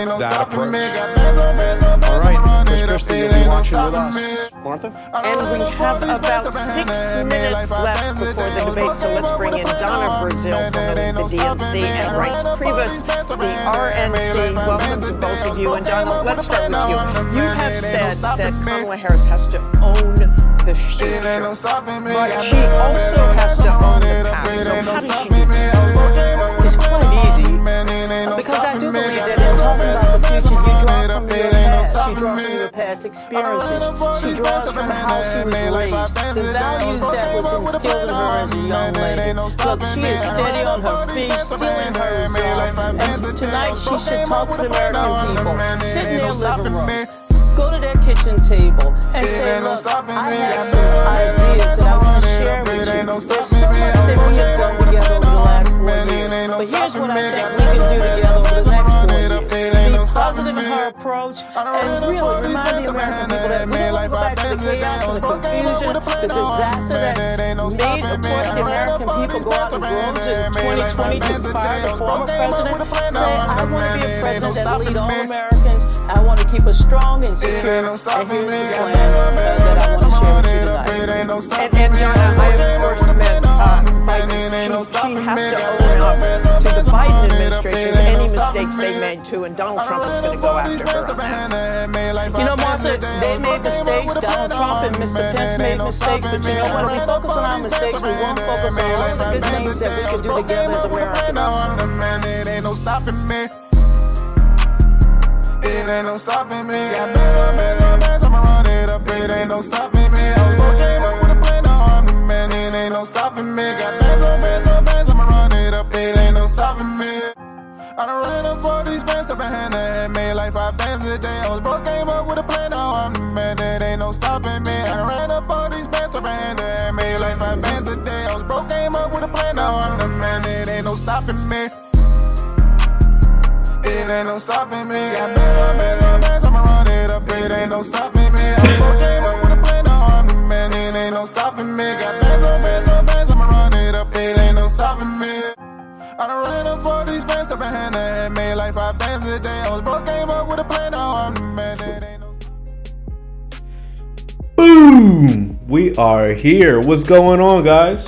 that approach. All right, Chris Christie, you'll be watching with us. Martha? And we have about 6 minutes left before the debate, so let's bring in Donna Brazil from the DNC and Bryce Priebus, the RNC. Welcome to both of you. And Donna, let's start with you. You have said that Kamala Harris has to own the future, but she also has to own the past. So how does she do this? It's quite easy, because I do believe that in talking about the future, you draw from your past. She draws from your past experiences. She draws from how she was raised, the values that was instilled in her as a young lady. Look, she is steady on her feet, still in her resolve. And tonight, she should talk to the American people. Sit in their living rooms. Go to their kitchen table and say, look, I have some ideas that I want to share with you. There's so much that we have done together over the last 4 years. But here's what I think we can do together over the next 4 years. Be positive in her approach and really remind the American people that we don't go back to the chaos and the confusion, the disaster that made, of course, the American people go out in droves in 2020 to fire the former president. Say, I want to be a president that will lead all Americans. I want to keep us strong and secure, and here's the plan that I want to share with you tonight. And Donna, I of course meant Biden. She has to own up to the Biden administration, any mistakes they made too, and Donald Trump is going to go after her on that. You know, Martha, they made mistakes. Donald Trump and Mr. Pence made mistakes, but you know, when we focus on our mistakes, we won't focus on all the good things that we can do together as Americans. It ain't no stopping me. Got bands, I'ma run it up. It ain't no stopping me. I was broke, came up with a plan, now I'm the man. It ain't no stopping me. Got bands, I'ma run it up. It ain't no stopping me. I done ran up all these bands up in hand and made like 5 bands a day. I was broke, came up with a plan, now I'm the man. It ain't no stopping me. I done ran up all these bands up in hand and made like 5 bands a day. I was broke, came up with a plan, now I'm the man. It ain't no stopping me. It ain't no stopping me. Got bands, I'ma run it up. It ain't no stopping me. I was broke, came up with a plan, now I'm the man. It ain't no stopping me. Got bands, I'ma run it up. It ain't no stopping me. I done ran up all these bands up in hand and made like 5 bands a day. I was broke, came up with a plan, now I'm the man. It ain't no Boom! We are here. What's going on, guys?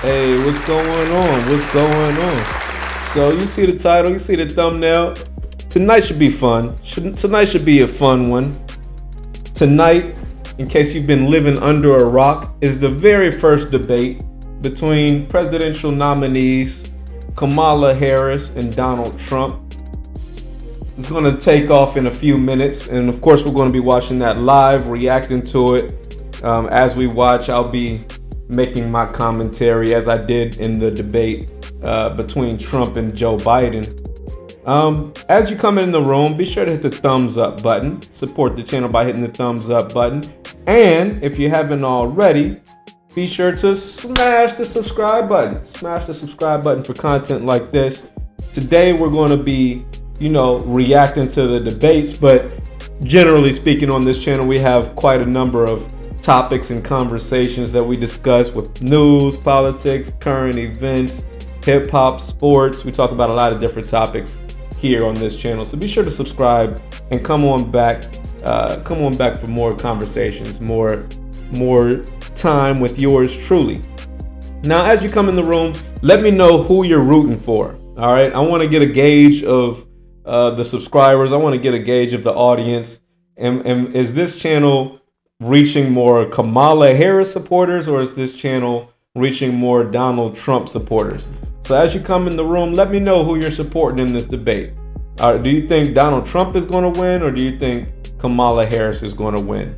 Hey, what's going on? What's going on? So you see the title, you see the thumbnail. Tonight should be fun. Tonight should be a fun one. Tonight, in case you've been living under a rock, is the very first debate between presidential nominees Kamala Harris and Donald Trump. It's going to take off in a few minutes, and of course we're going to be watching that live, reacting to it. As we watch, I'll be making my commentary as I did in the debate between Trump and Joe Biden. As you come in the room, be sure to hit the thumbs up button. Support the channel by hitting the thumbs up button. And if you haven't already, be sure to smash the subscribe button. Smash the subscribe button for content like this. Today we're going to be, reacting to the debates, but generally speaking on this channel, we have quite a number of topics and conversations that we discuss with news, politics, current events, hip hop, sports. We talk about a lot of different topics here on this channel. So be sure to subscribe and come on back for more conversations, more time with yours truly. Now, as you come in the room, let me know who you're rooting for. All right. I want to get a gauge of the subscribers. I want to get a gauge of the audience. And is this channel reaching more Kamala Harris supporters, or is this channel reaching more Donald Trump supporters? So as you come in the room, let me know who you're supporting in this debate. Do you think Donald Trump is going to win, or do you think Kamala Harris is going to win?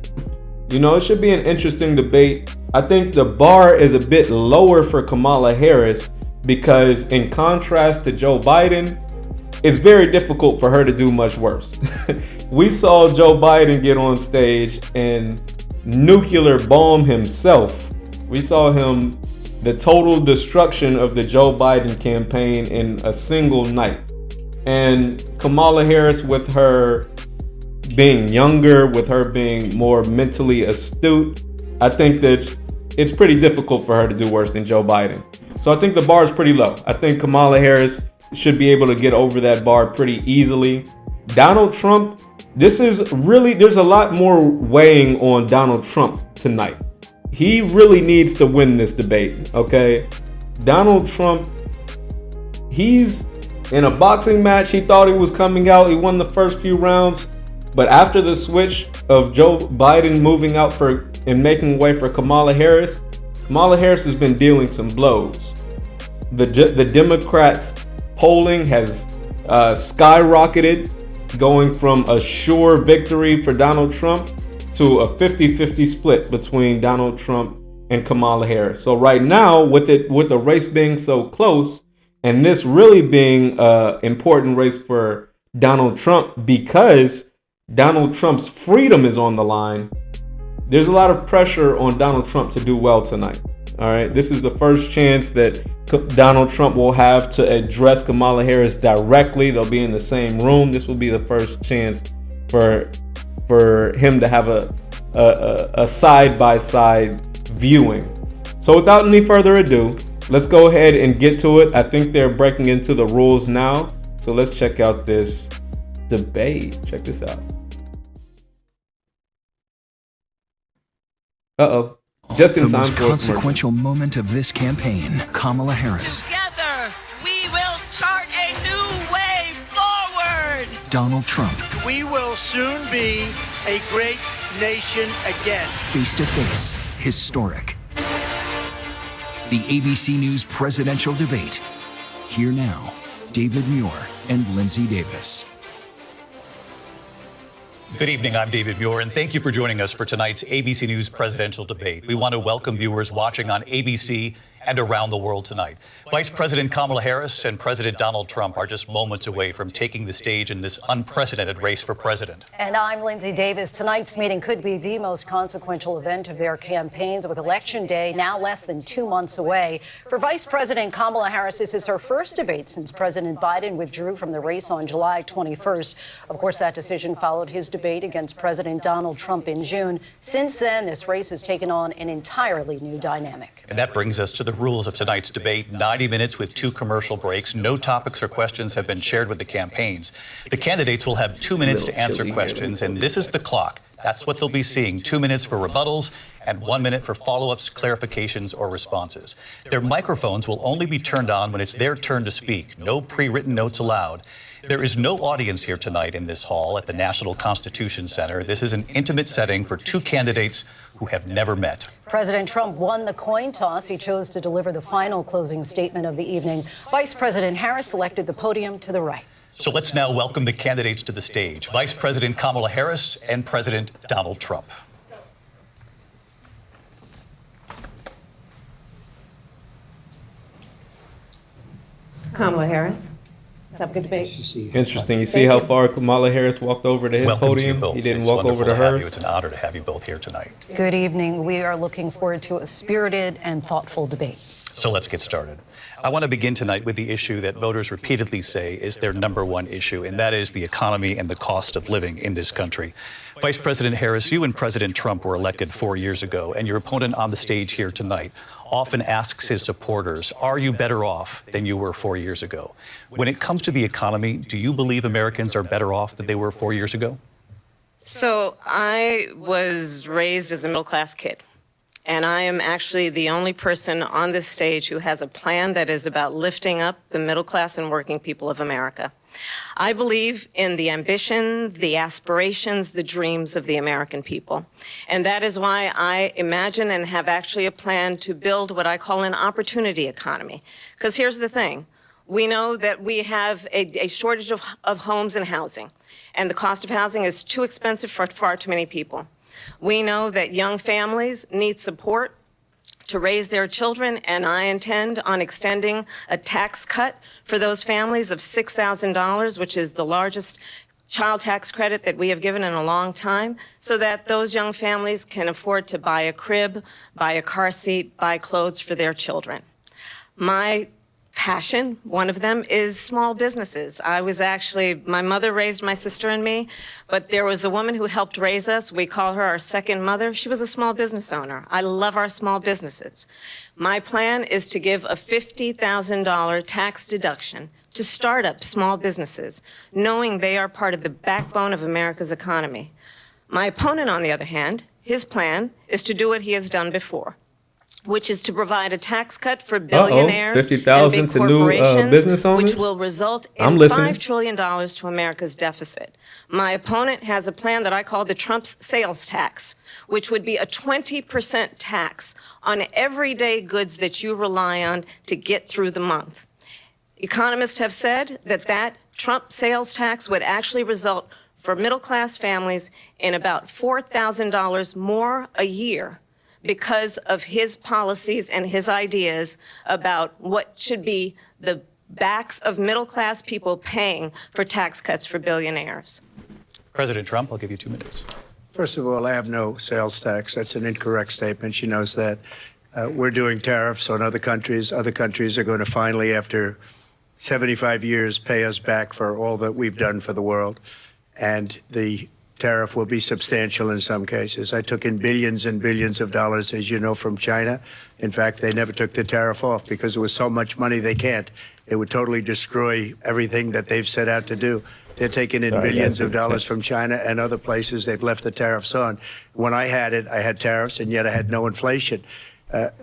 It should be an interesting debate. I think the bar is a bit lower for Kamala Harris because, in contrast to Joe Biden, it's very difficult for her to do much worse. We saw Joe Biden get on stage and nuclear bomb himself. We saw him, the total destruction of the Joe Biden campaign in a single night. And Kamala Harris, with her being younger, with her being more mentally astute, I think that it's pretty difficult for her to do worse than Joe Biden. So I think the bar is pretty low. I think Kamala Harris should be able to get over that bar pretty easily. Donald Trump, this is really, there's a lot more weighing on Donald Trump tonight. He really needs to win this debate, okay? Donald Trump, he's in a boxing match. He thought he was coming out. He won the first few rounds. But after the switch of Joe Biden moving out and making way for Kamala Harris has been dealing some blows. The Democrats' polling has skyrocketed, going from a sure victory for Donald Trump to a 50-50 split between Donald Trump and Kamala Harris. So right now, with the race being so close, and this really being an important race for Donald Trump because Donald Trump's freedom is on the line, there's a lot of pressure on Donald Trump to do well tonight. All right, this is the first chance that Donald Trump will have to address Kamala Harris directly. They'll be in the same room. This will be the first chance for him to have a side-by-side viewing. So without any further ado, let's go ahead and get to it. I think they're breaking into the rules now. So let's check out this debate. Check this out. Uh-oh. Just in the time most for consequential moment of this campaign, Kamala Harris. Together, we will chart a new way forward. Donald Trump. We will soon be a great nation again. Face to face, historic. The ABC News presidential debate. Here now, David Muir and Lindsay Davis. Good evening, I'm David Muir, and thank you for joining us for tonight's ABC News presidential debate. We want to welcome viewers watching on ABC and around the world tonight. Vice President Kamala Harris and President Donald Trump are just moments away from taking the stage in this unprecedented race for president. And I'm Lindsay Davis. Tonight's meeting could be the most consequential event of their campaigns, with Election Day now less than 2 months away. For Vice President Kamala Harris, this is her first debate since President Biden withdrew from the race on July 21st. Of course, that decision followed his debate against President Donald Trump in June. Since then, this race has taken on an entirely new dynamic. And that brings us to the rules of tonight's debate. 90 minutes with 2 commercial breaks. No topics or questions have been shared with the campaigns. The candidates will have 2 minutes to answer questions, and this is the clock. That's what they'll be seeing. 2 minutes for rebuttals and 1 minute for follow-ups, clarifications, or responses. Their microphones will only be turned on when it's their turn to speak. No pre-written notes allowed. There is no audience here tonight in this hall at the National Constitution Center. This is an intimate setting for 2 candidates who have never met. President Trump won the coin toss. He chose to deliver the final closing statement of the evening. Vice President Harris selected the podium to the right. So let's now welcome the candidates to the stage. Vice President Kamala Harris and President Donald Trump. Kamala Harris. Let's have a good debate. Interesting. You see how far Kamala Harris walked over to his Welcome podium? to you both. He didn't It's walk over wonderful to have her. you. It's an honor to have you both here tonight. Good evening. We are looking forward to a spirited and thoughtful debate. So let's get started. I want to begin tonight with the issue that voters repeatedly say is their #1 issue, and that is the economy and the cost of living in this country. Vice President Harris, you and President Trump were elected 4 years ago, and your opponent on the stage here tonight often asks his supporters, are you better off than you were 4 years ago? When it comes to the economy, do you believe Americans are better off than they were 4 years ago? So I was raised as a middle-class kid. And I am actually the only person on this stage who has a plan that is about lifting up the middle class and working people of America. I believe in the ambition, the aspirations, the dreams of the American people. And that is why I imagine and have actually a plan to build what I call an opportunity economy. Because here's the thing. We know that we have a shortage of homes and housing. And the cost of housing is too expensive for far too many people. We know that young families need support to raise their children, and I intend on extending a tax cut for those families of $6,000, which is the largest child tax credit that we have given in a long time, so that those young families can afford to buy a crib, buy a car seat, buy clothes for their children. My passion. One of them is small businesses. My mother raised my sister and me, but there was a woman who helped raise us. We call her our second mother. She was a small business owner. I love our small businesses. My plan is to give a $50,000 tax deduction to start up small businesses, knowing they are part of the backbone of America's economy. My opponent, on the other hand, his plan is to do what he has done before, which is to provide a tax cut for billionaires and big to new corporations, business owners? which will result in I'm listening. $5 trillion to America's deficit. My opponent has a plan that I call the Trump's sales tax, which would be a 20% tax on everyday goods that you rely on to get through the month. Economists have said that Trump sales tax would actually result for middle-class families in about $4,000 more a year because of his policies and his ideas about what should be the backs of middle-class people paying for tax cuts for billionaires. President Trump, I'll give you 2 minutes. First of all, I have no sales tax. That's an incorrect statement. She knows that. We're doing tariffs on other countries. Other countries are going to finally, after 75 years, pay us back for all that we've done for the world. And the tariff will be substantial in some cases. I took in billions and billions of dollars, as you know, from China. In fact, they never took the tariff off because there was so much money they can't. It would totally destroy everything that they've set out to do. They're taking in billions of dollars from China and other places. They've left the tariffs on. When I had it, I had tariffs, and yet I had no inflation.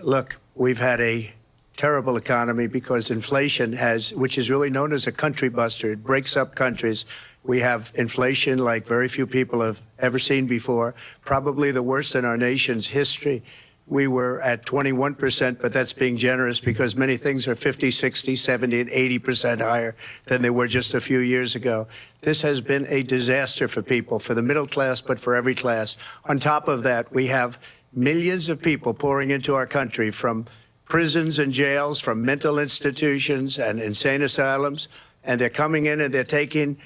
Look, we've had a terrible economy because inflation which is really known as a country buster. It breaks up countries. We have inflation like very few people have ever seen before, probably the worst in our nation's history. We were at 21%, but that's being generous because many things are 50, 60, 70, and 80% higher than they were just a few years ago. This has been a disaster for people, for the middle class, but for every class. On top of that, we have millions of people pouring into our country from prisons and jails, from mental institutions and insane asylums, and they're coming in and they're taking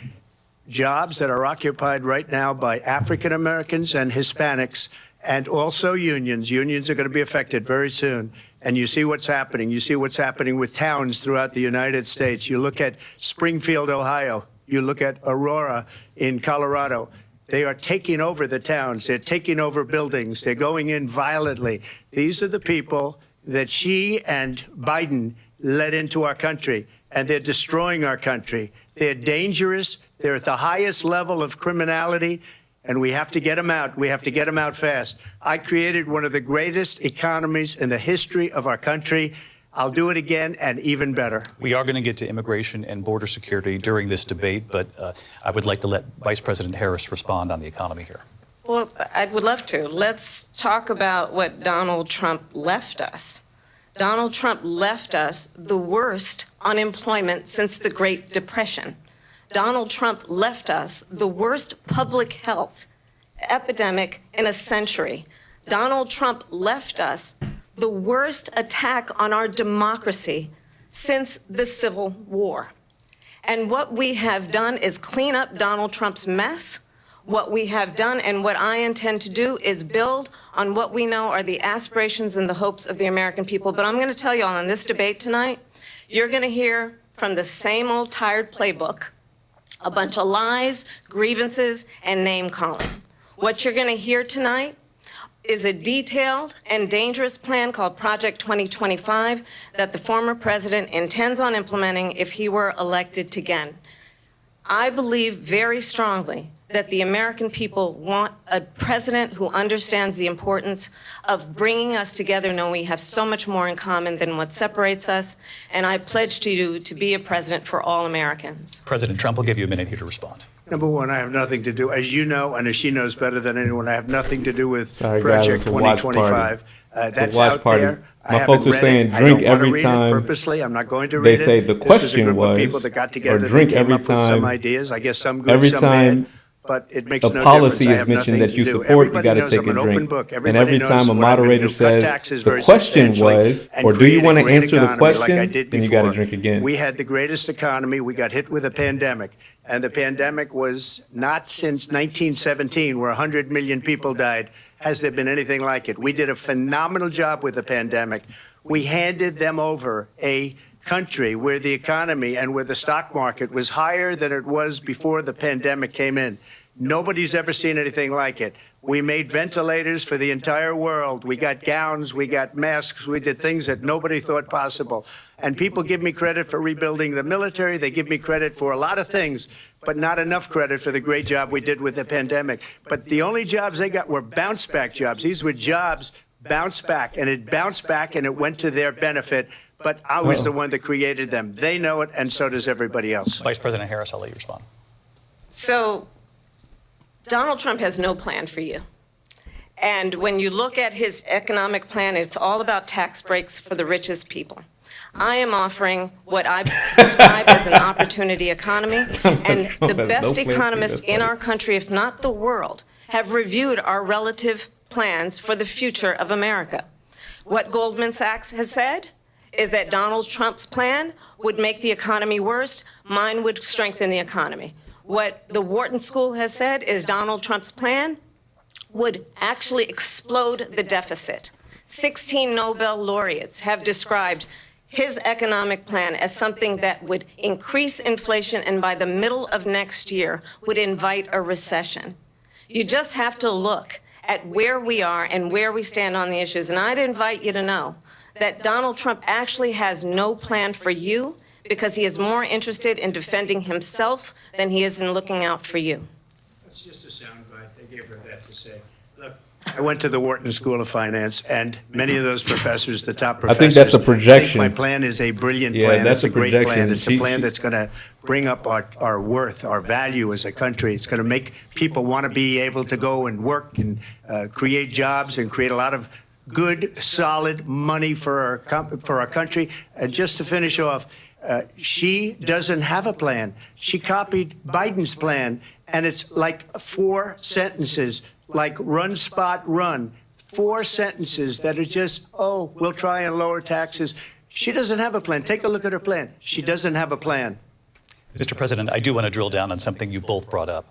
jobs that are occupied right now by African Americans and Hispanics, and also unions. Unions are going to be affected very soon. And you see what's happening. You see what's happening with towns throughout the United States. You look at Springfield, Ohio. You look at Aurora in Colorado. They are taking over the towns. They're taking over buildings. They're going in violently. These are the people that Xi and Biden led into our country, and they're destroying our country. They're dangerous. They're at the highest level of criminality, and we have to get them out. We have to get them out fast. I created one of the greatest economies in the history of our country. I'll do it again and even better. We are going to get to immigration and border security during this debate, but I would like to let Vice President Harris respond on the economy here. Well, I would love to. Let's talk about what Donald Trump left us. Donald Trump left us the worst unemployment since the Great Depression. Donald Trump left us the worst public health epidemic in a century. Donald Trump left us the worst attack on our democracy since the Civil War. And what we have done is clean up Donald Trump's mess. What we have done and what I intend to do is build on what we know are the aspirations and the hopes of the American people. But I'm going to tell you all in this debate tonight, you're going to hear from the same old tired playbook, a bunch of lies, grievances, and name-calling. What you're going to hear tonight is a detailed and dangerous plan called Project 2025 that the former president intends on implementing if he were elected again. I believe very strongly that the American people want a president who understands the importance of bringing us together, knowing we have so much more in common than what separates us, and I pledge to you to be a president for all Americans. President Trump will give you a minute here to respond. Number one, I have nothing to do, as you know, and as she knows better than anyone, I have nothing to do with Project 2025. That's out there. My folks are saying drink every time. Purposely, I'm not going to read it. They say the question was, people that got together, or drink they came every up with some time. ideas. I guess some good, Every some time bad. But it makes a no policy difference. is mentioned that you support, you got to take a drink. And And every time a moderator says the question was, or do you want to answer the question, then you got to drink again. We had the greatest economy. We got hit with a pandemic. And the pandemic was not since 1917, where 100 million people died, has there been anything like it. We did a phenomenal job with the pandemic. We handed them over a country where the economy and where the stock market was higher than it was before the pandemic came in. Nobody's ever seen anything like it. We made ventilators for the entire world. We got gowns, we got masks, we did things that nobody thought possible. And people give me credit for rebuilding the military. They give me credit for a lot of things, but not enough credit for the great job we did with the pandemic. But the only jobs they got were bounce back jobs. These were jobs bounced back, and it bounced back and it went to their benefit. But I was the one that created them. They know it, and so does everybody else. Vice President Harris, I'll let you respond. So Donald Trump has no plan for you. And when you look at his economic plan, it's all about tax breaks for the richest people. I am offering what I describe as an opportunity economy, and the best economists in our country, if not the world, have reviewed our relative plans for the future of America. What Goldman Sachs has said is that Donald Trump's plan would make the economy worse, mine would strengthen the economy. What the Wharton School has said is Donald Trump's plan would actually explode the deficit. 16 Nobel laureates have described his economic plan as something that would increase inflation and by the middle of next year would invite a recession. You just have to look at where we are and where we stand on the issues. And I'd invite you to know that Donald Trump actually has no plan for you, because he is more interested in defending himself than he is in looking out for you. That's just a soundbite. They gave her that to say. Look, I went to the Wharton School of Finance, and many of those professors, the top professors, I think that's a projection. think my plan is a brilliant Yeah, plan. that's It's a great projection. plan. It's a plan that's going to bring up our worth, our value as a country. It's going to make people want to be able to go and work and create jobs and create a lot of good, solid money for our country. And just to finish off, she doesn't have a plan. She copied Biden's plan, and it's like 4 sentences, like run, spot, run. 4 sentences that are just, oh, we'll try and lower taxes. She doesn't have a plan. Take a look at her plan. She doesn't have a plan. Mr. President, I do want to drill down on something you both brought up.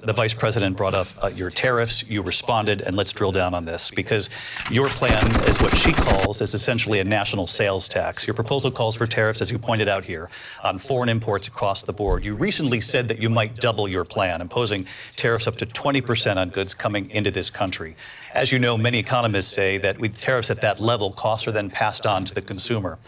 The Vice President brought up your tariffs. You responded, and let's drill down on this, because your plan is what she calls is essentially a national sales tax. Your proposal calls for tariffs, as you pointed out here, on foreign imports across the board. You recently said that you might double your plan, imposing tariffs up to 20% on goods coming into this country. As you know, many economists say that with tariffs at that level, costs are then passed on to the consumer.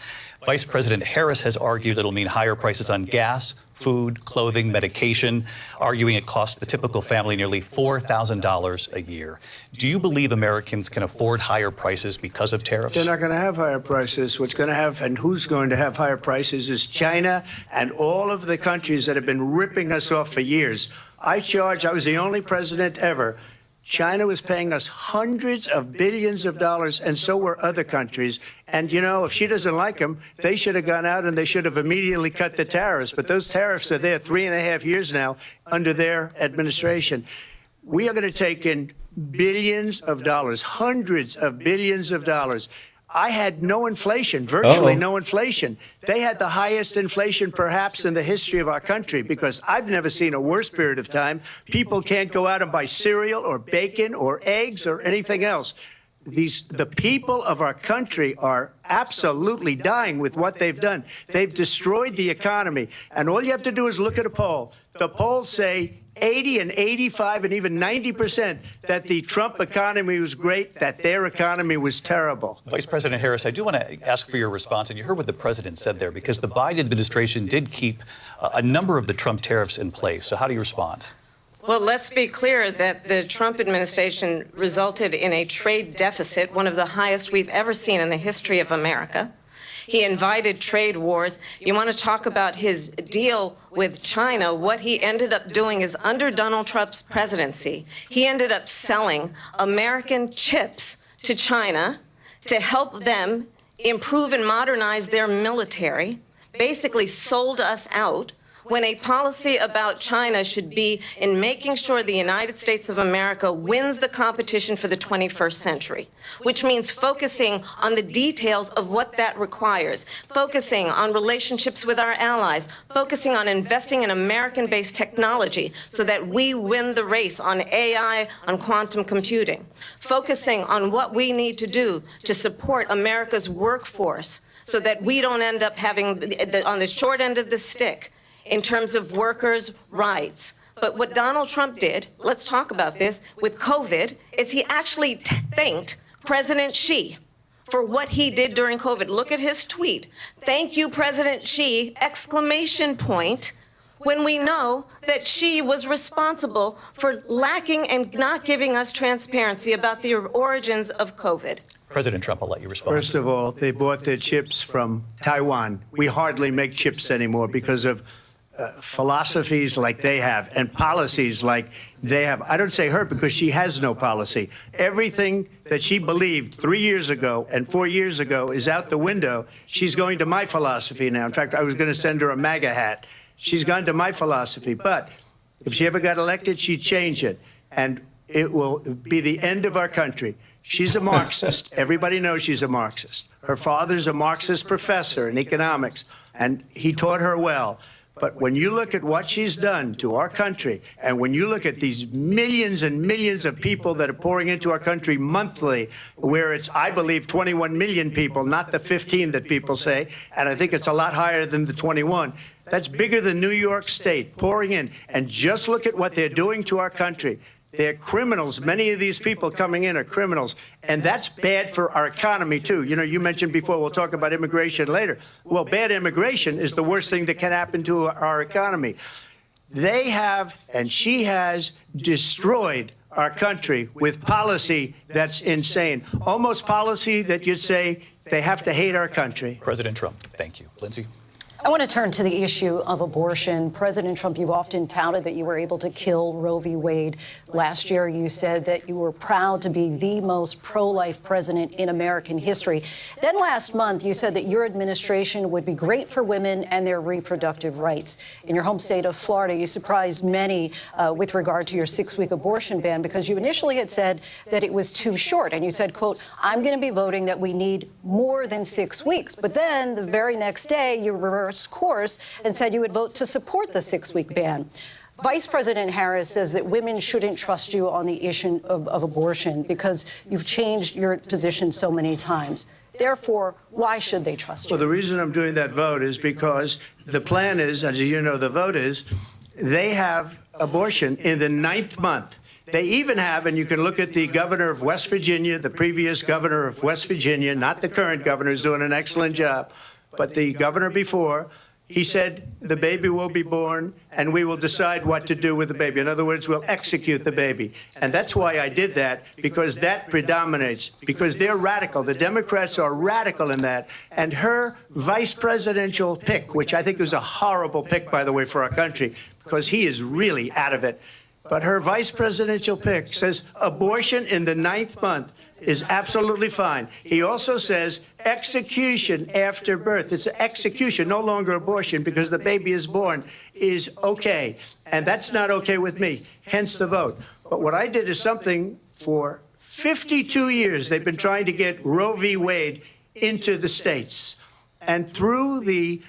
Vice President Harris has argued it'll mean higher prices on gas, food, clothing, medication, arguing it costs the typical family nearly $4,000 a year. Do you believe Americans can afford higher prices because of tariffs? They're not going to have higher prices. What's going to have, and who's going to have higher prices, is China and all of the countries that have been ripping us off for years. I was the only president ever. China was paying us hundreds of billions of dollars, and so were other countries. And, you know, if she doesn't like them, they should have gone out and they should have immediately cut the tariffs. But those tariffs are there 3.5 years now under their administration. We are going to take in billions of dollars, hundreds of billions of dollars. I had no inflation, virtually no inflation. They had the highest inflation perhaps in the history of our country, because I've never seen a worse period of time. People can't go out and buy cereal or bacon or eggs or anything else. The people of our country are absolutely dying with what they've done. They've destroyed the economy. And all you have to do is look at a poll. The polls say 80 and 85 and even 90% that the Trump economy was great, that their economy was terrible. Vice President Harris, I do want to ask for your response, and you heard what the president said there, because the Biden administration did keep a number of the Trump tariffs in place. So how do you respond? Well, let's be clear that the Trump administration resulted in a trade deficit, one of the highest we've ever seen in the history of America. He invited trade wars. You want to talk about his deal with China? What he ended up doing is, under Donald Trump's presidency, he ended up selling American chips to China to help them improve and modernize their military, basically sold us out, when a policy about China should be in making sure the United States of America wins the competition for the 21st century, which means focusing on the details of what that requires, focusing on relationships with our allies, focusing on investing in American-based technology so that we win the race on AI, on quantum computing, focusing on what we need to do to support America's workforce so that we don't end up having on the short end of the stick in terms of workers' rights. But what Donald Trump did, let's talk about this, with COVID, is he actually thanked President Xi for what he did during COVID. Look at his tweet. Thank you, President Xi, exclamation point, when we know that Xi was responsible for lacking and not giving us transparency about the origins of COVID. President Trump, I'll let you respond. First of all, they bought their chips from Taiwan. We hardly make chips anymore because of philosophies like they have and policies like they have. I don't say her because she has no policy. Everything that she believed 3 years ago and 4 years ago is out the window. She's going to my philosophy now. In fact, I was going to send her a MAGA hat. She's gone to my philosophy. But if she ever got elected, she'd change it. And it will be the end of our country. She's a Marxist. Everybody knows she's a Marxist. Her father's a Marxist professor in economics, and he taught her well. But when you look at what she's done to our country, and when you look at these millions and millions of people that are pouring into our country monthly, where it's, I believe, 21 million people, not the 15 that people say, and I think it's a lot higher than the 21. That's bigger than New York State pouring in. And just look at what they're doing to our country. They're criminals. Many of these people coming in are criminals. And that's bad for our economy, too. You know, you mentioned before, we'll talk about immigration later. Well, bad immigration is the worst thing that can happen to our economy. They have, and she has, destroyed our country with policy that's insane. Almost policy that you'd say they have to hate our country. President Trump, thank you. Lindsay? I want to turn to the issue of abortion. President Trump, you've often touted that you were able to kill Roe v. Wade. Last year, you said that you were proud to be the most pro-life president in American history. Then last month, you said that your administration would be great for women and their reproductive rights. In your home state of Florida, you surprised many with regard to your 6-week abortion ban because you initially had said that it was too short. And you said, quote, I'm going to be voting that we need more than 6 weeks. But then the very next day, you reversed course and said you would vote to support the 6-week ban. Vice President Harris says that women shouldn't trust you on the issue of abortion because you've changed your position so many times. Therefore, why should they trust you? Well, the reason I'm doing that vote is because the plan is, as you know, the vote is, they have abortion in the 9th month. They even have, and you can look at the governor of West Virginia, the previous governor of West Virginia, not the current governor, who's doing an excellent job, but the governor before, he said the baby will be born and we will decide what to do with the baby. In other words, we'll execute the baby. And that's why I did that, because that predominates, because they're radical. The Democrats are radical in that. And her vice presidential pick, which I think was a horrible pick, by the way, for our country, because he is really out of it. But her vice presidential pick says abortion in the 9th month is absolutely fine. He also says execution after birth. It's execution, no longer abortion, because the baby is born, is okay. And that's not okay with me, hence the vote. But what I did is something for 52 years. They've been trying to get Roe v. Wade into the states. And through the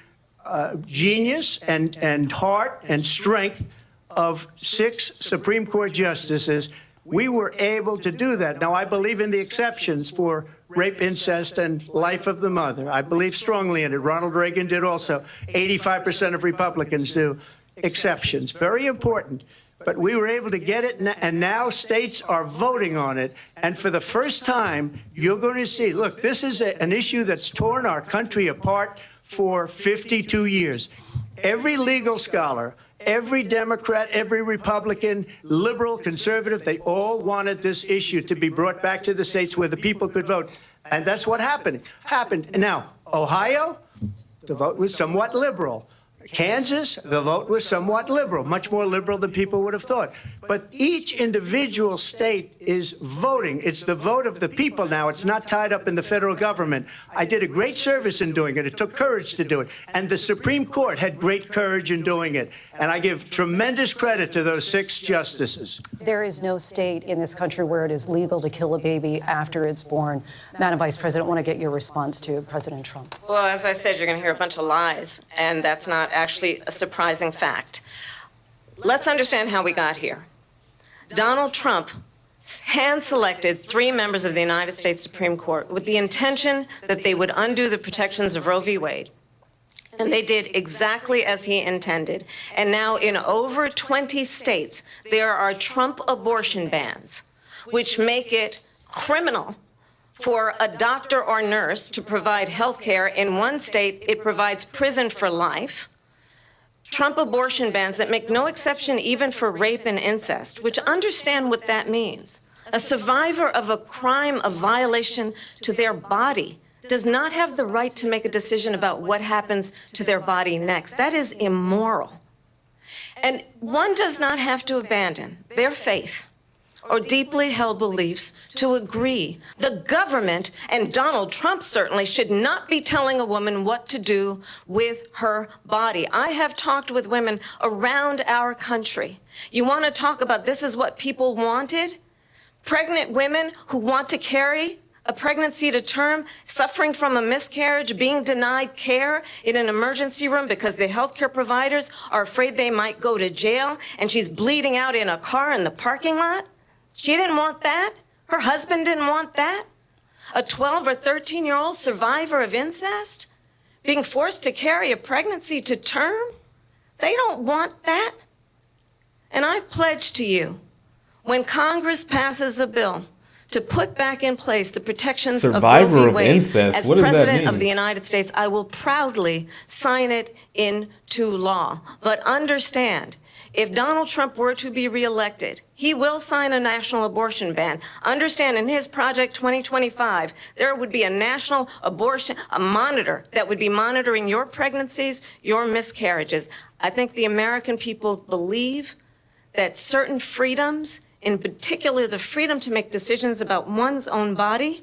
genius and heart and strength of 6 Supreme Court justices, we were able to do that. Now, I believe in the exceptions for rape, incest, and life of the mother. I believe strongly in it. Ronald Reagan did also. 85% of Republicans do. Exceptions. Very important. But we were able to get it, and now states are voting on it. And for the first time, you're going to see, look, this is an issue that's torn our country apart for 52 years. Every legal scholar, every Democrat, every Republican, liberal, conservative, they all wanted this issue to be brought back to the states where the people could vote. And that's what happened. Now, Ohio, the vote was somewhat liberal. Kansas, the vote was somewhat liberal, much more liberal than people would have thought. But each individual state is voting. It's the vote of the people now. It's not tied up in the federal government. I did a great service in doing it. It took courage to do it. And the Supreme Court had great courage in doing it. And I give tremendous credit to those 6 justices. There is no state in this country where it is legal to kill a baby after it's born. Madam Vice President, I want to get your response to President Trump. Well, as I said, you're going to hear a bunch of lies, and that's not actually a surprising fact. Let's understand how we got here. Donald Trump hand-selected 3 members of the United States Supreme Court with the intention that they would undo the protections of Roe v. Wade. And they did exactly as he intended. And now in over 20 states, there are Trump abortion bans, which make it criminal for a doctor or nurse to provide health care. In one state, it provides prison for life. Trump abortion bans that make no exception even for rape and incest, which understand what that means. A survivor of a crime of violation to their body does not have the right to make a decision about what happens to their body next. That is immoral. And one does not have to abandon their faith or deeply held beliefs to agree. The government, and Donald Trump certainly, should not be telling a woman what to do with her body. I have talked with women around our country. You want to talk about this is what people wanted? Pregnant women who want to carry a pregnancy to term, suffering from a miscarriage, being denied care in an emergency room because the healthcare providers are afraid they might go to jail, and she's bleeding out in a car in the parking lot. She didn't want that. Her husband didn't want that. A 12 or 13-year-old survivor of incest being forced to carry a pregnancy to term. They don't want that. And I pledge to you, when Congress passes a bill to put back in place the protections Survivor of Roe v. of Wade, incest. as What does that President mean? of the United States, I will proudly sign it into law. But understand, if Donald Trump were to be reelected, he will sign a national abortion ban. Understand, in his Project 2025, there would be a national abortion, a monitor that would be monitoring your pregnancies, your miscarriages. I think the American people believe that certain freedoms, in particular the freedom to make decisions about one's own body,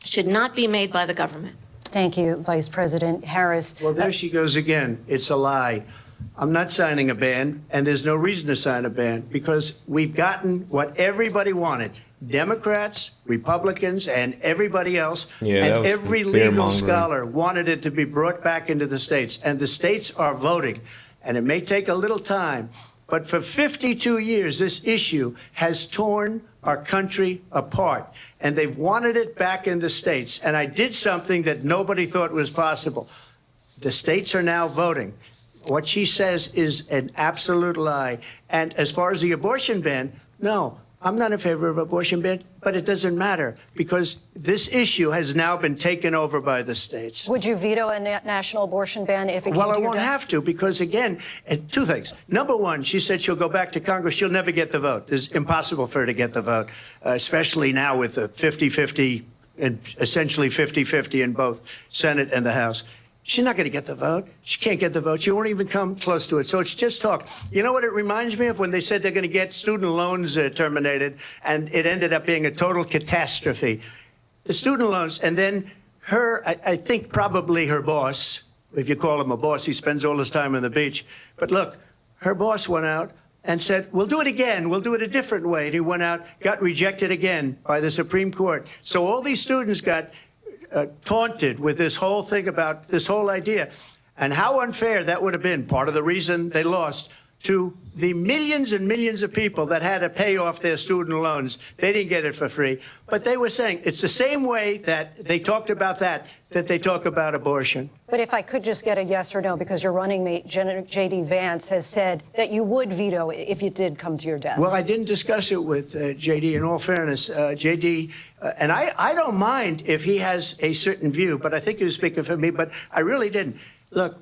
should not be made by the government. Thank you, Vice President Harris. Well, there she goes again. It's a lie. I'm not signing a ban, and there's no reason to sign a ban because we've gotten what everybody wanted. Democrats, Republicans, and everybody else, and every legal scholar wanted it to be brought back into the states, and the states are voting. And it may take a little time, but for 52 years, this issue has torn our country apart, and they've wanted it back in the states. And I did something that nobody thought was possible. The states are now voting. What she says is an absolute lie. And as far as the abortion ban, no, I'm not in favor of abortion ban, but it doesn't matter because this issue has now been taken over by the states. Would you veto a national abortion ban if it came to your Well, I won't desk? have to because, again, two things. Number one, she said she'll go back to Congress. She'll never get the vote. It's impossible for her to get the vote, especially now with the 50-50 and essentially 50-50 in both Senate and the House. She's not going to get the vote. She can't get the vote. She won't even come close to it. So it's just talk. You know what it reminds me of? When they said they're going to get student loans terminated, and it ended up being a total catastrophe. The student loans, and then her, I think probably her boss, if you call him a boss, he spends all his time on the beach. But look, her boss went out and said, we'll do it again. We'll do it a different way. And he went out, got rejected again by the Supreme Court. So all these students got taunted with this whole thing about this whole idea. And how unfair that would have been, part of the reason they lost, to the millions and millions of people that had to pay off their student loans. They didn't get it for free. But they were saying it's the same way that they talked about that they talk about abortion. But if I could just get a yes or no, because your running mate, J.D. Vance, has said that you would veto it if it did come to your desk. Well, I didn't discuss it with J.D. in all fairness. J.D., and I don't mind if he has a certain view, but I think he was speaking for me, but I really didn't. Look,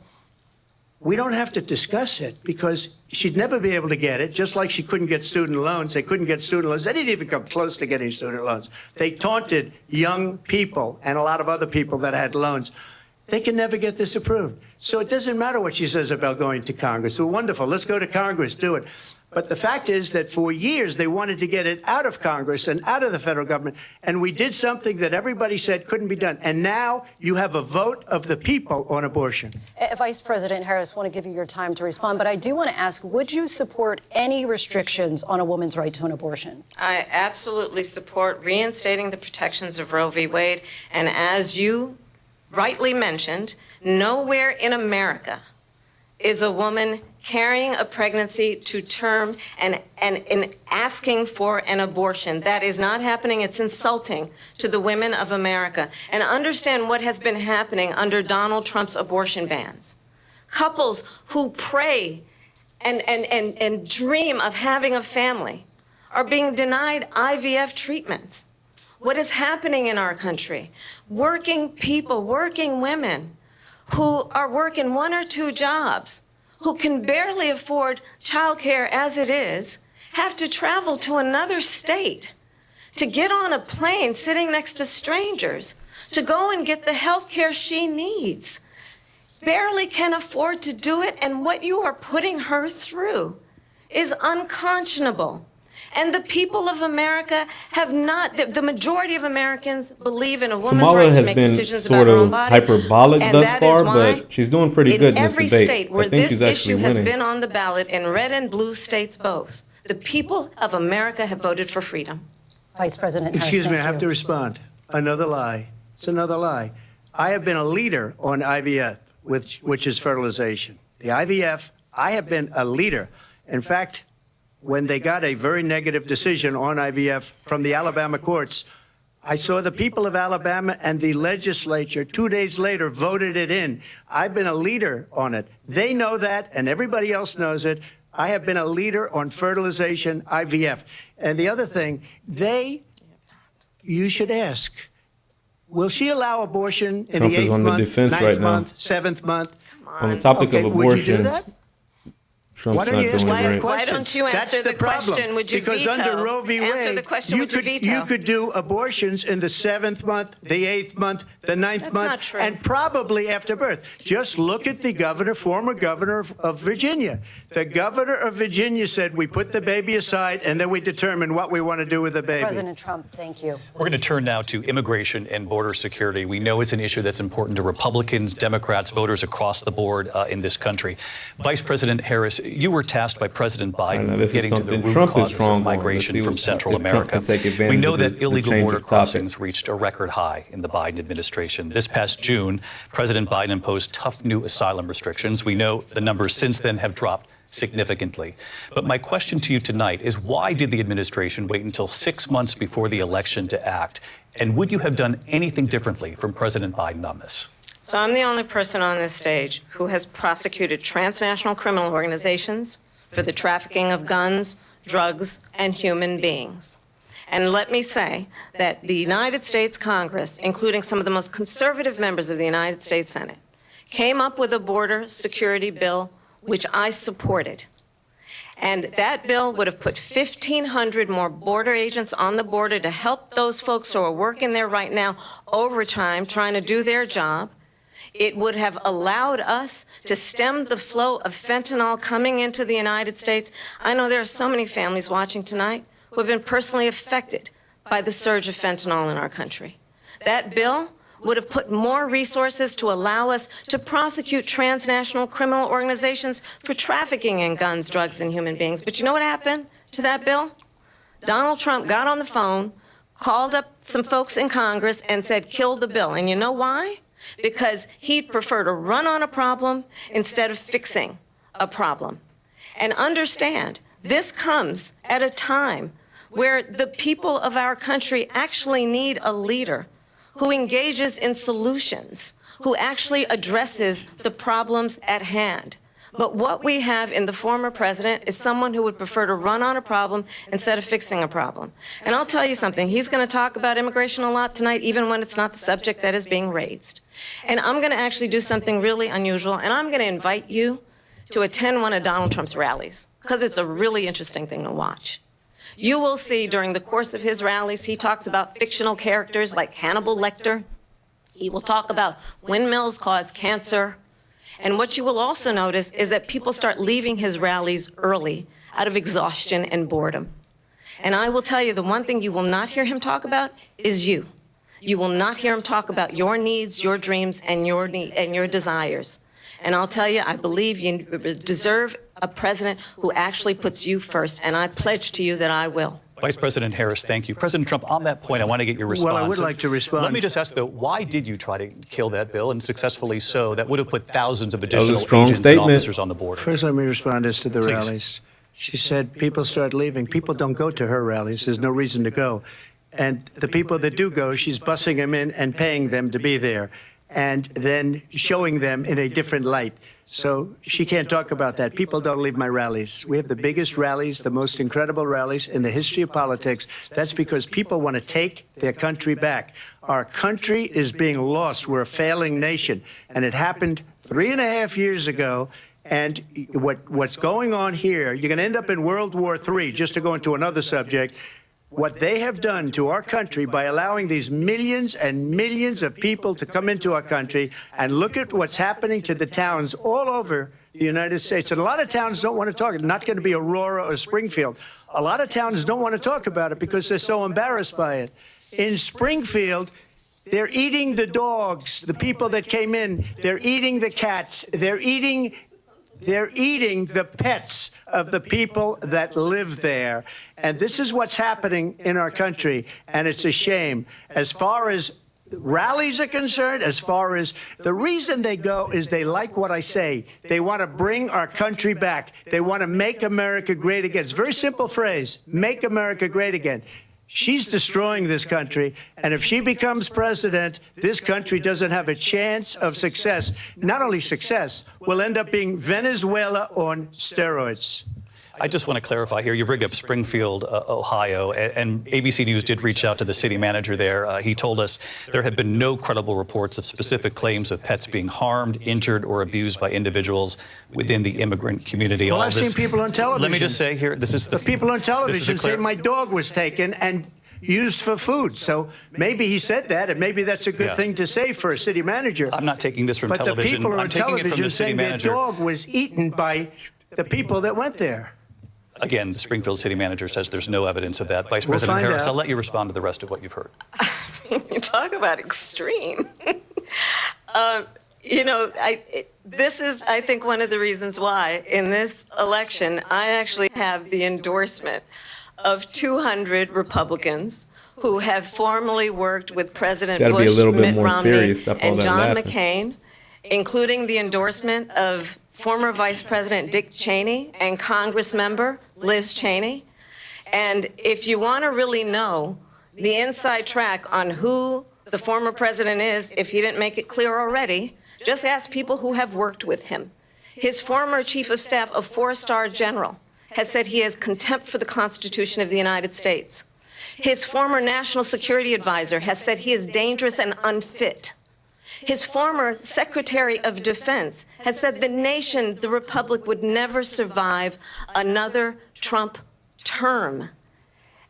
we don't have to discuss it because she'd never be able to get it, just like she couldn't get student loans. They couldn't get student loans. They didn't even come close to getting student loans. They taunted young people and a lot of other people that had loans. They can never get this approved. So it doesn't matter what she says about going to Congress. Well, wonderful. Let's go to Congress, do it. But the fact is that for years they wanted to get it out of Congress and out of the federal government. And we did something that everybody said couldn't be done. And now you have a vote of the people on abortion. Vice President Harris, I want to give you your time to respond, but I do want to ask, would you support any restrictions on a woman's right to an abortion? I absolutely support reinstating the protections of Roe v. Wade. And as you rightly mentioned, nowhere in America is a woman carrying a pregnancy to term and asking for an abortion. That is not happening. It's insulting to the women of America. And understand what has been happening under Donald Trump's abortion bans. Couples who pray and dream of having a family are being denied IVF treatments. What is happening in our country? Working people, working women who are working 1 or 2 jobs, who can barely afford childcare as it is, have to travel to another state to get on a plane sitting next to strangers to go and get the health care she needs. Barely can afford to do it, and what you are putting her through is unconscionable. And the people of America have not, the majority of Americans believe in a woman's Kamala right to has make been decisions about sort her own of body. hyperbolic And thus that is far, why but she's doing pretty good in this every debate. state where I think this she's actually issue has winning. been on the ballot, in red and blue states both, the people of America have voted for freedom. Vice President Harris, Excuse me, I thank have you. to respond. Another lie. It's another lie. I have been a leader on IVF, which is fertilization. The IVF, I have been a leader. In fact, when they got a very negative decision on IVF from the Alabama courts, I saw the people of Alabama and the legislature 2 days later voted it in. I've been a leader on it. They know that, and everybody else knows it. I have been a leader on fertilization, IVF. And the other thing, you should ask, will she allow abortion in Trump the is 8th on the month, defense 9th right now. month, 7th month? On the topic Okay, of would you do abortion, that? Trump's Why not don't you doing ask it me right. that question? Why don't you That's answer the the problem. question, would you Because veto? under Roe v. Answer Wade, the question, would you veto? you could do abortions in the 7th month, the 8th month, the 9th That's month, not true. and probably after birth. Just look at the governor, former governor of Virginia. The governor of Virginia said, we put the baby aside, and then we determine what we want to do with the baby. President Trump, thank you. We're going to turn now to immigration and border security. We know it's an issue that's important to Republicans, Democrats, voters across the board in this country. Vice President Harris, you were tasked by President Biden this is getting to the something root Trump is causes strong of on. Let's migration see from what- Central if Trump America. can take advantage We know of that the illegal change border of topic. crossings reached a record high in the Biden administration. This past June, President Biden imposed tough new asylum restrictions. We know the numbers since then have dropped significantly. But my question to you tonight is, why did the administration wait until 6 months before the election to act? And would you have done anything differently from President Biden on this? So I'm the only person on this stage who has prosecuted transnational criminal organizations for the trafficking of guns, drugs, and human beings. And let me say that the United States Congress, including some of the most conservative members of the United States Senate, came up with a border security bill which I supported. And that bill would have put 1,500 more border agents on the border to help those folks who are working there right now overtime, trying to do their job. It would have allowed us to stem the flow of fentanyl coming into the United States. I know there are so many families watching tonight who have been personally affected by the surge of fentanyl in our country. That bill would have put more resources to allow us to prosecute transnational criminal organizations for trafficking in guns, drugs, and human beings. But you know what happened to that bill? Donald Trump got on the phone, called up some folks in Congress, and said, kill the bill. And you know why? Because he'd prefer to run on a problem instead of fixing a problem. And understand, this comes at a time where the people of our country actually need a leader who engages in solutions, who actually addresses the problems at hand. But what we have in the former president is someone who would prefer to run on a problem instead of fixing a problem. And I'll tell you something, he's going to talk about immigration a lot tonight, even when it's not the subject that is being raised. And I'm going to actually do something really unusual, and I'm going to invite you to attend one of Donald Trump's rallies, because it's a really interesting thing to watch. You will see during the course of his rallies, he talks about fictional characters like Hannibal Lecter. He will talk about windmills cause cancer. And what you will also notice is that people start leaving his rallies early out of exhaustion and boredom. And I will tell you, the one thing you will not hear him talk about is you. You will not hear him talk about your needs, your dreams, and your desires. And I'll tell you, I believe you deserve a president who actually puts you first, and I pledge to you that I will. Vice President Harris, thank you. President Trump, on that point, I want to get your response. Well, I would like to respond. Let me just ask, though, why did you try to kill that bill, and successfully so? That would have put thousands of additional agents and officers on the border. First, let me respond as to the Please. rallies. She said people start leaving. People don't go to her rallies. There's no reason to go. And the people that do go, she's bussing them in and paying them to be there, and then showing them in a different light. So she can't talk about that. People don't leave my rallies. We have the biggest rallies, the most incredible rallies in the history of politics. That's because people want to take their country back. Our country is being lost. We're a failing nation. And it happened 3.5 years ago. And what's going on here, you're going to end up in World War III, just to go into another subject. What they have done to our country by allowing these millions and millions of people to come into our country, and look at what's happening to the towns all over the United States. And a lot of towns don't want to talk. It's not going to be Aurora or Springfield. A lot of towns don't want to talk about it because they're so embarrassed by it. In Springfield, they're eating the dogs, the people that came in. They're eating the cats. They're eating the pets of the people that live there. And this is what's happening in our country, and it's a shame. As far as rallies are concerned, as far as the reason they go is they like what I say. They want to bring our country back. They want to make America great again. It's a very simple phrase, make America great again. She's destroying this country, and if she becomes president, this country doesn't have a chance of success. Not only success, we'll end up being Venezuela on steroids. I just want to clarify here. You bring up Springfield, Ohio, and ABC News did reach out to the city manager there. He told us there have been no credible reports of specific claims of pets being harmed, injured, or abused by individuals within the immigrant community. Well, I've seen people on television. Let me just say here, this is the people on television say my dog was taken and used for food. So maybe he said that, and maybe that's a good thing to say for a city manager. I'm not taking this from but television. The people I'm on taking it from television the city saying manager. their dog was eaten by the people that went there. Again, the Springfield city manager says there's no evidence of that. Vice President Harris, I'll let you respond to the rest of what you've heard. You talk about extreme. This is, I think, one of the reasons why in this election, I actually have the endorsement of 200 Republicans who have formally worked with President Bush, Mitt Romney, and John McCain, including the endorsement of former Vice President Dick Cheney and Congress member Liz Cheney. And if you want to really know the inside track on who the former president is, if he didn't make it clear already, just ask people who have worked with him. His former chief of staff, a 4-star general, has said he has contempt for the Constitution of the United States. His former national security advisor has said he is dangerous and unfit. His former Secretary of Defense has said the nation, the Republic, would never survive another Trump term.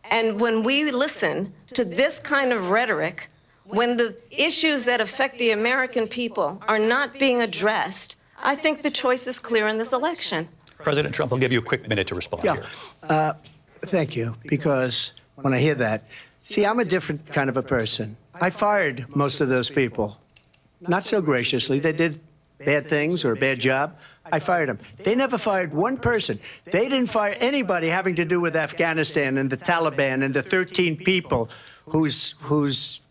And when we listen to this kind of rhetoric, when the issues that affect the American people are not being addressed, I think the choice is clear in this election. President Trump, I'll give you a quick minute to respond here. Thank you, because when I hear that, see, I'm a different kind of a person. I fired most of those people. Not so graciously. They did bad things or a bad job. I fired them. They never fired one person. They didn't fire anybody having to do with Afghanistan and the Taliban and the 13 people who's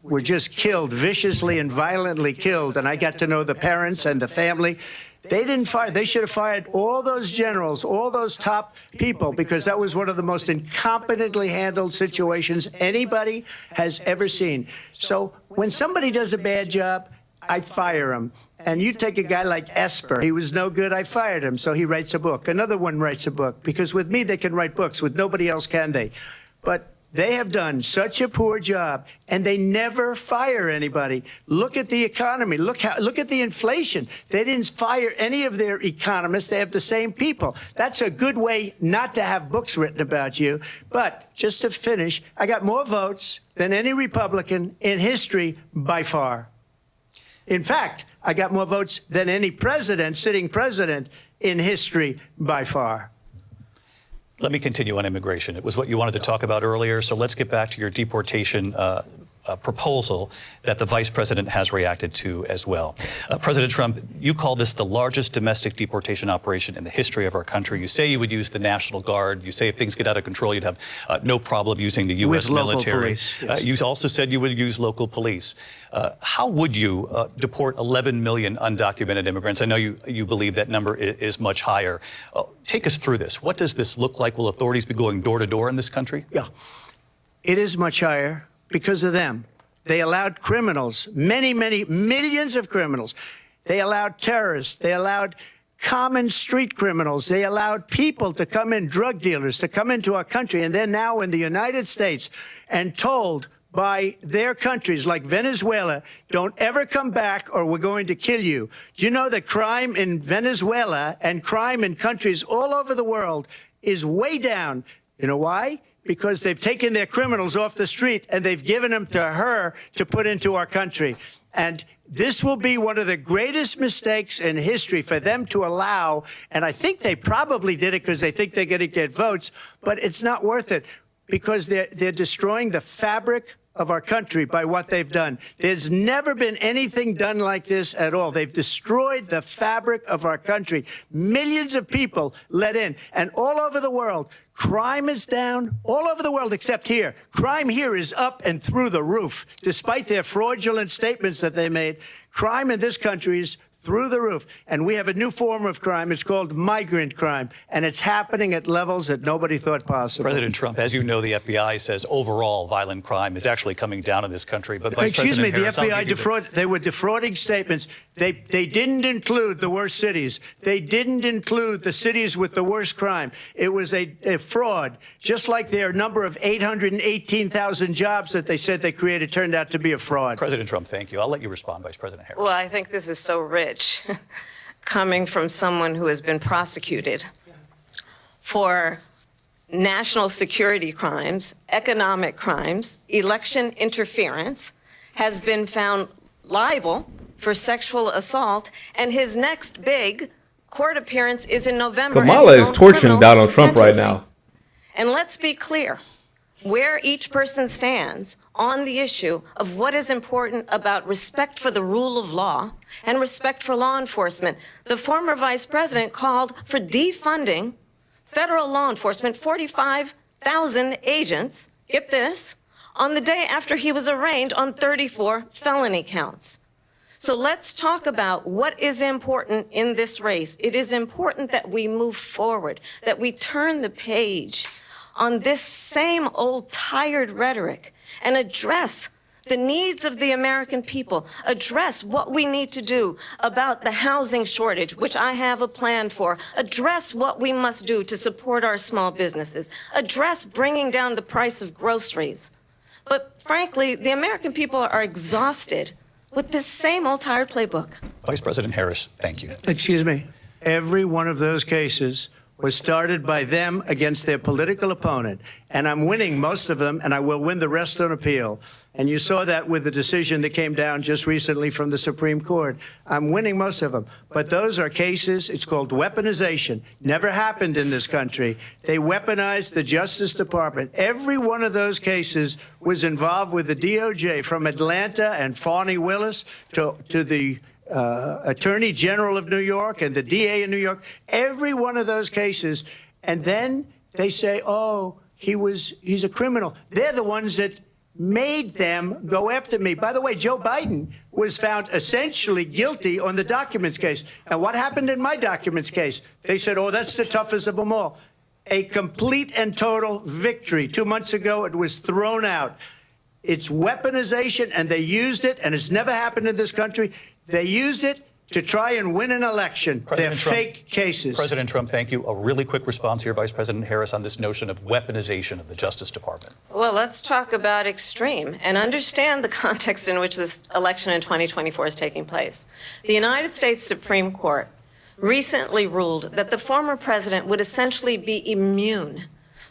were just killed, viciously and violently killed. And I got to know the parents and the family. They didn't fire. They should have fired all those generals, all those top people, because that was one of the most incompetently handled situations anybody has ever seen. So when somebody does a bad job, I fire him. And you take a guy like Esper. He was no good. I fired him. So he writes a book. Another one writes a book. Because with me, they can write books. With nobody else can they. But they have done such a poor job, and they never fire anybody. Look at the economy. Look at the inflation. They didn't fire any of their economists. They have the same people. That's a good way not to have books written about you. But just to finish, I got more votes than any Republican in history by far. In fact, I got more votes than any president, sitting president, in history by far. Let me continue on immigration. It was what you wanted to talk about earlier, so let's get back to your deportation proposal that the vice president has reacted to as well. President Trump, you call this the largest domestic deportation operation in the history of our country. You say you would use the National Guard. You say if things get out of control, you'd have no problem using the U.S. military. Police, yes. You also said you would use local police. How would you deport 11 million undocumented immigrants? I know you believe that number is much higher. Take us through this. What does this look like? Will authorities be going door to door in this country? Yeah, it is much higher because of them. They allowed criminals, many millions of criminals. They allowed terrorists. They allowed common street criminals. They allowed people to come in, drug dealers, to come into our country. And they're now in the United States and told by their countries like Venezuela, don't ever come back or we're going to kill you. Do you know that crime in Venezuela and crime in countries all over the world is way down? You know why? Because they've taken their criminals off the street and they've given them to her to put into our country. And this will be one of the greatest mistakes in history for them to allow. And I think they probably did it because they think they're going to get votes, but it's not worth it because they're destroying the fabric of our country by what they've done. There's never been anything done like this at all. They've destroyed the fabric of our country. Millions of people let in, and all over the world, crime is down all over the world except here. Crime here is up and through the roof. Despite their fraudulent statements that they made, crime in this country is through the roof. And we have a new form of crime. It's called migrant crime. And it's happening at levels that nobody thought possible. President Trump, as you know, the FBI says overall violent crime is actually coming down in this country. But Vice Excuse President me, Harris, the FBI they were defrauding statements. They didn't include the worst cities. They didn't include the cities with the worst crime. It was a fraud. Just like their number of 818,000 jobs that they said they created turned out to be a fraud. President Trump, thank you. I'll let you respond, Vice President Harris. Well, I think this is so rich. Coming from someone who has been prosecuted for national security crimes, economic crimes, election interference, has been found liable for sexual assault, and his next big court appearance is in November. Kamala is torching Donald Trump right now. And let's be clear where each person stands on the issue of what is important about respect for the rule of law and respect for law enforcement. The former vice president called for defunding federal law enforcement, 45,000 agents, get this, on the day after he was arraigned on 34 felony counts. So let's talk about what is important in this race. It is important that we move forward, that we turn the page on this same old tired rhetoric and address the needs of the American people, address what we need to do about the housing shortage, which I have a plan for, address what we must do to support our small businesses, address bringing down the price of groceries. But frankly, the American people are exhausted with this same old tired playbook. Vice President Harris, thank you. Excuse me. Every one of those cases was started by them against their political opponent. And I'm winning most of them, and I will win the rest on appeal. And you saw that with the decision that came down just recently from the Supreme Court. I'm winning most of them. But those are cases, it's called weaponization. Never happened in this country. They weaponized the Justice Department. Every one of those cases was involved with the DOJ, from Atlanta and Fani Willis to the Attorney General of New York and the DA in New York, every one of those cases. And then they say, oh, he's a criminal. They're the ones that made them go after me. By the way, Joe Biden was found essentially guilty on the documents case. And what happened in my documents case? They said, oh, that's the toughest of them all. A complete and total victory. 2 months ago, it was thrown out. It's weaponization, and they used it, and it's never happened in this country. They used it to try and win an election. They're fake cases. President Trump, thank you. A really quick response here, Vice President Harris, on this notion of weaponization of the Justice Department. Well, let's talk about extreme and understand the context in which this election in 2024 is taking place. The United States Supreme Court recently ruled that the former president would essentially be immune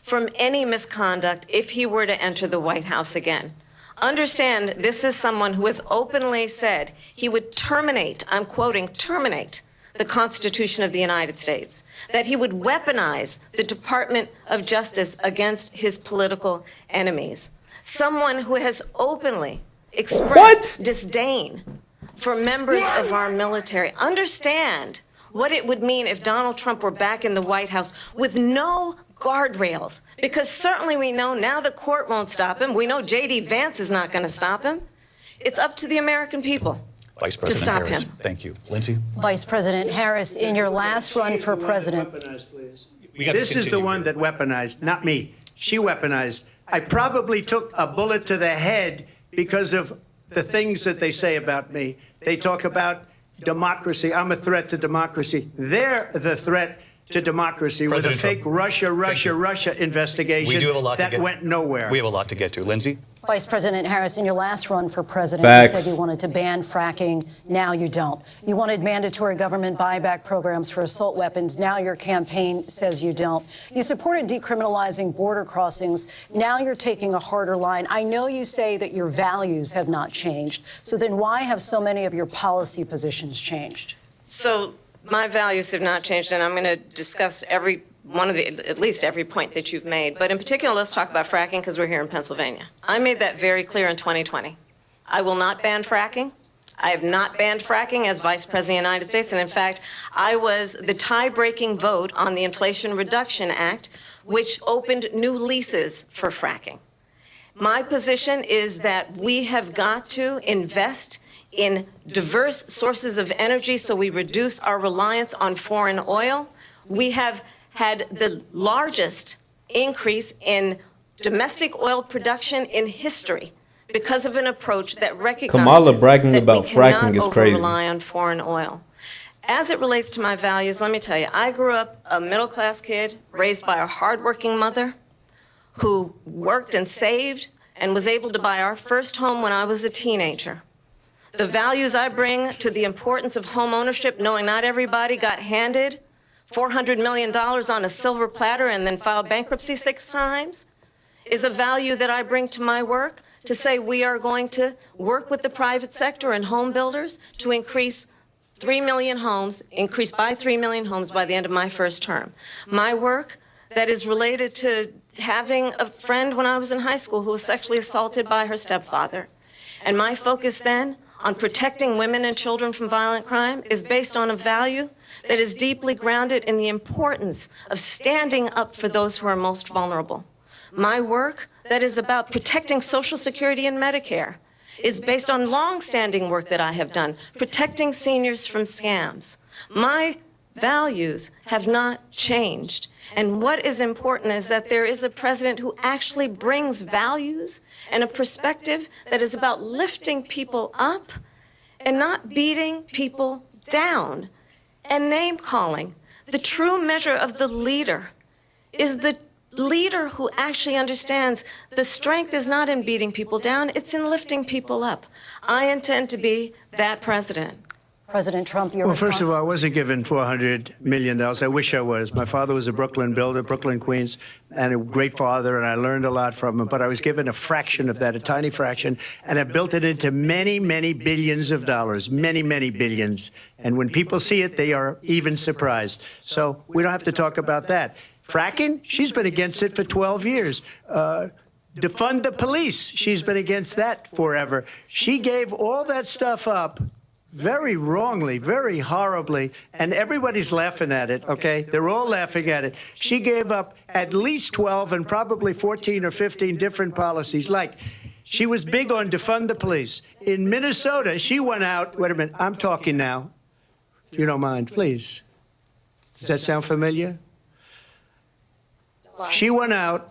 from any misconduct if he were to enter the White House again. Understand, this is someone who has openly said he would terminate, I'm quoting, terminate the Constitution of the United States, that he would weaponize the Department of Justice against his political enemies. Someone who has openly expressed disdain for members of our military. Understand what it would mean if Donald Trump were back in the White House with no guardrails, because certainly we know now the court won't stop him. We know J.D. Vance is not going to stop him. It's up to the American people Vice President stop Harris. him. Thank you. Lindsay? Vice President Harris, in your last run for president. This is the one that weaponized, not me. She weaponized. I probably took a bullet to the head because of the things that they say about me. They talk about democracy. I'm a threat to democracy. They're the threat to democracy with a fake Russia investigation We do have a lot that to get. went nowhere. We have a lot to get to. Lindsay? Vice President Harris, in your last run for president, Facts. you said you wanted to ban fracking. Now you don't. You wanted mandatory government buyback programs for assault weapons. Now your campaign says you don't. You supported decriminalizing border crossings. Now you're taking a harder line. I know you say that your values have not changed. So then why have so many of your policy positions changed? So my values have not changed, and I'm going to discuss at least every point that you've made. But in particular, let's talk about fracking because we're here in Pennsylvania. I made that very clear in 2020. I will not ban fracking. I have not banned fracking as Vice President of the United States. And in fact, I was the tie-breaking vote on the Inflation Reduction Act, which opened new leases for fracking. My position is that we have got to invest in diverse sources of energy so we reduce our reliance on foreign oil. We have had the largest increase in domestic oil production in history because of an approach that recognizes Kamala bragging that about we fracking cannot is crazy. over-rely on foreign oil. As it relates to my values, let me tell you, I grew up a middle-class kid raised by a hardworking mother who worked and saved and was able to buy our first home when I was a teenager. The values I bring to the importance of home ownership, knowing not everybody got handed $400 million on a silver platter and then filed bankruptcy 6 times, is a value that I bring to my work to say we are going to work with the private sector and home builders to increase by 3 million homes by the end of my first term. My work that is related to having a friend when I was in high school who was sexually assaulted by her stepfather. And my focus then on protecting women and children from violent crime is based on a value that is deeply grounded in the importance of standing up for those who are most vulnerable. My work that is about protecting Social Security and Medicare is based on long-standing work that I have done, protecting seniors from scams. My values have not changed. And what is important is that there is a president who actually brings values and a perspective that is about lifting people up and not beating people down and name-calling. The true measure of the leader is the leader who actually understands the strength is not in beating people down, it's in lifting people up. I intend to be that president. President Trump, your Well, response? first of all, I wasn't given $400 million. I wish I was. My father was a Brooklyn builder, Brooklyn, Queens, and a great father, and I learned a lot from him. But I was given a fraction of that, a tiny fraction, and I built it into many, many billions of dollars, many, many billions. And when people see it, they are even surprised. So we don't have to talk about that. Fracking, she's been against it for 12 years. Defund the police, she's been against that forever. She gave all that stuff up very wrongly, very horribly, and everybody's laughing at it, okay? They're all laughing at it. She gave up at least 12 and probably 14 or 15 different policies. Like, she was big on defund the police. In Minnesota, she went out, wait a minute, I'm talking now, if you don't mind, please. Does that sound familiar? She went out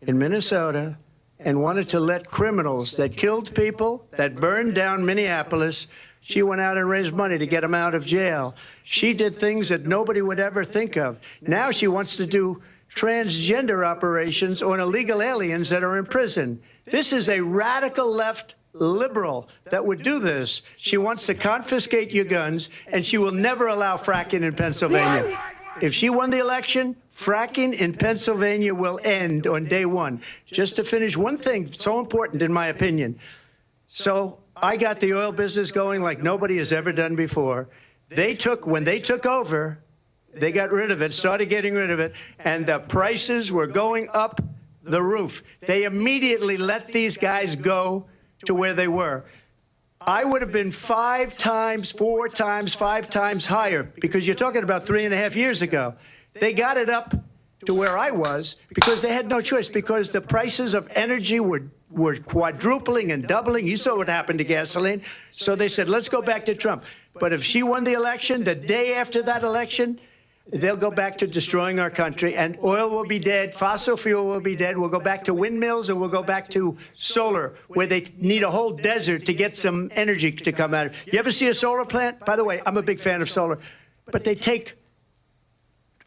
in Minnesota and wanted to let criminals that killed people, that burned down Minneapolis, she went out and raised money to get them out of jail. She did things that nobody would ever think of. Now she wants to do transgender operations on illegal aliens that are in prison. This is a radical left liberal that would do this. She wants to confiscate your guns, and she will never allow fracking in Pennsylvania. If she won the election, fracking in Pennsylvania will end on day one. Just to finish one thing, so important in my opinion. So I got the oil business going like nobody has ever done before. When they took over, they got rid of it, started getting rid of it, and the prices were going up the roof. They immediately let these guys go to where they were. I would have been 5 times, 4 times, 5 times higher, because you're talking about 3.5 years ago. They got it up to where I was because they had no choice, because the prices of energy were quadrupling and doubling. You saw what happened to gasoline. So they said, let's go back to Trump. But if she won the election, the day after that election, they'll go back to destroying our country, and oil will be dead, fossil fuel will be dead, we'll go back to windmills, and we'll go back to solar, where they need a whole desert to get some energy to come out of it. You ever see a solar plant? By the way, I'm a big fan of solar, but they take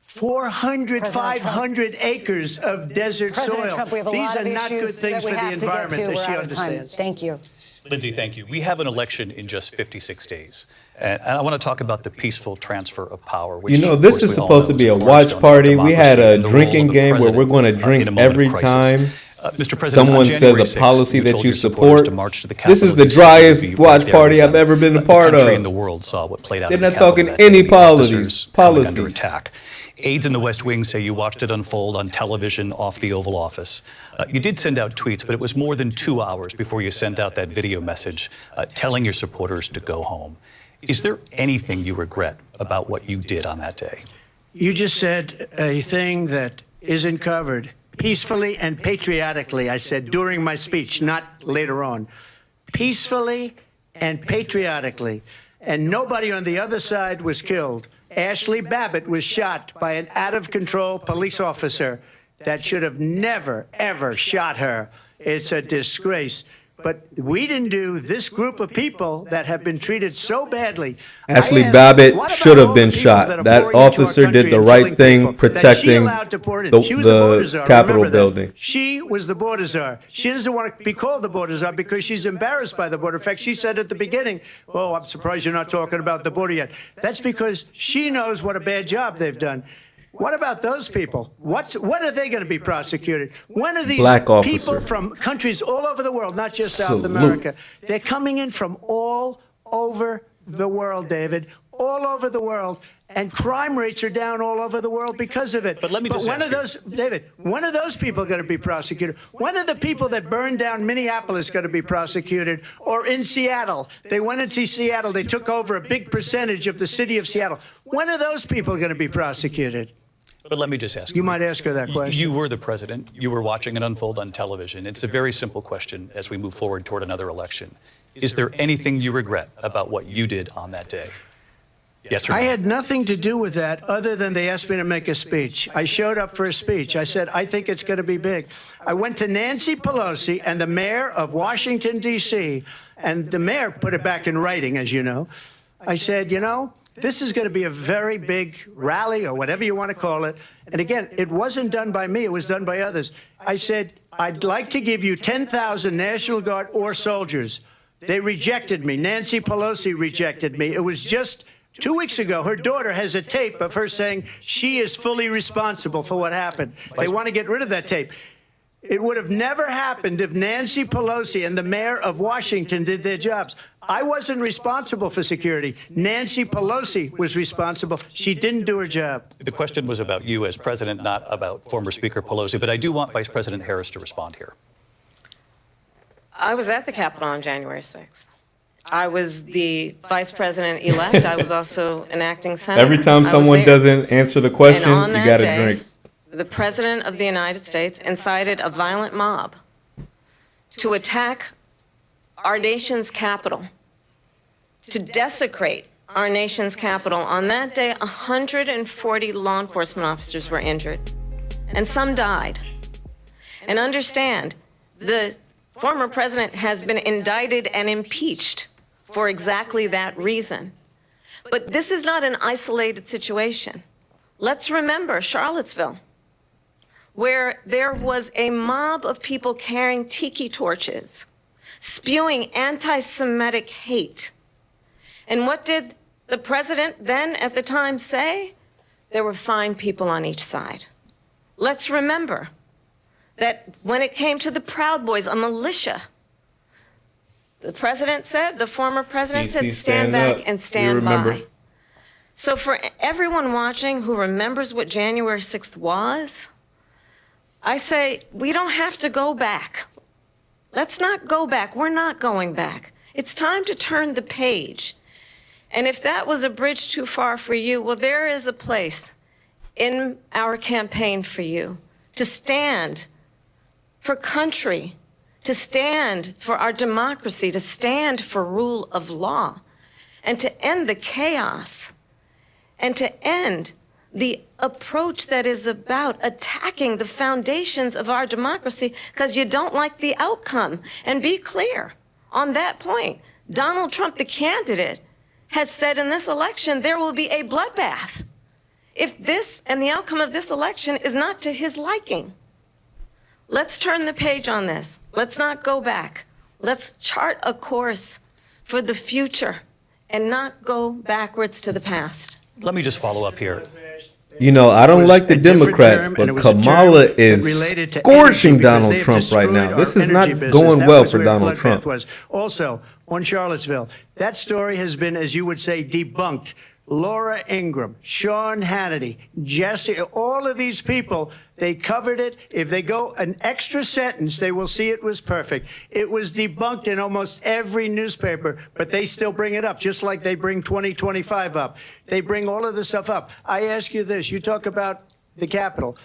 400, 500 acres of desert President soil. Trump, we have a These lot are of not good issues things that for we the have to get environment, to. as We're she out of time. understands. Thank you. Lindsay, thank you. We have an election in just 56 days. And I want to talk about the peaceful transfer of power. Which, You know, this is supposed to be a watch party. We had a drinking game where we're going to drink every time Mr. President, someone says a policy that you support. This is the driest watch party I've ever been a part of. In the world saw what played out. They're not talking any policies. Under attack. Aides in the West Wing say you watched it unfold on television off the Oval Office. You did send out tweets, but it was more than 2 hours before you sent out that video message telling your supporters to go home. Is there anything you regret about what you did on that day? You just said a thing that isn't covered. Peacefully and patriotically, I said during my speech, not later on. Peacefully and patriotically. And nobody on the other side was killed. Ashley Babbitt was shot by an out-of-control police officer that should have never, ever shot her. It's a disgrace. But we didn't do this group of people that have been treated so badly. Ashley Babbitt should have been shot. That officer did the right thing, protecting the Capitol building. She was the border czar. She doesn't want to be called the border czar because she's embarrassed by the border. In fact, she said at the beginning, oh, I'm surprised you're not talking about the border yet. That's because she knows what a bad job they've done. What about those people? When are they going to be prosecuted? When are these people from countries all over the world, not just South America? They're coming in from all over the world, David, all over the world. And crime rates are down all over the world because of it. But let me just when are those, David, when are those people going to be prosecuted? When are the people that burned down Minneapolis going to be prosecuted? Or in Seattle? They went into Seattle. They took over a big percentage of the city of Seattle. When are those people going to be prosecuted? But let me just ask you. You might ask her that question. You were the president. You were watching it unfold on television. It's a very simple question as we move forward toward another election. Is there anything you regret about what you did on that day? Yes or no? I had nothing to do with that other than they asked me to make a speech. I showed up for a speech. I said, I think it's going to be big. I went to Nancy Pelosi and the mayor of Washington, D.C., and the mayor put it back in writing, as you know. I said, you know, this is going to be a very big rally or whatever you want to call it. And again, it wasn't done by me. It was done by others. I said, I'd like to give you 10,000 National Guard or soldiers. They rejected me. Nancy Pelosi rejected me. It was just 2 weeks ago. Her daughter has a tape of her saying she is fully responsible for what happened. They want to get rid of that tape. It would have never happened if Nancy Pelosi and the mayor of Washington did their jobs. I wasn't responsible for security. Nancy Pelosi was responsible. She didn't do her job. The question was about you as president, not about former Speaker Pelosi. But I do want Vice President Harris to respond here. I was at the Capitol on January 6th. I was the vice president-elect. I was also an acting senator. Every time someone doesn't answer the question, you got to drink. The President of the United States incited a violent mob to attack our nation's capital, to desecrate our nation's capital. On that day, 140 law enforcement officers were injured, and some died. And understand, the former president has been indicted and impeached for exactly that reason. But this is not an isolated situation. Let's remember Charlottesville, where there was a mob of people carrying tiki torches, spewing anti-Semitic hate. And what did the president then at the time say? There were fine people on each side. Let's remember that when it came to the Proud Boys, a militia, the president said, the former president said, stand back and stand by. So for everyone watching who remembers what January 6th was, I say we don't have to go back. Let's not go back. We're not going back. It's time to turn the page. And if that was a bridge too far for you, well, there is a place in our campaign for you to stand for country, to stand for our democracy, to stand for rule of law, and to end the chaos, and to end the approach that is about attacking the foundations of our democracy because you don't like the outcome. And be clear on that point. Donald Trump, the candidate, has said in this election there will be a bloodbath if this and the outcome of this election is not to his liking. Let's turn the page on this. Let's not go back. Let's chart a course for the future and not go backwards to the past. Let me just follow up here. You know, I don't like the Democrats, but Kamala is scorching Donald Trump right now. This is not going well for Donald Trump. Also, on Charlottesville, that story has been, as you would say, debunked. Laura Ingraham, Sean Hannity, Jesse, all of these people, they covered it. If they go an extra sentence, they will see it was perfect. It was debunked in almost every newspaper, but they still bring it up, just like they bring 2025 up. They bring all of this stuff up. I ask you this, you talk about the Capitol.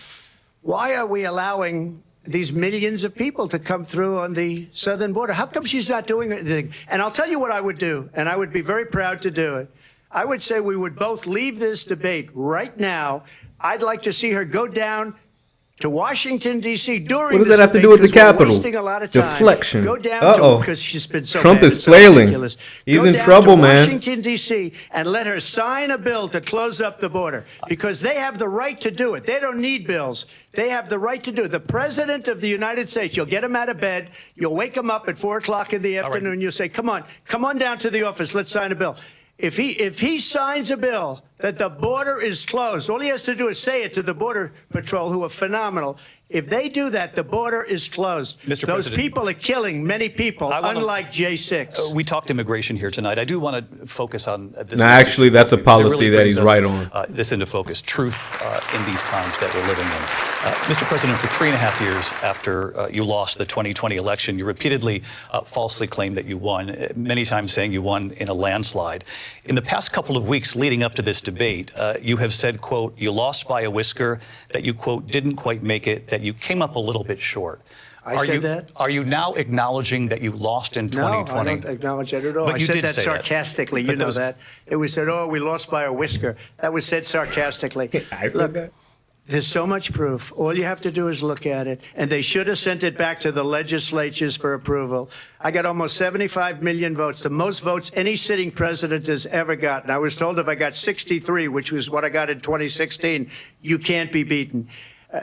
Why are we allowing these millions of people to come through on the southern border? How come she's not doing anything? And I'll tell you what I would do, and I would be very proud to do it. I would say we would both leave this debate right now. I'd like to see her go down to Washington, D.C. during What does that have to do with the Capitol? Deflection. Go down to, because she's been so Trump bad, is flailing. Ridiculous. He's go in down trouble, to man. Washington, D.C. and let her sign a bill to close up the border because they have the right to do it. They don't need bills. They have the right to do it. The President of the United States, you'll get him out of bed. You'll wake him up at 4 o'clock in the afternoon. You'll say, come on down to the office. Let's sign a bill. If he signs a bill that the border is closed, all he has to do is say it to the Border Patrol, who are phenomenal. If they do that, the border is closed. Mr. Those President, people are killing many people, unlike J6. We talked immigration here tonight. I do want to focus on this. Now, actually, that's a policy that he's right on. This into focus, truth in these times that we're living in. Mr. President, for 3.5 years after you lost the 2020 election, you repeatedly falsely claimed that you won, many times saying you won in a landslide. In the past couple of weeks leading up to this debate, you have said, quote, you lost by a whisker, that you, quote, didn't quite make it, that you came up a little bit short. I said that? Are you now acknowowing that you lost in 2020? No, I don't acknowledge that at all. But I you said did that say sarcastically. You know that. It was said, oh, we lost by a whisker. That was said sarcastically. I said that? There's so much proof. All you have to do is look at it. And they should have sent it back to the legislatures for approval. I got almost 75 million votes, the most votes any sitting president has ever gotten. I was told if I got 63, which was what I got in 2016, you can't be beaten.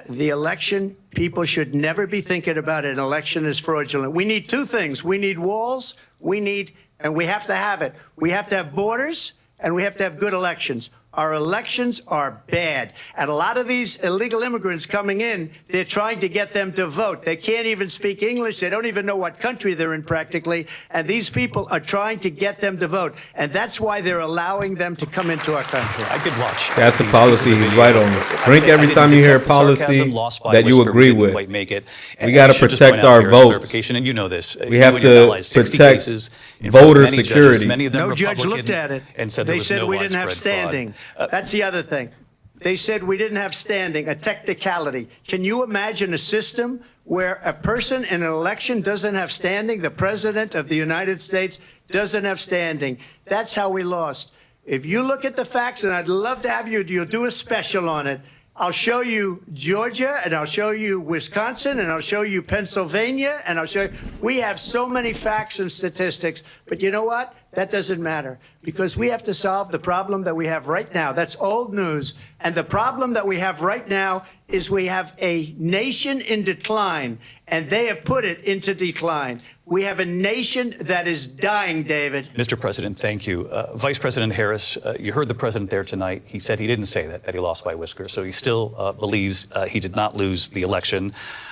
The election, people should never be thinking about it. An election is fraudulent. We need two things. We need walls. And we have to have it. We have to have borders, and we have to have good elections. Our elections are bad. And a lot of these illegal immigrants coming in, they're trying to get them to vote. They can't even speak English. They don't even know what country they're in practically. And these people are trying to get them to vote. And that's why they're allowing them to come into our country. I did watch. That's a policy he's right on. Drink every time you hear a policy that you agree with. We got to protect our votes. And you know this. We have to protect voter security. No judge looked at it. They said we didn't have standing. That's the other thing. They said we didn't have standing, a technicality. Can you imagine a system where a person in an election doesn't have standing? The President of the United States doesn't have standing. That's how we lost. If you look at the facts, and I'd love to have you'll do a special on it. I'll show you Georgia, and I'll show you Wisconsin, and I'll show you Pennsylvania, and I'll show you. We have so many facts and statistics, but you know what? That doesn't matter because we have to solve the problem that we have right now. That's old news. And the problem that we have right now is we have a nation in decline, and they have put it into decline. We have a nation that is dying, David. Mr. President, thank you. Vice President Harris, you heard the president there tonight. He said he didn't say that he lost by a whisker. So he still believes he did not lose the election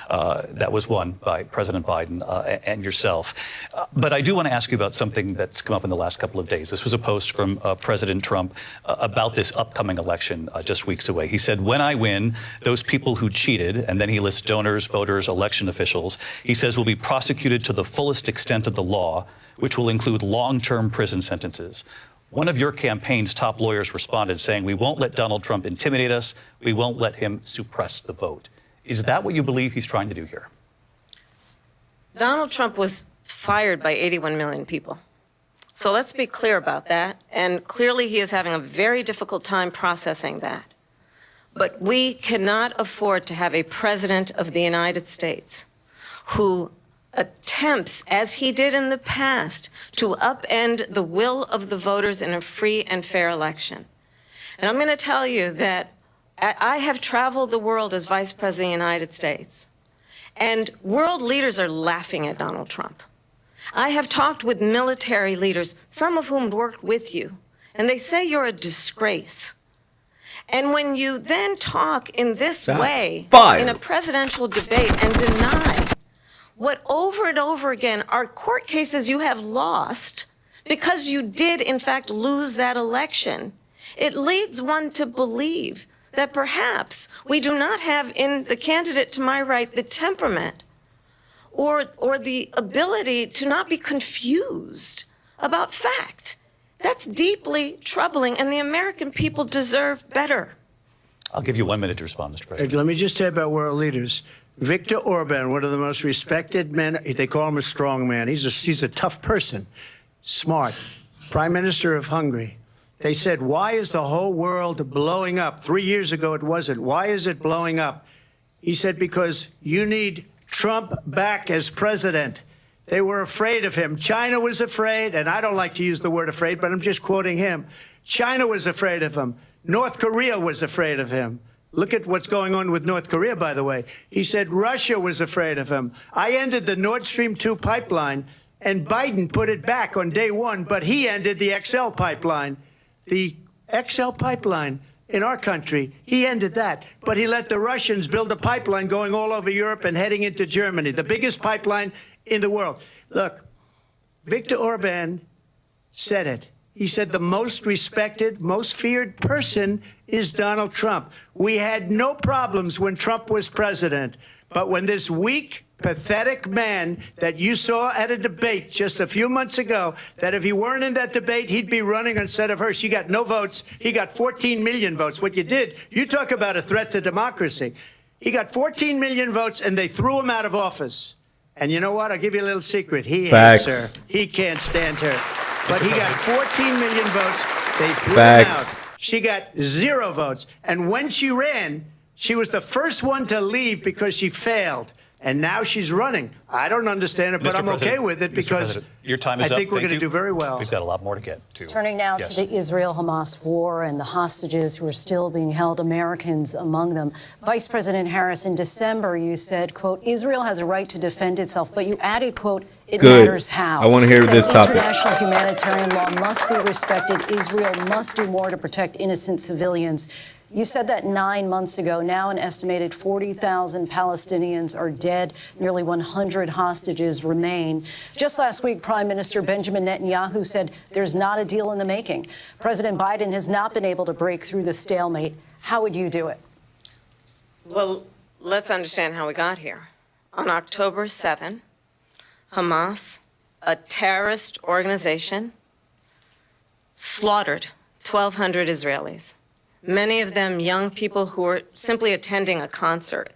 that was won by President Biden and yourself. But I do want to ask you about something that's come up in in the last couple of days. This was a post from President Trump about this upcoming election just weeks away. He said, when I win, those people who cheated, and then he lists donors, voters, election officials, he says will be prosecuted to the fullest extent of the law, which will include long-term prison sentences. One of your campaign's top lawyers responded saying, we won't let Donald Trump intimidate us. We won't let him suppress the vote. Is that what you believe he's trying to do here? Donald Trump was fired by 81 million people. So let's be clear about that. And clearly he is having a very difficult time processing that. But we cannot afford to have a president of the United States who attempts, as he did in the past, to upend the will of the voters in a free and fair election. And I'm going to tell you that I have traveled the world as Vice President of the United States, and world leaders are laughing at Donald Trump. I have talked with military leaders, some of whom worked with you, and they say you're a disgrace. And when you then talk in this way in a presidential debate and deny what over and over again are court cases you have lost because you did in fact lose that election, it leads one to believe that perhaps we do not have in the candidate to my right the temperament or the ability to not be confused about fact. That's deeply troubling, and the American people deserve better. I'll give you 1 minute to respond, Mr. President. Let me just say about world leaders. Viktor Orban, one of the most respected men, they call him a strong man. He's a tough person, smart, Prime Minister of Hungary. They said, why is the whole world blowing up? 3 years ago it wasn't. Why is it blowing up? He said, because you need Trump back as president. They were afraid of him. China was afraid, and I don't like to use the word afraid, but I'm just quoting him. China was afraid of him. North Korea was afraid of him. Look at what's going on with North Korea, by the way. He said Russia was afraid of him. I ended the Nord Stream 2 pipeline, and Biden put it back on day one, but he ended the XL pipeline. The XL pipeline in our country, he ended that. But he let the Russians build a pipeline going all over Europe and heading into Germany, the biggest pipeline in the world. Look, Viktor Orban said it. He said the most respected, most feared person is Donald Trump. We had no problems when Trump was president. But when this weak, pathetic man that you saw at a debate just a few months ago, that if he weren't in that debate, he'd be running instead of her. She got no votes. He got 14 million votes. What you did, you talk about a threat to democracy. He got 14 million votes, and they threw him out of office. And you know what? I'll give you a little secret. He hates her. He can't stand her. But he got 14 million votes. They threw him out. She got 0 votes. And when she ran, she was the first one to leave because she failed. And now she's running. I don't understand it, but I'm okay with it because your time is I think we're going to do very well. We've got a lot more to get to. Turning now to the Israel-Hamas war and the hostages who are still being held, Americans among them. Vice President Harris, in December, you said, quote, Israel has a right to defend itself, but you added, quote, it matters how. I want to hear this topic. International humanitarian law must be respected. Israel must do more to protect innocent civilians. You said that 9 months ago. Now an estimated 40,000 Palestinians are dead. Nearly 100 hostages remain. Just last week, Prime Minister Benjamin Netanyahu said there's not a deal in the making. President Biden has not been able to break through the stalemate. How would you do it? Well, let's understand how we got here. On October 7, Hamas, a terrorist organization, slaughtered 1,200 Israelis. Many of them young people who were simply attending a concert.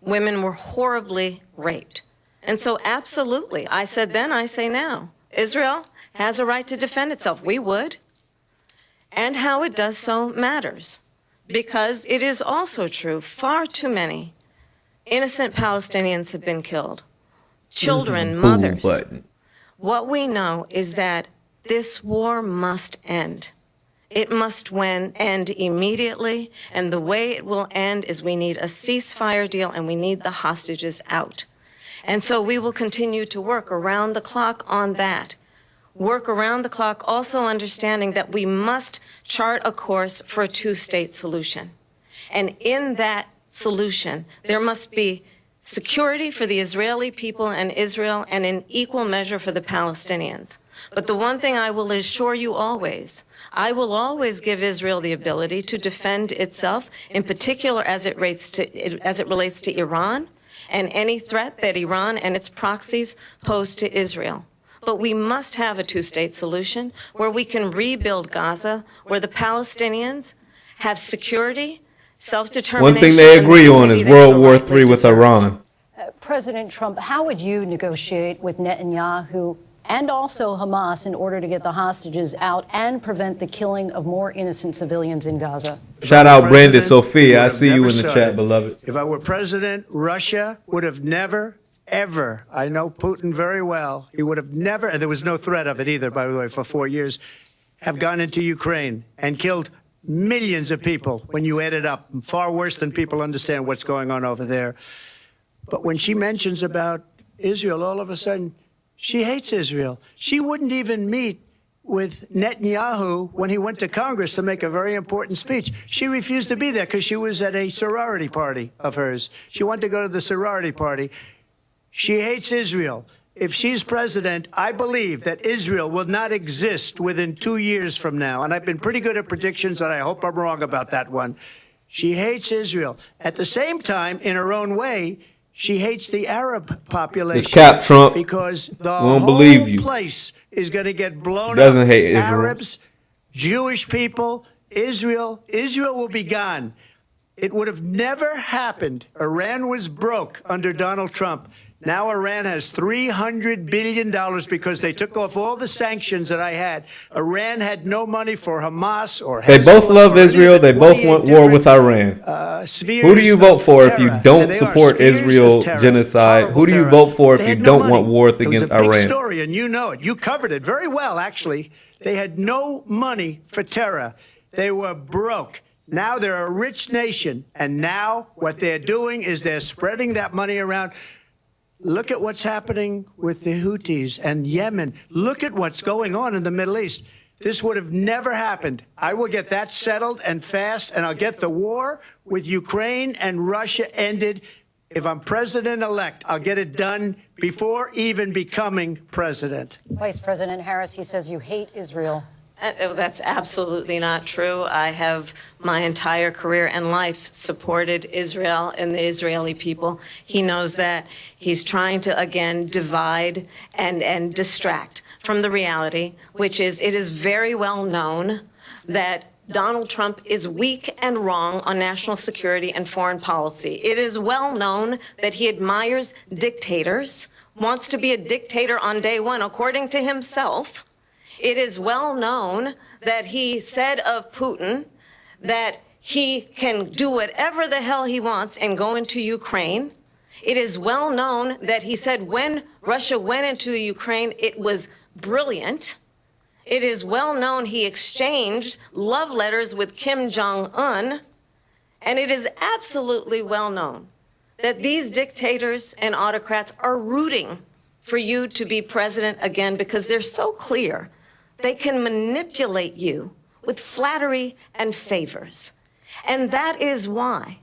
Women were horribly raped. And so absolutely, I said then, I say now, Israel has a right to defend itself. We would. And how it does so matters. Because it is also true, far too many innocent Palestinians have been killed. Children, mothers. What we know is that this war must end. It must end immediately, and the way it will end is we need a ceasefire deal and we need the hostages out. And so we will continue to work around the clock on that. Work around the clock, also understanding that we must chart a course for a two-state solution. And in that solution, there must be security for the Israeli people and Israel, and in equal measure for the Palestinians. But the one thing I will assure you always, I will always give Israel the ability to defend itself, in particular as it relates to Iran and any threat that Iran and its proxies pose to Israel. But we must have a two-state solution where we can rebuild Gaza, where the Palestinians have security, self-determination. One thing they agree on is World War III with Iran. President Trump, how would you negotiate with Netanyahu and also Hamas in order to get the hostages out and prevent the killing of more innocent civilians in Gaza? Shout out Brandon Sophia. I see you in the chat, beloved. If I were president, Russia would have never, ever, I know Putin very well, he would have never, and there was no threat of it either, by the way, for 4 years, have gone into Ukraine and killed millions of people when you add it up, far worse than people understand what's going on over there. But when she mentions about Israel, all of a sudden, she hates Israel. She wouldn't even meet with Netanyahu when he went to Congress to make a very important speech. She refused to be there because she was at a sorority party of hers. She wanted to go to the sorority party. She hates Israel. If she's president, I believe that Israel will not exist within 2 years from now. And I've been pretty good at predictions, and I hope I'm wrong about that one. She hates Israel. At the same time, in her own way, she hates the Arab population. It's cap, Trump. Because the won't whole believe you. place is going to get blown Doesn't up. hate Israel. Arabs, Jewish people, Israel will be gone. It would have never happened. Iran was broke under Donald Trump. Now Iran has $300 billion because they took off all the sanctions that I had. Iran had no money for Hamas or They both Hezbollah love or any of Israel. the They both 28 want war with different, Iran. spheres Who do you vote of for if you terror. don't And they are support spheres of Israel terror, genocide? horrible Who do you terror. vote for if They you had don't no want money. war It was against a big Iran? story, and you know it. You covered it very well, actually. They had no money for terror. They were broke. Now they're a rich nation, and now what they're doing is they're spreading that money around. Look at what's happening with the Houthis and Yemen. Look at what's going on in the Middle East. This would have never happened. I will get that settled and fast, and I'll get the war with Ukraine and Russia ended. If I'm president-elect, I'll get it done before even becoming president. Vice President Harris, he says you hate Israel. That's absolutely not true. I have my entire career and life supported Israel and the Israeli people. He knows that. He's trying to, again, divide and distract from the reality, which is it is very well known that Donald Trump is weak and wrong on national security and foreign policy. It is well known that he admires dictators, wants to be a dictator on day one, according to himself. It is well known that he said of Putin that he can do whatever the hell he wants and go into Ukraine. It is well known that he said when Russia went into Ukraine, it was brilliant. It is well known he exchanged love letters with Kim Jong-un. And it is absolutely well known that these dictators and autocrats are rooting for you to be president again because they're so clear. They can manipulate you with flattery and favors. And that is why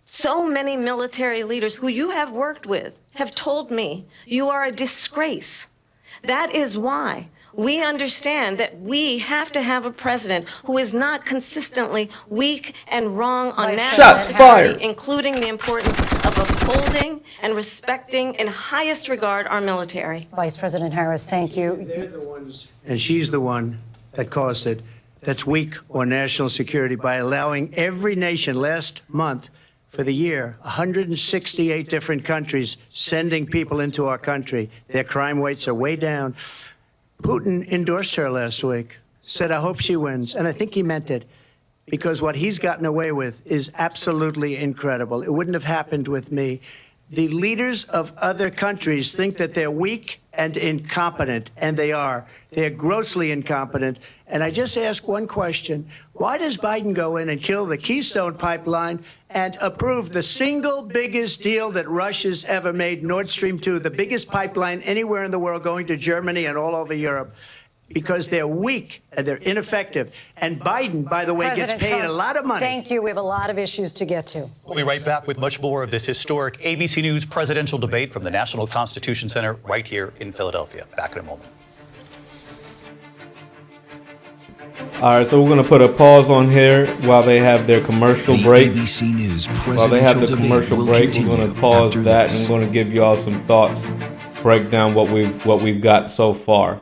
so many military leaders who you have worked with have told me you are a disgrace. That is why we understand that we have to have a president who is not consistently weak and wrong on national security, including the importance of upholding and respecting in highest regard our military. Vice President Harris, thank you. And she's the one that caused it, that's weak on national security by allowing every nation last month for the year, 168 different countries sending people into our country. Their crime rates are way down. Putin endorsed her last week, said, I hope she wins. And I think he meant it, because what he's gotten away with is absolutely incredible. It wouldn't have happened with me. The leaders of other countries think that they're weak and incompetent, and they are. They're grossly incompetent. And I just ask one question. Why does Biden go in and kill the Keystone Pipeline and approve the single biggest deal that Russia's ever made, Nord Stream 2, the biggest pipeline anywhere in the world going to Germany and all over Europe? because they're weak and they're ineffective. And Biden, by the way, President gets paid Trump, a lot of money. Thank you. We have a lot of issues to get to. We'll be right back with much more of this historic ABC News presidential debate from the National Constitution Center right here in Philadelphia. Back in a moment. All right, so we're going to put a pause on here while they have their commercial break. ABC News While they have the presidential commercial debate break, will we're going to continue pause after that this. and I'm going to give you all some thoughts, break down what we've got so far.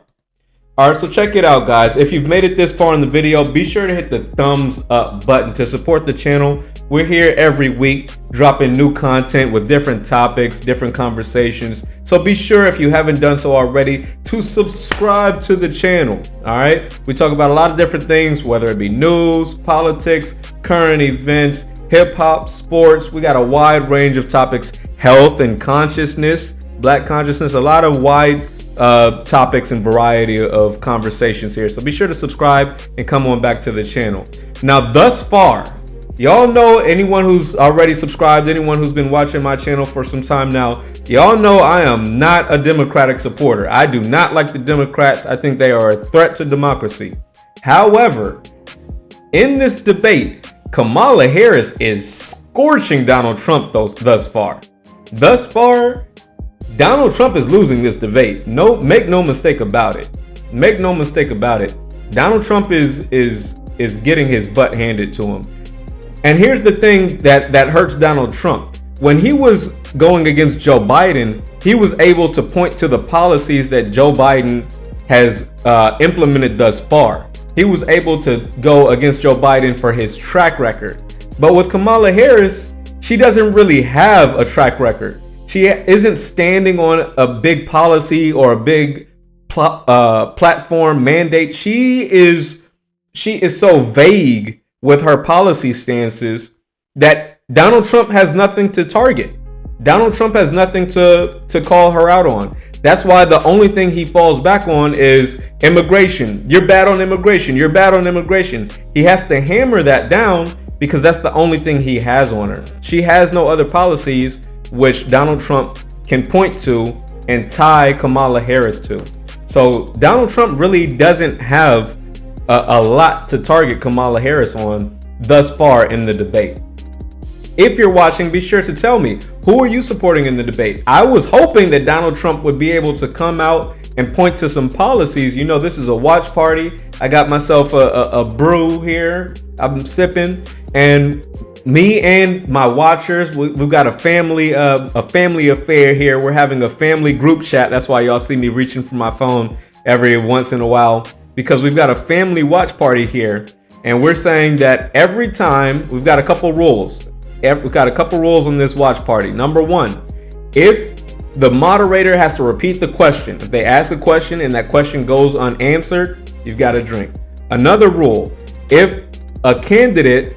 All right, so check it out, guys. If you've made it this far in the video, be sure to hit the thumbs up button to support the channel. We're here every week dropping new content with different topics, different conversations. So be sure, if you haven't done so already, to subscribe to the channel. All right, we talk about a lot of different things, whether it be news, politics, current events, hip hop, sports. We got a wide range of topics, health and consciousness, Black consciousness, a lot of wide topics and variety of conversations here. So be sure to subscribe and come on back to the channel. Now, thus far, y'all know, anyone who's already subscribed, anyone who's been watching my channel for some time now, y'all know I am not a Democratic supporter. I do not like the Democrats. I think they are a threat to democracy. However, in this debate, Kamala Harris is scorching Donald Trump thus far. Thus far, Donald Trump is losing this debate. Make no mistake about it. Make no mistake about it. Donald Trump is getting his butt handed to him. And here's the thing that hurts Donald Trump. When he was going against Joe Biden, he was able to point to the policies that Joe Biden has implemented thus far. He was able to go against Joe Biden for his track record. But with Kamala Harris, she doesn't really have a track record. She isn't standing on a big policy or a big platform mandate. She is so vague with her policy stances that Donald Trump has nothing to target. Donald Trump has nothing to call her out on. That's why the only thing he falls back on is immigration. You're bad on immigration. You're bad on immigration. He has to hammer that down because that's the only thing he has on her. She has no other policies which Donald Trump can point to and tie Kamala Harris to. So Donald Trump really doesn't have a lot to target Kamala Harris on thus far in the debate. If you're watching, be sure to tell me, who are you supporting in the debate? I was hoping that Donald Trump would be able to come out and point to some policies. You know, this is a watch party. I got myself a brew here. I'm sipping, and me and my watchers, we've got a family affair here. We're having a family group chat. That's why y'all see me reaching for my phone every once in a while, because we've got a family watch party here. And we're saying that every time, we've got a couple rules. We've got a couple rules on this watch party. Number one, if the moderator has to repeat the question, if they ask a question and that question goes unanswered, you've got a drink. Another rule, if a candidate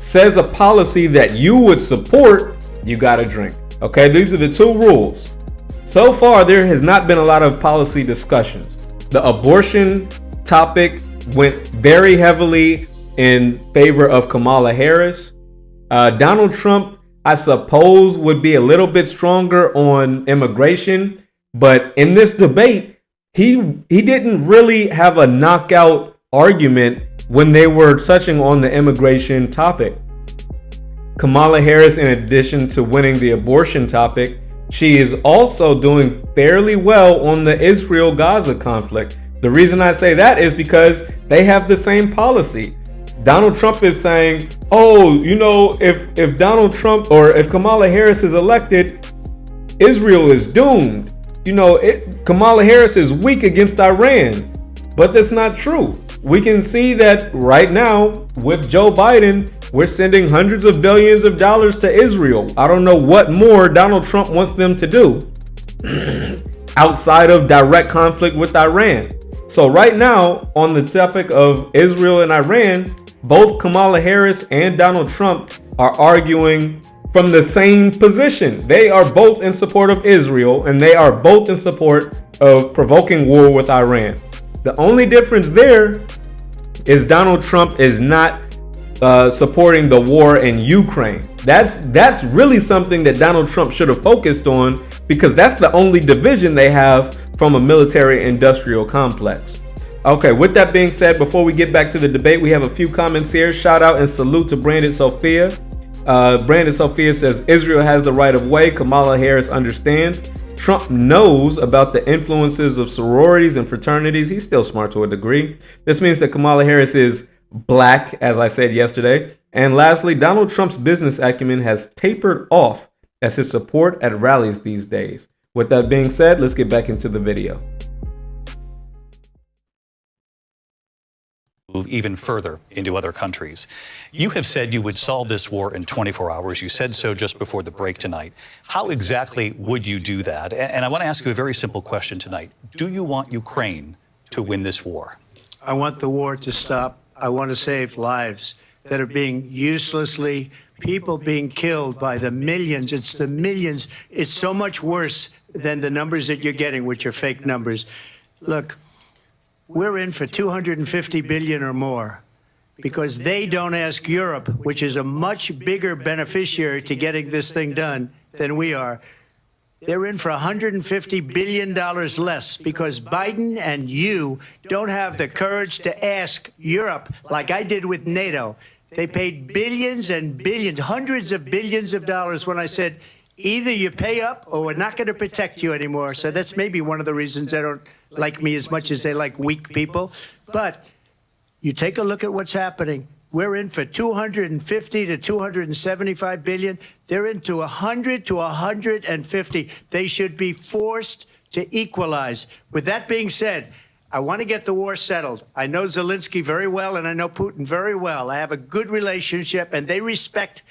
says a policy that you would support, you got a drink. Okay, these are the two rules. So far, there has not been a lot of policy discussions. The abortion topic went very heavily in favor of Kamala Harris. Donald Trump, I suppose, would be a little bit stronger on immigration, but in this debate, he didn't really have a knockout argument when they were touching on the immigration topic. Kamala Harris, in addition to winning the abortion topic, she is also doing fairly well on the Israel-Gaza conflict. The reason I say that is because they have the same policy. Donald Trump is saying, oh, you know, if Donald Trump or if Kamala Harris is elected, Israel is doomed. You know, Kamala Harris is weak against Iran, but that's not true. We can see that right now with Joe Biden, we're sending hundreds of billions of dollars to Israel. I don't know what more Donald Trump wants them to do outside of direct conflict with Iran. So right now, on the topic of Israel and Iran, both Kamala Harris and Donald Trump are arguing from the same position. They are both in support of Israel, and they are both in support of provoking war with Iran. The only difference there is Donald Trump is not supporting the war in Ukraine. That's really something that Donald Trump should have focused on, because that's the only division they have from a military industrial complex. Okay, with that being said, before we get back to the debate, we have a few comments here. Shout out and salute to Brandon Sophia. Brandon Sophia says, Israel has the right of way. Kamala Harris understands. Trump knows about the influences of sororities and fraternities. He's still smart to a degree. This means that Kamala Harris is black, as I said yesterday. And lastly, Donald Trump's business acumen has tapered off as his support at rallies these days. With that being said, let's get back into the video. Move even further into other countries. You have said you would solve this war in 24 hours. You said so just before the break tonight. How exactly would you do that? And I want to ask you a very simple question tonight. Do you want Ukraine to win this war? I want the war to stop. I want to save lives that are being uselessly, people being killed by the millions. It's the millions. It's so much worse than the numbers that you're getting, which are fake numbers. Look, we're in for 250 billion or more because they don't ask Europe, which is a much bigger beneficiary to getting this thing done than we are. They're in for $150 billion less because Biden and you don't have the courage to ask Europe like I did with NATO. They paid billions and billions, hundreds of billions of dollars when I said, either you pay up or we're not going to protect you anymore. So that's maybe one of the reasons they don't like me as much as they like weak people. But you take a look at what's happening. We're in for 250 to 275 billion. They're into 100 to 150. They should be forced to equalize. With that being said, I want to get the war settled. I know Zelensky very well, and I know Putin very well. I have a good relationship, and they respect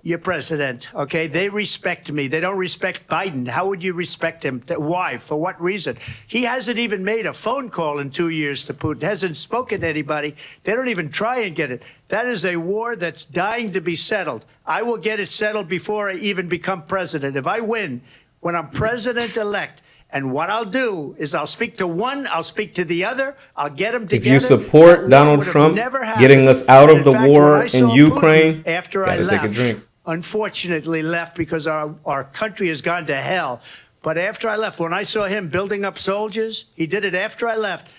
your president, okay? They respect me. They don't respect Biden. How would you respect him? Why? For what reason? He hasn't even made a phone call in 2 years to Putin, hasn't spoken to anybody. They don't even try and get it. That is a war that's dying to be settled. I will get it settled before I even become president. If I win, when I'm president-elect, and what I'll do is I'll speak to one, I'll speak to the other, I'll get them together. If you support Donald Trump getting us out of the war in Ukraine, after I left, unfortunately left because our country has gone to hell. But after I left, when I saw him building up soldiers, he did it after I left,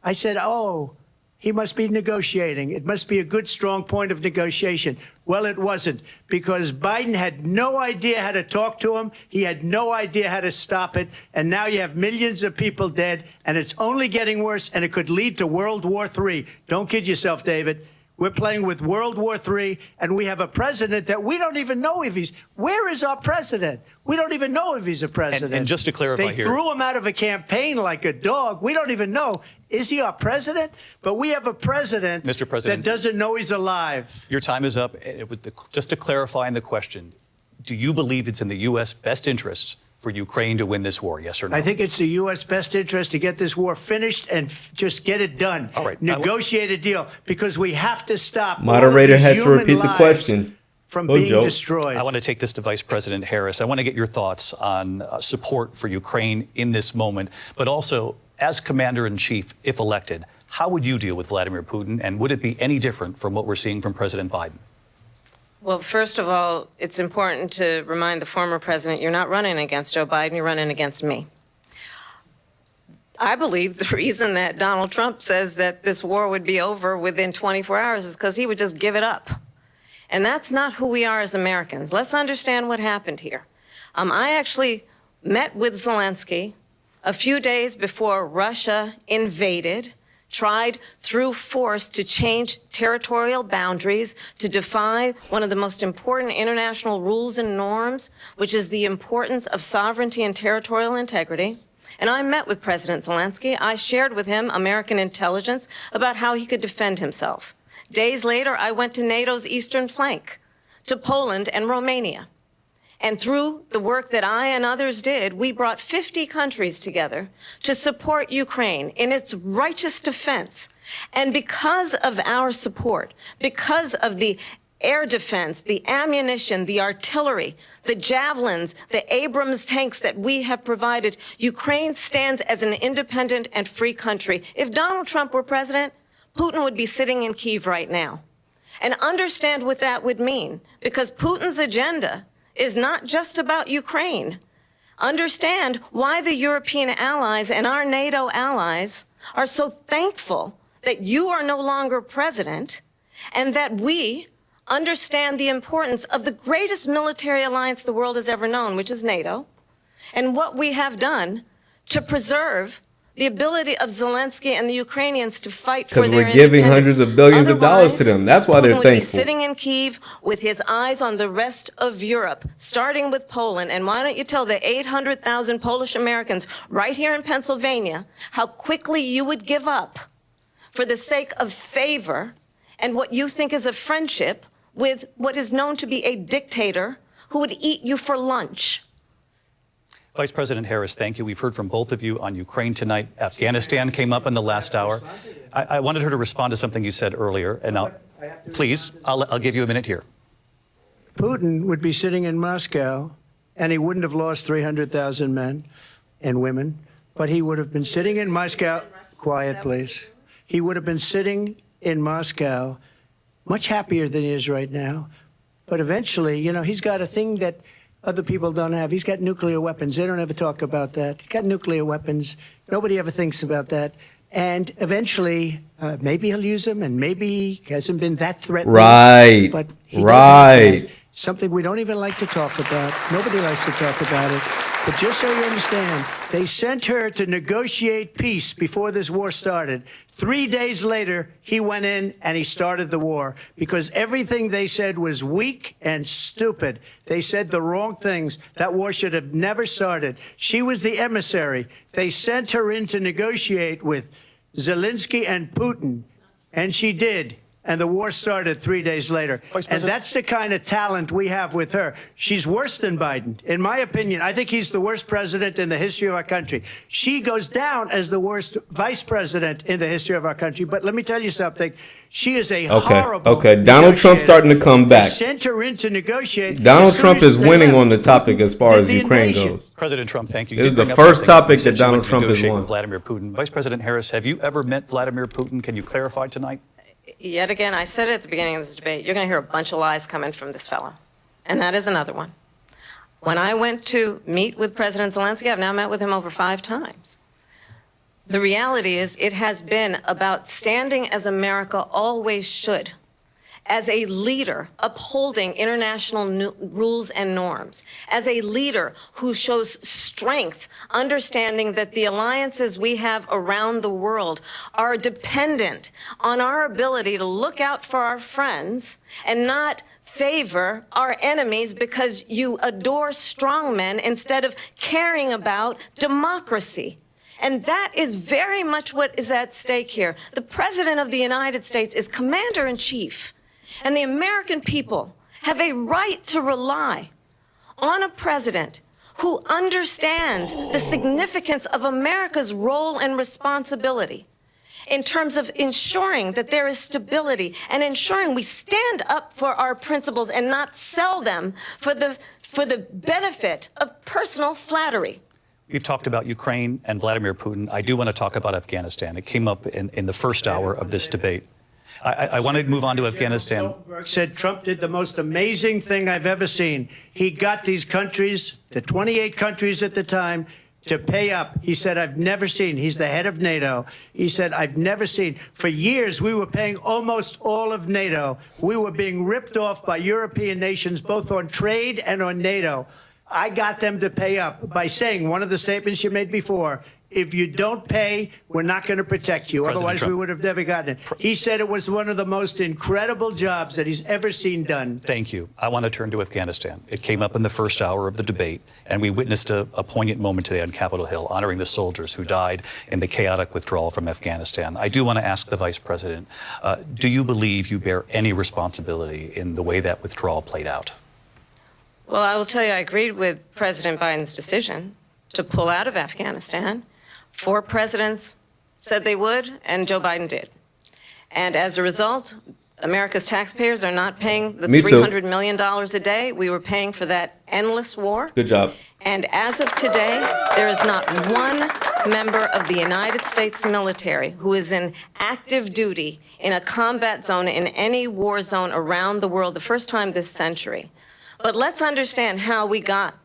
I said, oh, he must be negotiating. It must be a good, strong point of negotiation. Well, it wasn't, because Biden had no idea how to talk to him. He had no idea how to stop it. And now you have millions of people dead, and it's only getting worse, and it could lead to World War III. Don't kid yourself, David. We're playing with World War III, and we have a president that we don't even know if he's... Where is our president? We don't even know if he's a president. And just to clarify they threw him out of a campaign like a dog. We don't even know. Is he our president? But we have a president, Mr. President, that doesn't know he's alive. Your time is up. Just to clarify in the question, do you believe it's in the U.S. best interests for Ukraine to win this war, yes or no? I think it's the U.S. best interest to get this war finished and just get it done. All right. Negotiate a deal, because we have to stop Moderator had to repeat the question. From being destroyed. I want to take this to Vice President Harris. I want to get your thoughts on support for Ukraine in this moment, but also as Commander-in-Chief, if elected, how would you deal with Vladimir Putin, and would it be any different from what we're seeing from President Biden? Well, first of all, it's important to remind the former president you're not running against Joe Biden, you're running against me. I believe the reason that Donald Trump says that this war would be over within 24 hours is because he would just give it up. And that's not who we are as Americans. Let's understand what happened here. I actually met with Zelensky a few days before Russia invaded, tried through force to change territorial boundaries, to defy one of the most important international rules and norms, which is the importance of sovereignty and territorial integrity. And I met with President Zelensky. I shared with him American intelligence about how he could defend himself. Days later, I went to NATO's eastern flank, to Poland and Romania. And through the work that I and others did, we brought 50 countries together to support Ukraine in its righteous defense. And because of our support, because of the air defense, the ammunition, the artillery, the javelins, the Abrams tanks that we have provided, Ukraine stands as an independent and free country. If Donald Trump were president, Putin would be sitting in Kyiv right now. And understand what that would mean, because Putin's agenda is not just about Ukraine. Understand why the European allies and our NATO allies are so thankful that you are no longer president and that we understand the importance of the greatest military alliance the world has ever known, which is NATO, and what we have done to preserve the ability of Zelensky and the Ukrainians to fight for their independence. Because we're giving hundreds of billions of dollars to them. That's why they're Putin thankful. would be sitting in Kyiv with his eyes on the rest of Europe, starting with Poland. And why don't you tell the 800,000 Polish Americans right here in Pennsylvania how quickly you would give up for the sake of favor and what you think is a friendship with what is known to be a dictator who would eat you for lunch. Vice President Harris, thank you. We've heard from both of you on Ukraine tonight. Afghanistan came up in the last hour. I wanted her to respond to something you said earlier, and I'll give you a minute here. Putin would be sitting in Moscow, and he wouldn't have lost 300,000 men and women, but he would have been sitting in Moscow. Quiet, please. He would have been sitting in Moscow much happier than he is right now. But eventually, you know, he's got a thing that other people don't have. He's got nuclear weapons. They don't ever talk about that. He's got nuclear weapons. Nobody ever thinks about that. And eventually, maybe he'll use them, and maybe he hasn't been that threatening. Right. But he right. does something we don't even like to talk about. Nobody likes to talk about it. But just so you understand, they sent her to negotiate peace before this war started. 3 days later, he went in and he started the war because everything they said was weak and stupid. They said the wrong things. That war should have never started. She was the emissary. They sent her in to negotiate with Zelensky and Putin, and she did. And the war started 3 days later. And that's the kind of talent we have with her. She's worse than Biden. In my opinion, I think he's the worst president in the history of our country. She goes down as the worst vice president in the history of our country. But let me tell you something. She is a horrible Donald Trump's starting to come back. They sent her in to negotiate. Donald Trump is winning on the topic as far as Ukraine goes. President Trump, thank you. This is the first topic that Donald Trump has won. With Vladimir Putin. Vice President Harris, have you ever met Vladimir Putin? Can you clarify tonight? Yet again, I said it at the beginning of this debate, you're going to hear a bunch of lies coming from this fellow. And that is another one. When I went to meet with President Zelensky, I've now met with him over 5 times. The reality is it has been about standing as America always should, as a leader upholding international rules and norms, as a leader who shows strength, understanding that the alliances we have around the world are dependent on our ability to look out for our friends and not favor our enemies because you adore strongmen instead of caring about democracy. And that is very much what is at stake here. The President of the United States is commander-in-chief. And the American people have a right to rely on a president who understands the significance of America's role and responsibility in terms of ensuring that there is stability and ensuring we stand up for our principles and not sell them for the benefit of personal flattery. We've talked about Ukraine and Vladimir Putin. I do want to talk about Afghanistan. It came up in the first hour of this debate. I wanted to move on to Afghanistan. Said Trump did the most amazing thing I've ever seen. He got these countries, the 28 countries at the time, to pay up. He said, I've never seen. He's the head of NATO. He said, I've never seen. For years, we were paying almost all of NATO. We were being ripped off by European nations, both on trade and on NATO. I got them to pay up by saying one of the statements you made before, if you don't pay, we're not going to protect you. President Otherwise, Trump. we would have never gotten it. He said it was one of the most incredible jobs that he's ever seen done. Thank you. I want to turn to Afghanistan. It came up in the first hour of the debate, and we witnessed a poignant moment today on Capitol Hill, honoring the soldiers who died in the chaotic withdrawal from Afghanistan. I do want to ask the Vice President, do you believe you bear any responsibility in the way that withdrawal played out? Well, I will tell you, I agreed with President Biden's decision to pull out of Afghanistan. 4 presidents said they would, and Joe Biden did. And as a result, America's taxpayers are not paying the $300 million a day we were paying for that endless war. Good job. And as of today, there is not one member of the United States military who is in active duty in a combat zone in any war zone around the world, the first time this century. But let's understand how we got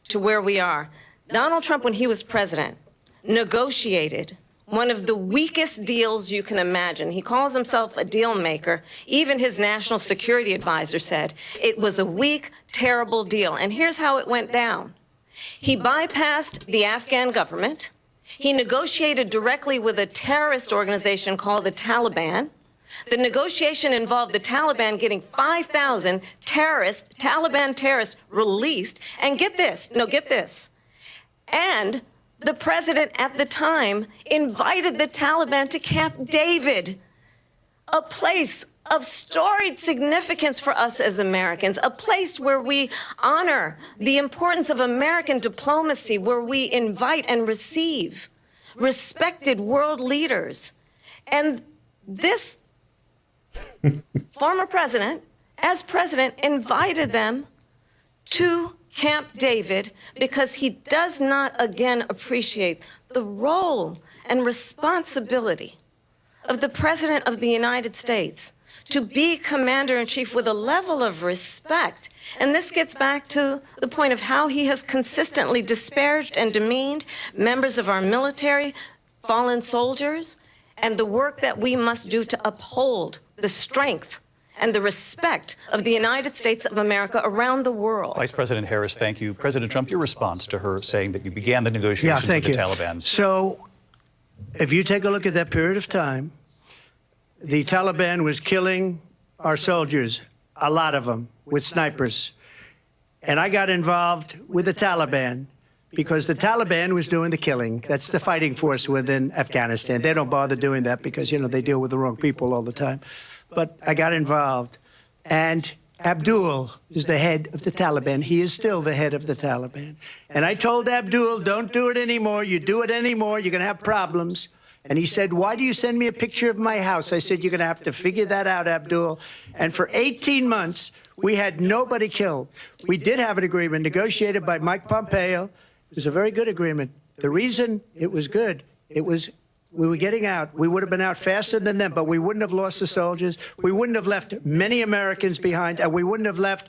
to where we are. Donald Trump, when he was president, negotiated one of the weakest deals you can imagine. He calls himself a deal maker. Even his national security advisor said it was a weak, terrible deal. And here's how it went down. He bypassed the Afghan government. He negotiated directly with a terrorist organization called the Taliban. The negotiation involved the Taliban getting 5,000 Taliban terrorists released. And get this, and the president at the time invited the Taliban to Camp David, a place of storied significance for us as Americans, a place where we honor the importance of American diplomacy, where we invite and receive respected world leaders. And this former president, as president, invited them to Camp David because he does not again appreciate the role and responsibility of the President of the United States to be commander-in-chief with a level of respect. And this gets back to the point of how he has consistently disparaged and demeaned members of our military, fallen soldiers, and the work that we must do to uphold the strength and the respect of the United States of America around the world. Vice President Harris, thank you. President Trump, your response to her saying that you began the negotiations with the Taliban. So if you take a look at that period of time, the Taliban was killing our soldiers, a lot of them, with snipers. And I got involved with the Taliban because the Taliban was doing the killing. That's the fighting force within Afghanistan. They don't bother doing that because, you know, they deal with the wrong people all the time. But I got involved. And Abdul is the head of the Taliban. He is still the head of the Taliban. And I told Abdul, don't do it anymore. You do it anymore, you're going to have problems. And he said, why do you send me a picture of my house? I said, you're going to have to figure that out, Abdul. And for 18 months, we had nobody killed. We did have an agreement negotiated by Mike Pompeo. It was a very good agreement. The reason it was good, it was we were getting out. We would have been out faster than them, but we wouldn't have lost the soldiers. We wouldn't have left many Americans behind, and we wouldn't have left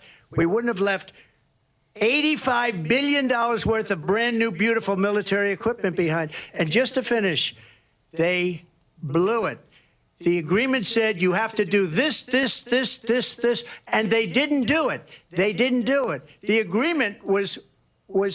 $85 billion worth of brand new, beautiful military equipment behind. And just to finish, they blew it. The agreement said you have to do this, and they didn't do it. They didn't do it. The agreement was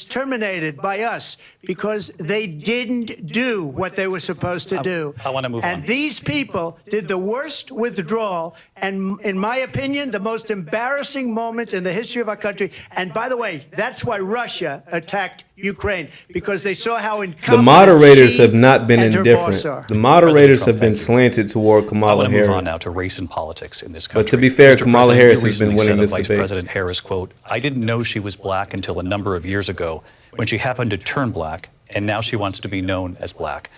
terminated by us because they didn't do what they were supposed to do. I want to move on. And these people did the worst withdrawal and, in my opinion, the most embarrassing moment in the history of our country. And by the way, that's why Russia attacked Ukraine, because they saw how incompetent the moderators have not been and her boss indifferent. are. The moderators Trump, have been thank you. slanted toward I Kamala want to move Harris. on now to race and politics in this country. But to be fair, Mr. Kamala President, Harris you has been recently winning said of this Vice debate. President Harris, quote, I didn't know she was black until a number of years ago when she happened to turn black, and now she wants to be known as black.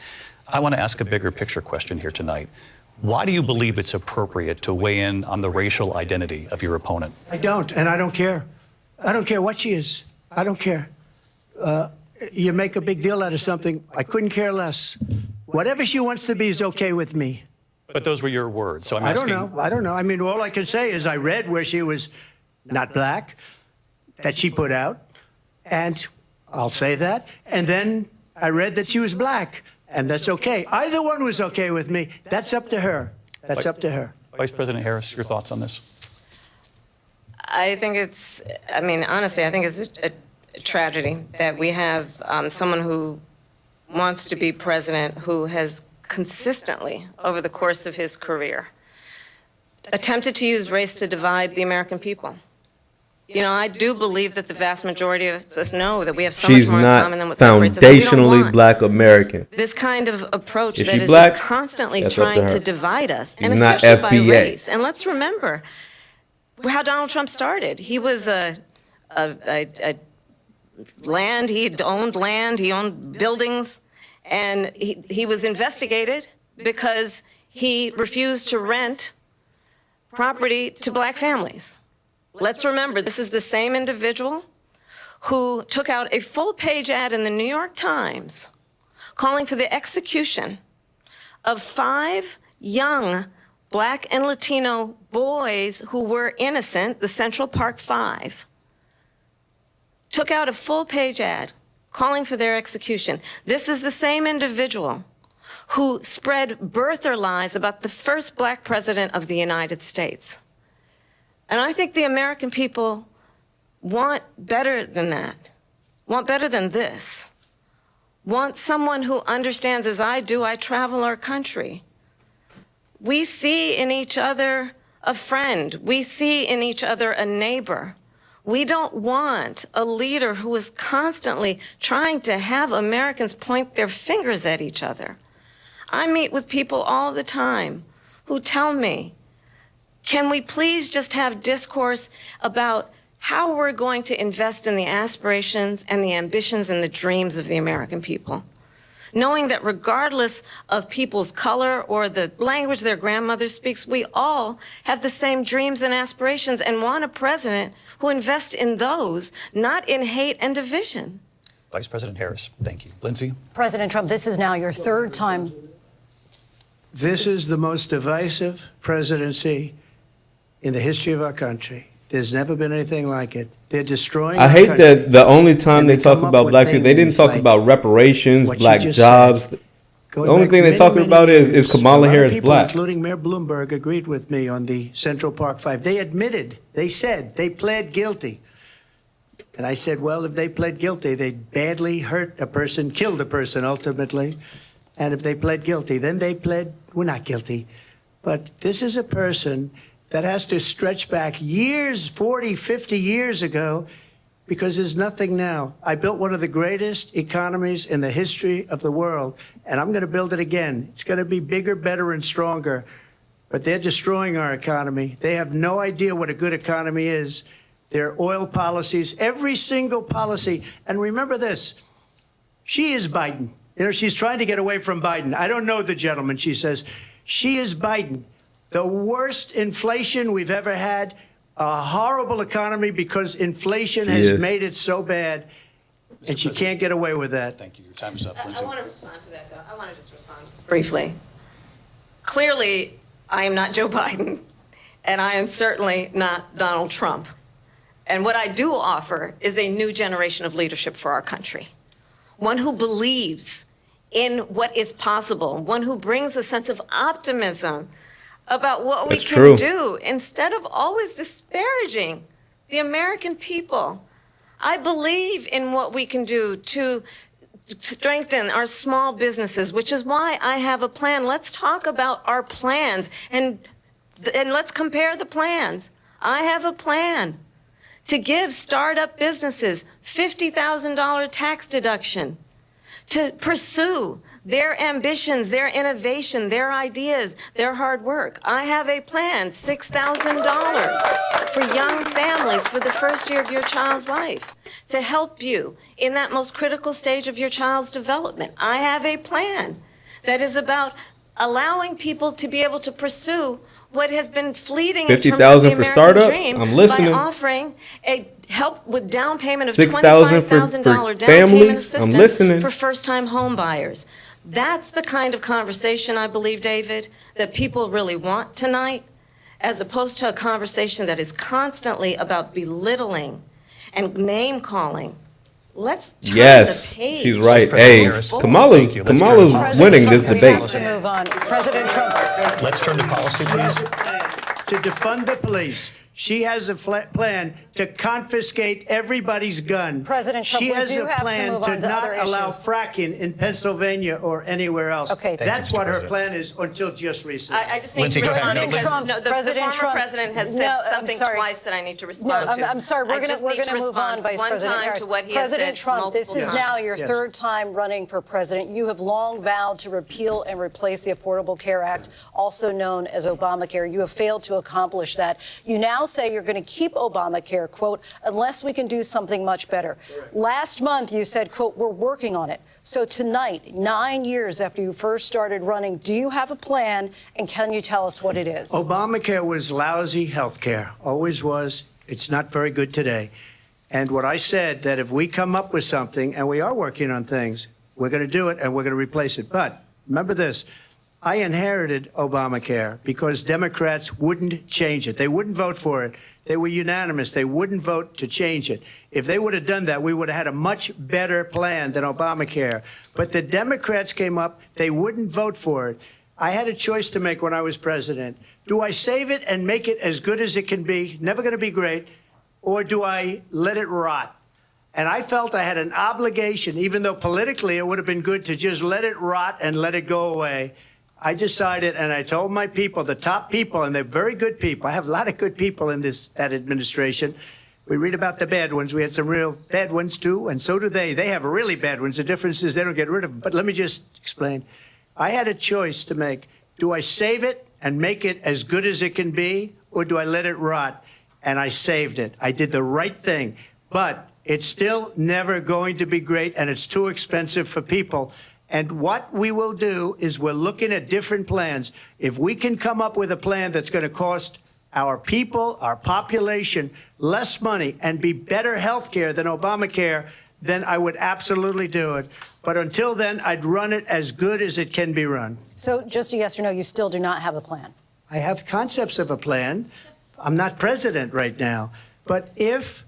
I want to ask a bigger picture question here tonight. Why do you believe it's appropriate to weigh in on the racial identity of your opponent? I don't, and I don't care. I don't care what she is. I don't care. You make a big deal out of something. I couldn't care less. Whatever she wants to be is okay with me. But those were your words, so I'm I asking. don't know. I don't know. I mean, all I can say is I read where she was not black, that she put out, and I'll say that. And then I read that she was black, and that's okay. Either one was okay with me. That's up to her. That's up to her. Vice President Harris, your thoughts on this? I think it's, I mean, honestly, I think it's a tragedy that we have someone who wants to be president who has consistently, over the course of his career, attempted to use race to divide the American people. You know, I do believe that the vast majority of us know that we have so much more in common than what separates us. We don't Foundationally want black American. this kind of approach If that she's is black, just constantly that's up to trying her. to divide us, and She's not especially by FBA. race. And let's remember how Donald Trump started. He was land, he owned land, he owned buildings, and he was investigated because he refused to rent property to black families. Let's remember, this is the same individual who took out a full-page ad in the New York Times calling for the execution of 5 young black and Latino boys who were innocent, the Central Park 5. Took out a full-page ad calling for their execution. This is the same individual who spread birther lies about the first black president of the United States. And I think the American people want better than that, want better than this, want someone who understands, as I do, I travel our country. We see in each other a friend. We see in each other a neighbor. We don't want a leader who is constantly trying to have Americans point their fingers at each other. I meet with people all the time who tell me, can we please just have discourse about how we're going to invest in the aspirations and the ambitions and the dreams of the American people? Knowing that regardless of people's color or the language their grandmother speaks, we all have the same dreams and aspirations and want a president who invests in those, not in hate and division. Vice President Harris, thank you. Lindsay? President Trump, this is now your third time. This is the most divisive presidency in the history of our country. There's never been anything like it. They're destroying I our hate country, that the only time and they they talk come up about with black people, they didn't things talk like about reparations, what you black just jobs. said. The Going only back thing they're many, talking many about is years, Kamala a lot of Harris people, black. including Mayor Bloomberg, agreed with me on the Central Park Five. They admitted, they said, they pled guilty. And I said, well, if they pled guilty, they badly hurt a person, killed a person ultimately. And if they pled guilty, then they pled, we're not guilty. But this is a person that has to stretch back years, 40, 50 years ago, because there's nothing now. I built one of the greatest economies in the history of the world, and I'm going to build it again. It's going to be bigger, better, and stronger. But they're destroying our economy. They have no idea what a good economy is. Their oil policies, every single policy. And remember this, she is Biden. You know, she's trying to get away from Biden. I don't know the gentleman, she says. She is Biden. The worst inflation we've ever had, a horrible economy because inflation has made it so bad, and she can't get away with that. Thank you. Your time is up, Lindsay. I want to respond to that, though. I want to just respond briefly. Clearly, I am not Joe Biden, and I am certainly not Donald Trump. And what I do offer is a new generation of leadership for our country, one who believes in what is possible, one who brings a sense of optimism about what we can do instead of always disparaging the American people. I believe in what we can do to strengthen our small businesses, which is why I have a plan. Let's talk about our plans and let's compare the plans. I have a plan to give startup businesses $50,000 tax deduction, to pursue their ambitions, their innovation, their ideas, their hard work. I have a plan, $6,000 for young families for the first year of your child's life, to help you in that most critical stage of your child's development. I have a plan that is about allowing people to be able to pursue what has been fleeting in terms of the American dream by offering a help with down payment of $25,000 down payment assistance for first-time home buyers. That's the kind of conversation, I believe, David, that people really want tonight, as opposed to a conversation that is constantly about belittling and name-calling. Let's turn the page. She's right. Hey, Kamala's winning this debate. We have to move on. President Trump. Let's turn to policy, please. To defund the police. She has a plan to confiscate everybody's gun. President Trump, she has a plan to not allow issues. fracking in Pennsylvania or anywhere else. Okay, that's what her plan is until just recently. I just need to respond. The former president has said something twice that I need to respond to. I'm sorry. We're going to move on, Vice President Harris. President Trump, this is now your third time running for president. You have long vowed to repeal and replace the Affordable Care Act, also known as Obamacare. You have failed to accomplish that. You now say you're going to keep Obamacare, quote, unless we can do something much better. Correct. Last month, you said, quote, we're working on it. So tonight, 9 years after you first started running, do you have a plan, and can you tell us what it is? Obamacare was lousy health care, always was. It's not very good today. And what I said, that if we come up with something, and we are working on things, we're going to do it, and we're going to replace it. But remember this. I inherited Obamacare because Democrats wouldn't change it. They wouldn't vote for it. They were unanimous. They wouldn't vote to change it. If they would have done that, we would have had a much better plan than Obamacare. But the Democrats came up. They wouldn't vote for it. I had a choice to make when I was president. Do I save it and make it as good as it can be, never going to be great, or do I let it rot? And I felt I had an obligation, even though politically it would have been good to just let it rot and let it go away. I decided, and I told my people, the top people, and they're very good people. I have a lot of good people in that administration. We read about the bad ones. We had some real bad ones, too, and so do they. They have really bad ones. The difference is they don't get rid of them. But let me just explain. I had a choice to make. Do I save it and make it as good as it can be, or do I let it rot? And I saved it. I did the right thing. But it's still never going to be great, and it's too expensive for people. And what we will do is we're looking at different plans. If we can come up with a plan that's going to cost our people, our population, less money and be better health care than Obamacare, then I would absolutely do it. But until then, I'd run it as good as it can be run. So just a yes or no, you still do not have a plan? I have concepts of a plan. I'm not president right now. But if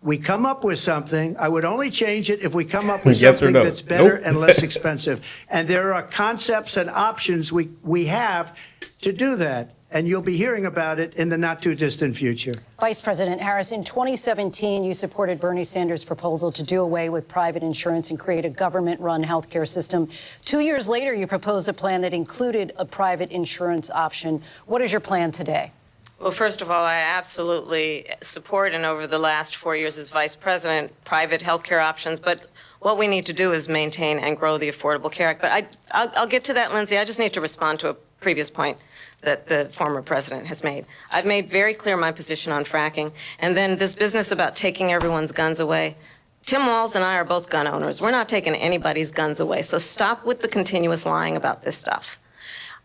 we come up with something, I would only change it if we come up with Yes or something no? that's better Nope. and less expensive. And there are concepts and options we have to do that. And you'll be hearing about it in the not-too-distant future. Vice President Harris, in 2017, you supported Bernie Sanders' proposal to do away with private insurance and create a government-run healthcare system. 2 years later, you proposed a plan that included a private insurance option. What is your plan today? Well, first of all, I absolutely support, and over the last 4 years as vice president, private healthcare options. But what we need to do is maintain and grow the Affordable Care Act. But I'll get to that, Lindsay. I just need to respond to a previous point that the former president has made. I've made very clear my position on fracking. And then this business about taking everyone's guns away. Tim Walz and I are both gun owners. We're not taking anybody's guns away. So stop with the continuous lying about this stuff.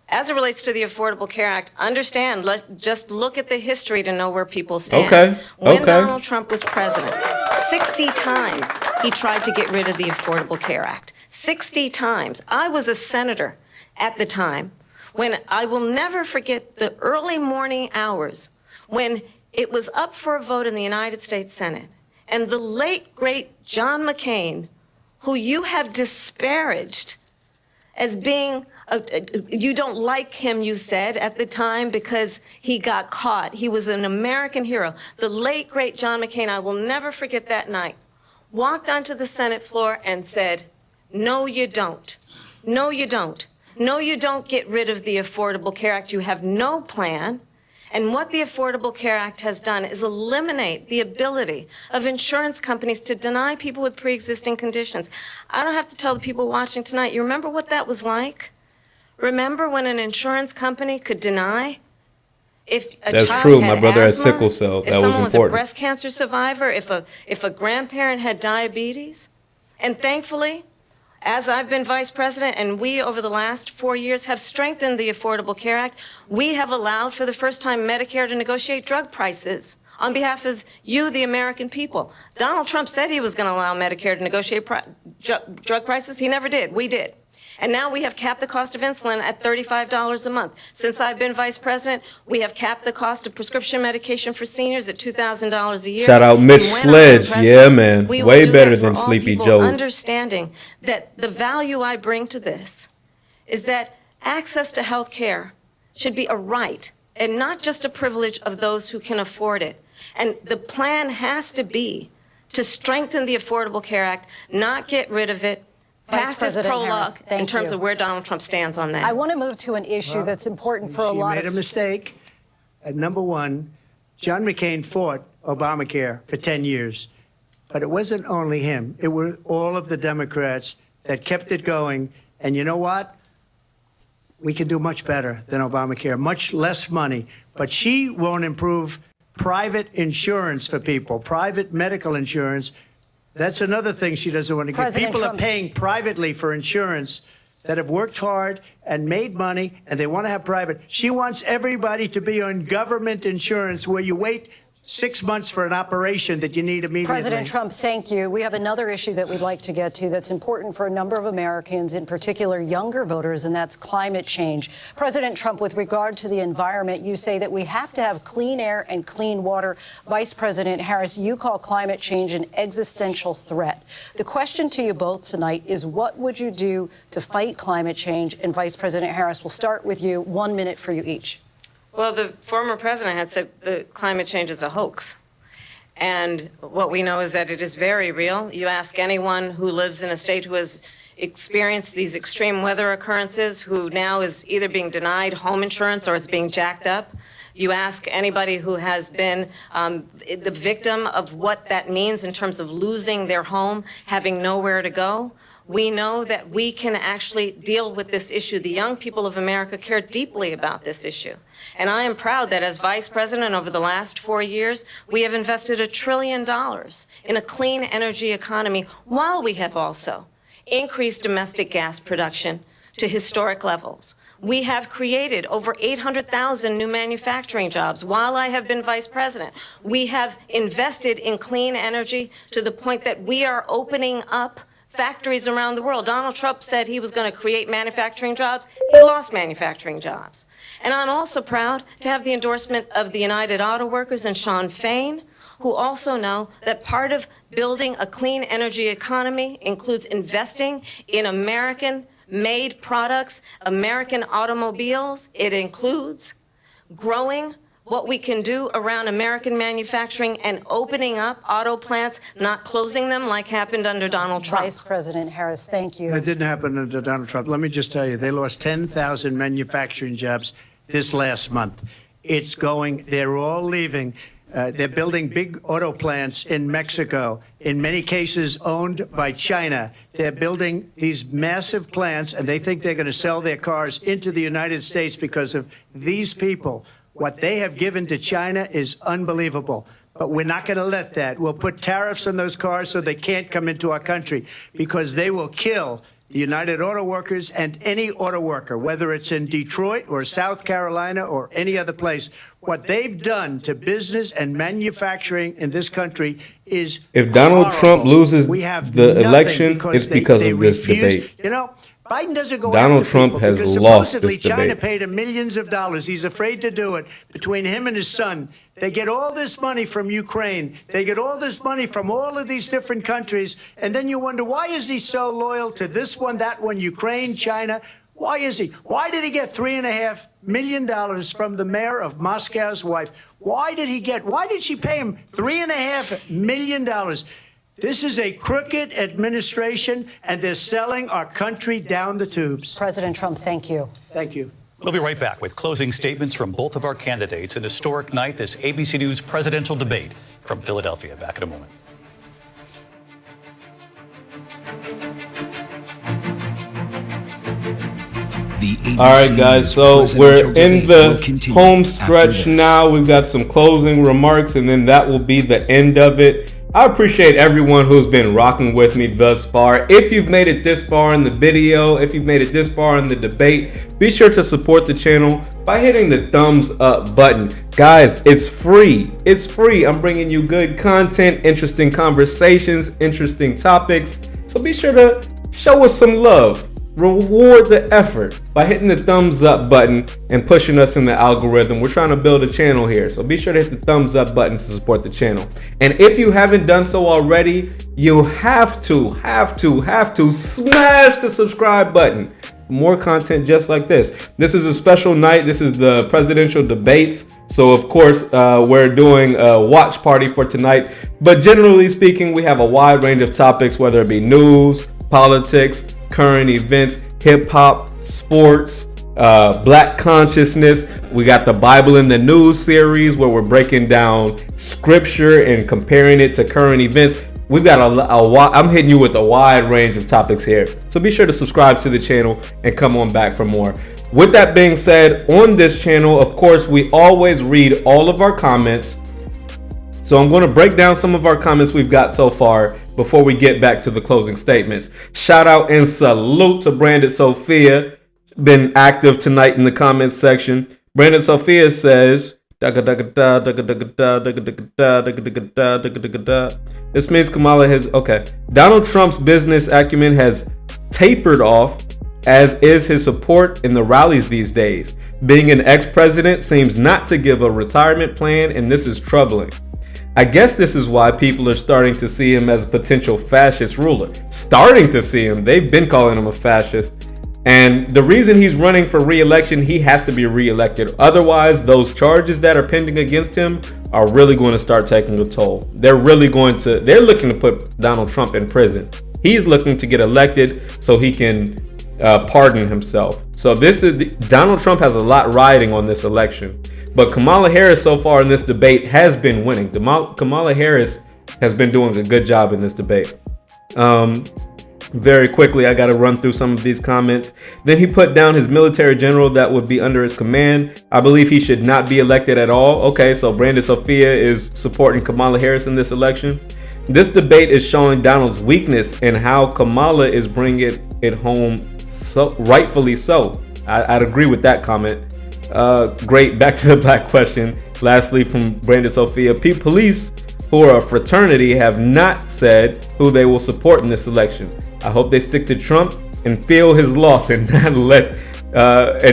As it relates to the Affordable Care Act, understand, just look at the history to know where people stand. Okay. When Donald Trump was president, 60 times he tried to get rid of the Affordable Care Act. 60 times. I was a senator at the time when I will never forget the early morning hours when it was up for a vote in the United States Senate. And the late, great John McCain, who you have disparaged as being, you don't like him, you said, at the time because he got caught. He was an American hero. The late, great John McCain, I will never forget that night, walked onto the Senate floor and said, no, you don't. No, you don't. No, you don't get rid of the Affordable Care Act. You have no plan. And what the Affordable Care Act has done is eliminate the ability of insurance companies to deny people with pre-existing conditions. I don't have to tell the people watching tonight, you remember what that was like? Remember when an insurance company could deny if a That's child true. had My brother had asthma, sickle cell. if That was someone was a important. breast cancer survivor, if a grandparent had diabetes? And thankfully, as I've been vice president, and we, over the last 4 years, have strengthened the Affordable Care Act, we have allowed for the first time Medicare to negotiate drug prices on behalf of you, the American people. Donald Trump said he was going to allow Medicare to negotiate drug prices. He never did. We did. And now we have capped the cost of insulin at $35 a month. Since I've been vice president, we have capped the cost of prescription medication for seniors at $2,000 a year. Shout out Mitch And when I'm Sledge. president, Yeah, man. we will Way do better that for than all Sleepy people, Joe. understanding that the value I bring to this is that access to health care should be a right and not just a privilege of those who can afford it. And the plan has to be to strengthen the Affordable Care Act, not get rid of it, Vice pass his President prologue Harris, thank in terms you. of where Donald Trump stands on that. I want to move to an issue that's important for a She lot made of... a mistake. Number one, John McCain fought Obamacare for 10 years. But it wasn't only him. It were all of the Democrats that kept it going. And you know what? We can do much better than Obamacare, much less money. But she won't improve private insurance for people, private medical insurance. That's another thing she doesn't want to get. President People Trump- are paying privately for insurance that have worked hard and made money, and they want to have private. She wants everybody to be on government insurance where you wait 6 months for an operation that you need immediately. President Trump, thank you. We have another issue that we'd like to get to that's important for a number of Americans, in particular younger voters, and that's climate change. President Trump, with regard to the environment, you say that we have to have clean air and clean water. Vice President Harris, you call climate change an existential threat. The question to you both tonight is, what would you do to fight climate change? And Vice President Harris, we'll start with you. 1 minute for you each. Well, the former president had said that climate change is a hoax. And what we know is that it is very real. You ask anyone who lives in a state who has experienced these extreme weather occurrences, who now is either being denied home insurance or it's being jacked up. You ask anybody who has been the victim of what that means in terms of losing their home, having nowhere to go. We know that we can actually deal with this issue. The young people of America care deeply about this issue. And I am proud that as vice president over the last 4 years, we have invested $1 trillion in a clean energy economy, while we have also increased domestic gas production to historic levels. We have created over 800,000 new manufacturing jobs while I have been vice president. We have invested in clean energy to the point that we are opening up factories around the world. Donald Trump said he was going to create manufacturing jobs. He lost manufacturing jobs. And I'm also proud to have the endorsement of the United Auto Workers and Sean Fain, who also know that part of building a clean energy economy includes investing in American-made products, American automobiles. It includes growing what we can do around American manufacturing and opening up auto plants, not closing them like happened under Donald Trump. Vice President Harris, thank you. That didn't happen under Donald Trump. Let me just tell you, they lost 10,000 manufacturing jobs this last month. It's going, they're all leaving. They're building big auto plants in Mexico, in many cases owned by China. They're building these massive plants, and they think they're going to sell their cars into the United States because of these people. What they have given to China is unbelievable. But we're not going to let that. We'll put tariffs on those cars so they can't come into our country, because they will kill the United Auto Workers and any auto worker, whether it's in Detroit or South Carolina or any other place. What they've done to business and manufacturing in this country is If Donald horrible. Trump loses We have the nothing election, because it's because they of this refuse. debate. You know, Biden doesn't go Donald after Trump people has because lost supposedly this China debate. paid him millions of dollars. He's afraid to do it. Between him and his son, they get all this money from Ukraine. They get all this money from all of these different countries. And then you wonder, why is he so loyal to this one, that one, Ukraine, China? Why is he? Why did he get $3.5 million from the mayor of Moscow's wife? Why did she pay him $3.5 million? This is a crooked administration, and they're selling our country down the tubes. President Trump, thank you. Thank you. We'll be right back with closing statements from both of our candidates. An historic night, this ABC News presidential debate from Philadelphia. Back in a moment. All right, guys, so we're in the home stretch now. We've got some closing remarks, and then that will be the end of it. I appreciate everyone who's been rocking with me thus far. If you've made it this far in the video, if you've made it this far in the debate, be sure to support the channel by hitting the thumbs up button. Guys, it's free. It's free. I'm bringing you good content, interesting conversations, interesting topics. So be sure to show us some love. Reward the effort by hitting the thumbs up button and pushing us in the algorithm. We're trying to build a channel here, so be sure to hit the thumbs up button to support the channel. And if you haven't done so already, you have to smash the subscribe button. More content just like this. This is a special night. This is the presidential debates. So of course, we're doing a watch party for tonight. But generally speaking, we have a wide range of topics, whether it be news, politics, current events, hip hop, sports, black consciousness. We got the Bible in the News series where we're breaking down scripture and comparing it to current events. We've got I'm hitting you with a wide range of topics here. So be sure to subscribe to the channel and come on back for more. With that being said, on this channel, of course, we always read all of our comments. So I'm going to break down some of our comments we've got so far before we get back to the closing statements. Shout out and salute to Brandon Sophia, been active tonight in the comments section. Brandon Sophia says, This means Kamala has, okay. Donald Trump's business acumen has tapered off, as is his support in the rallies these days. Being an ex-president seems not to give a retirement plan, and this is troubling. I guess this is why people are starting to see him as a potential fascist ruler. Starting to see him. They've been calling him a fascist. And the reason he's running for re-election, he has to be re-elected. Otherwise, those charges that are pending against him are really going to start taking a toll. They're looking to put Donald Trump in prison. He's looking to get elected so he can pardon himself. So Donald Trump has a lot riding on this election. But Kamala Harris so far in this debate has been winning. Kamala Harris has been doing a good job in this debate. Very quickly, I got to run through some of these comments. Then he put down his military general that would be under his command. I believe he should not be elected at all. Okay, so Brandon Sophia is supporting Kamala Harris in this election. This debate is showing Donald's weakness and how Kamala is bringing it home, so rightfully so. I'd agree with that comment. Great. Back to the black question. Lastly, from Brandon Sophia, police who are a fraternity have not said who they will support in this election. I hope they stick to Trump and feel his loss and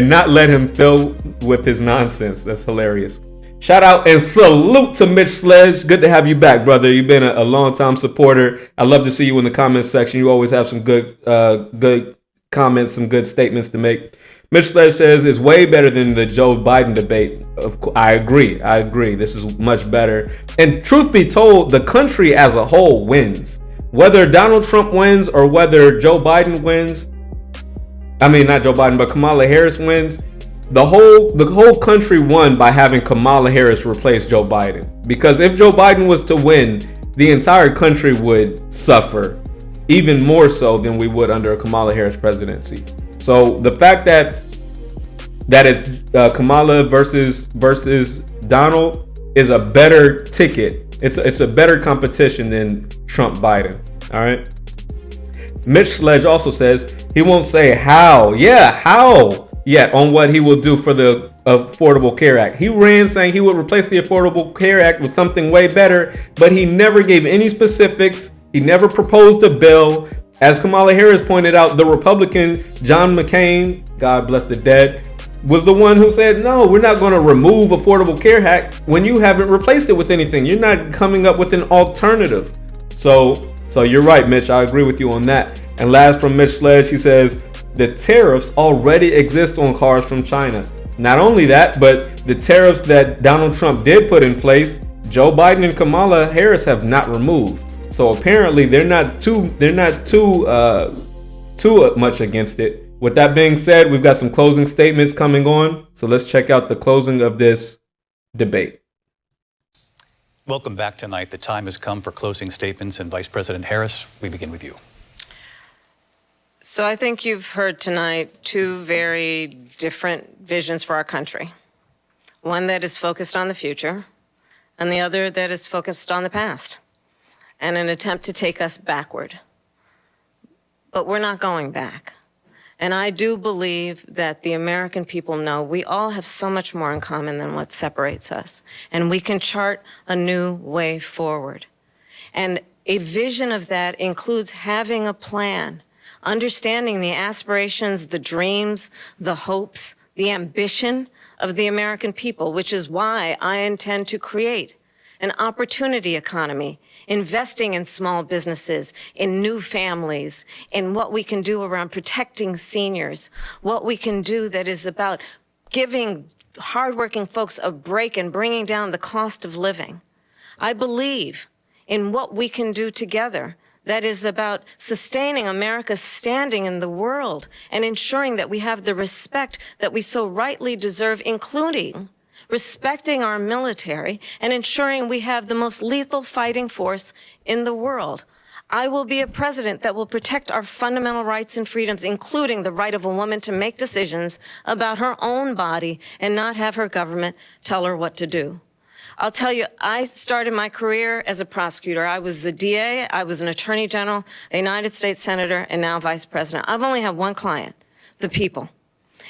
not let him fill with his nonsense. That's hilarious. Shout out and salute to Mitch Sledge. Good to have you back, brother. You've been a long-time supporter. I love to see you in the comments section. You always have some good comments, some good statements to make. Mitch Sledge says it's way better than the Joe Biden debate. I agree. This is much better. And truth be told, the country as a whole wins. Whether Donald Trump wins or whether Joe Biden wins, I mean, not Joe Biden, but Kamala Harris wins, the whole country won by having Kamala Harris replace Joe Biden. Because if Joe Biden was to win, the entire country would suffer, even more so than we would under a Kamala Harris presidency. So the fact that it's Kamala versus Donald is a better ticket. It's a better competition than Trump Biden. All right. Mitch Sledge also says he won't say how yet on what he will do for the Affordable Care Act. He ran saying he would replace the Affordable Care Act with something way better, but he never gave any specifics. He never proposed a bill. As Kamala Harris pointed out, the Republican John McCain, God bless the dead, was the one who said, no, we're not going to remove Affordable Care Act when you haven't replaced it with anything. You're not coming up with an alternative. So you're right, Mitch. I agree with you on that. And last from Mitch Sledge, he says the tariffs already exist on cars from China. Not only that, but the tariffs that Donald Trump did put in place, Joe Biden and Kamala Harris have not removed. So apparently they're not too much against it. With that being said, we've got some closing statements coming on. So let's check out the closing of this debate. Welcome back tonight. The time has come for closing statements. And Vice President Harris, we begin with you. So I think you've heard tonight two very different visions for our country. One that is focused on the future, and the other that is focused on the past, and an attempt to take us backward. But we're not going back. And I do believe that the American people know we all have so much more in common than what separates us. And we can chart a new way forward. And a vision of that includes having a plan, understanding the aspirations, the dreams, the hopes, the ambition of the American people, which is why I intend to create an opportunity economy, investing in small businesses, in new families, in what we can do around protecting seniors, what we can do that is about giving hardworking folks a break and bringing down the cost of living. I believe in what we can do together that is about sustaining America's standing in the world and ensuring that we have the respect that we so rightly deserve, including respecting our military and ensuring we have the most lethal fighting force in the world. I will be a president that will protect our fundamental rights and freedoms, including the right of a woman to make decisions about her own body and not have her government tell her what to do. I'll tell you, I started my career as a prosecutor. I was a DA, I was an attorney general, a United States senator, and now vice president. I've only had one client, the people.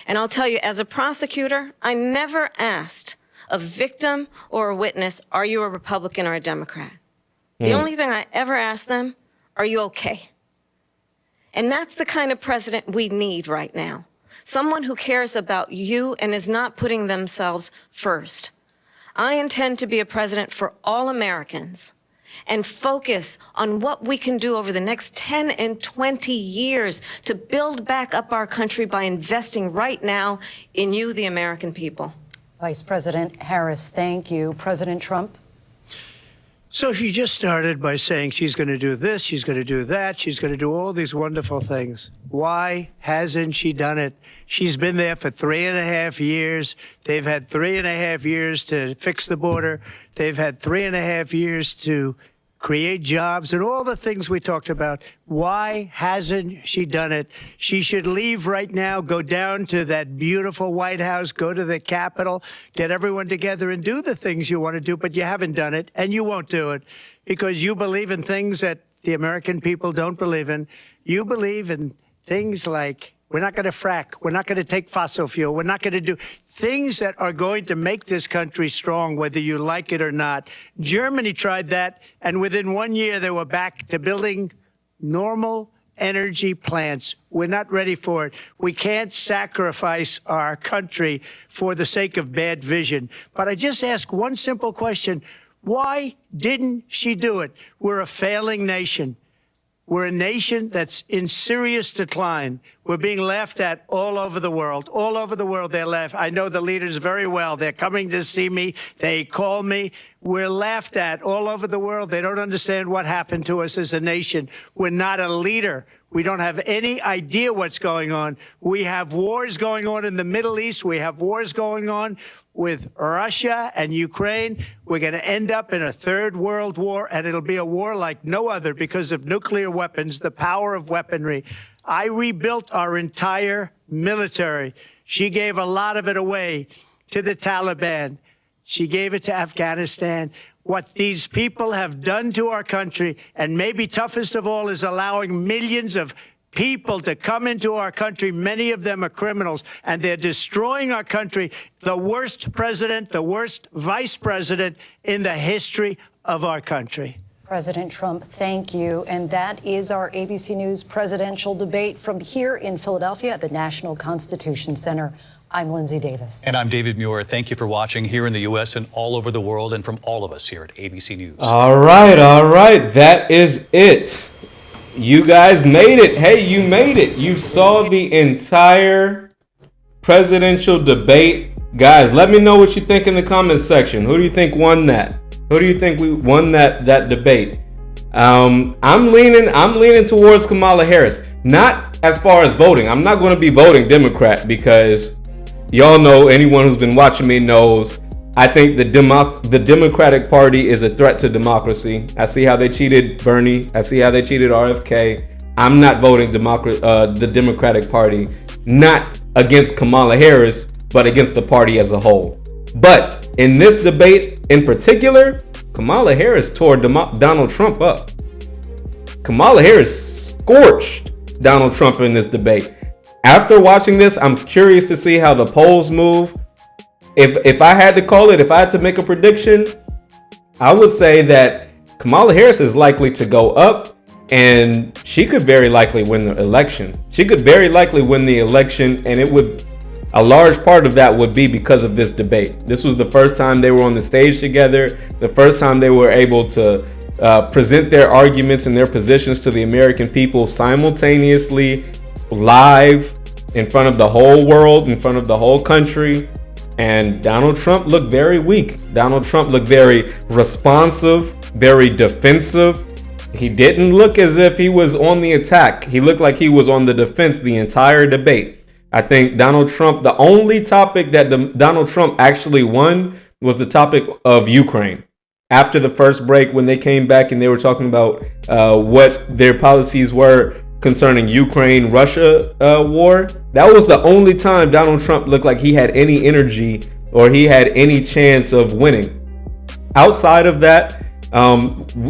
And I'll tell you, as a prosecutor, I never asked a victim or a witness, are you a Republican or a Democrat? The only thing I ever ask them, are you okay? And that's the kind of president we need right now. Someone who cares about you and is not putting themselves first. I intend to be a president for all Americans and focus on what we can do over the next 10 and 20 years to build back up our country by investing right now in you, the American people. Vice President Harris, thank you. President Trump? So she just started by saying she's going to do this, she's going to do that, she's going to do all these wonderful things. Why hasn't she done it? She's been there for 3.5 years. They've had 3.5 years to fix the border. They've had 3.5 years to create jobs and all the things we talked about. Why hasn't she done it? She should leave right now, go down to that beautiful White House, go to the Capitol, get everyone together and do the things you want to do, but you haven't done it and you won't do it because you believe in things that the American people don't believe in. You believe in things like we're not going to frack. We're not going to take fossil fuel. We're not going to do things that are going to make this country strong, whether you like it or not. Germany tried that, and within 1 year, they were back to building normal energy plants. We're not ready for it. We can't sacrifice our country for the sake of bad vision. But I just ask one simple question. Why didn't she do it? We're a failing nation. We're a nation that's in serious decline. We're being laughed at all over the world. All over the world, they're laughed. I know the leaders very well. They're coming to see me. They call me. We're laughed at all over the world. They don't understand what happened to us as a nation. We're not a leader. We don't have any idea what's going on. We have wars going on in the Middle East. We have wars going on with Russia and Ukraine. We're going to end up in a third world war, and it'll be a war like no other because of nuclear weapons, the power of weaponry. I rebuilt our entire military. She gave a lot of it away to the Taliban. She gave it to Afghanistan. What these people have done to our country, and maybe toughest of all, is allowing millions of people to come into our country. Many of them are criminals, and they're destroying our country. The worst president, the worst vice president in the history of our country. President Trump, thank you. And that is our ABC News presidential debate from here in Philadelphia at the National Constitution Center. I'm Lindsay Davis. And I'm David Muir. Thank you for watching here in the U.S. and all over the world, and from all of us here at ABC News. All right. That is it. You guys made it. Hey, you made it. You saw the entire presidential debate. Guys, let me know what you think in the comments section. Who do you think won that? Who do you think we won that debate? I'm leaning towards Kamala Harris. Not as far as voting. I'm not going to be voting Democrat because y'all know, anyone who's been watching me knows, I think the Democratic Party is a threat to democracy. I see how they cheated Bernie. I see how they cheated RFK. I'm not voting the Democratic Party, not against Kamala Harris, but against the party as a whole. But in this debate in particular, Kamala Harris tore Donald Trump up. Kamala Harris scorched Donald Trump in this debate. After watching this, I'm curious to see how the polls move. If I had to call it, if I had to make a prediction, I would say that Kamala Harris is likely to go up, and she could very likely win the election. And a large part of that would be because of this debate. This was the first time they were on the stage together, the first time they were able to present their arguments and their positions to the American people simultaneously, live, in front of the whole world, in front of the whole country. And Donald Trump looked very weak. Donald Trump looked very responsive, very defensive. He didn't look as if he was on the attack. He looked like he was on the defense the entire debate. I think Donald Trump, the only topic that Donald Trump actually won was the topic of Ukraine. After the first break, when they came back and they were talking about what their policies were concerning Ukraine-Russia war, that was the only time Donald Trump looked like he had any energy or he had any chance of winning. Outside of that,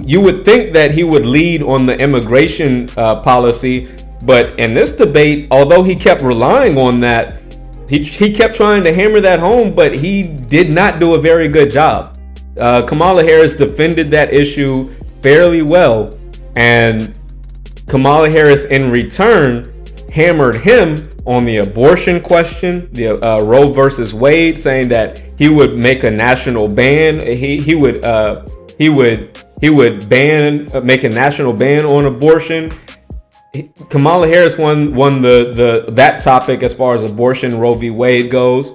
you would think that he would lead on the immigration policy, but in this debate, although he kept relying on that, he kept trying to hammer that home, but he did not do a very good job. Kamala Harris defended that issue fairly well, and Kamala Harris in return hammered him on the abortion question, the Roe versus Wade, saying that he would make a national ban. He would make a national ban on abortion. Kamala Harris won that topic as far as abortion, Roe v. Wade goes,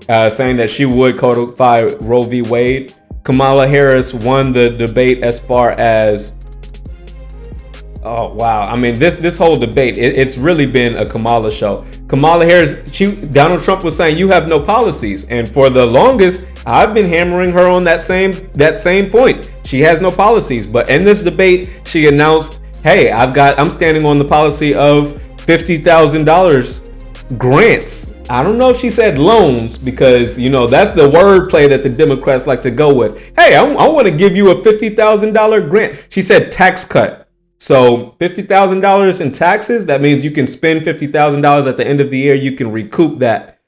saying that she would codify Roe v. Wade. Kamala Harris won the debate as far as, oh wow, I mean this whole debate, it's really been a Kamala show. Kamala Harris, Donald Trump was saying you have no policies, and for the longest I've been hammering her on that same point. She has no policies, but in this debate she announced, hey, I'm standing on the policy of $50,000 grants. I don't know if she said loans, because that's the wordplay that the Democrats like to go with. Hey, I want to give you a $50,000 grant. She said tax cut. So $50,000 in taxes, that means you can spend $50,000 at the end of the year. You can recoup that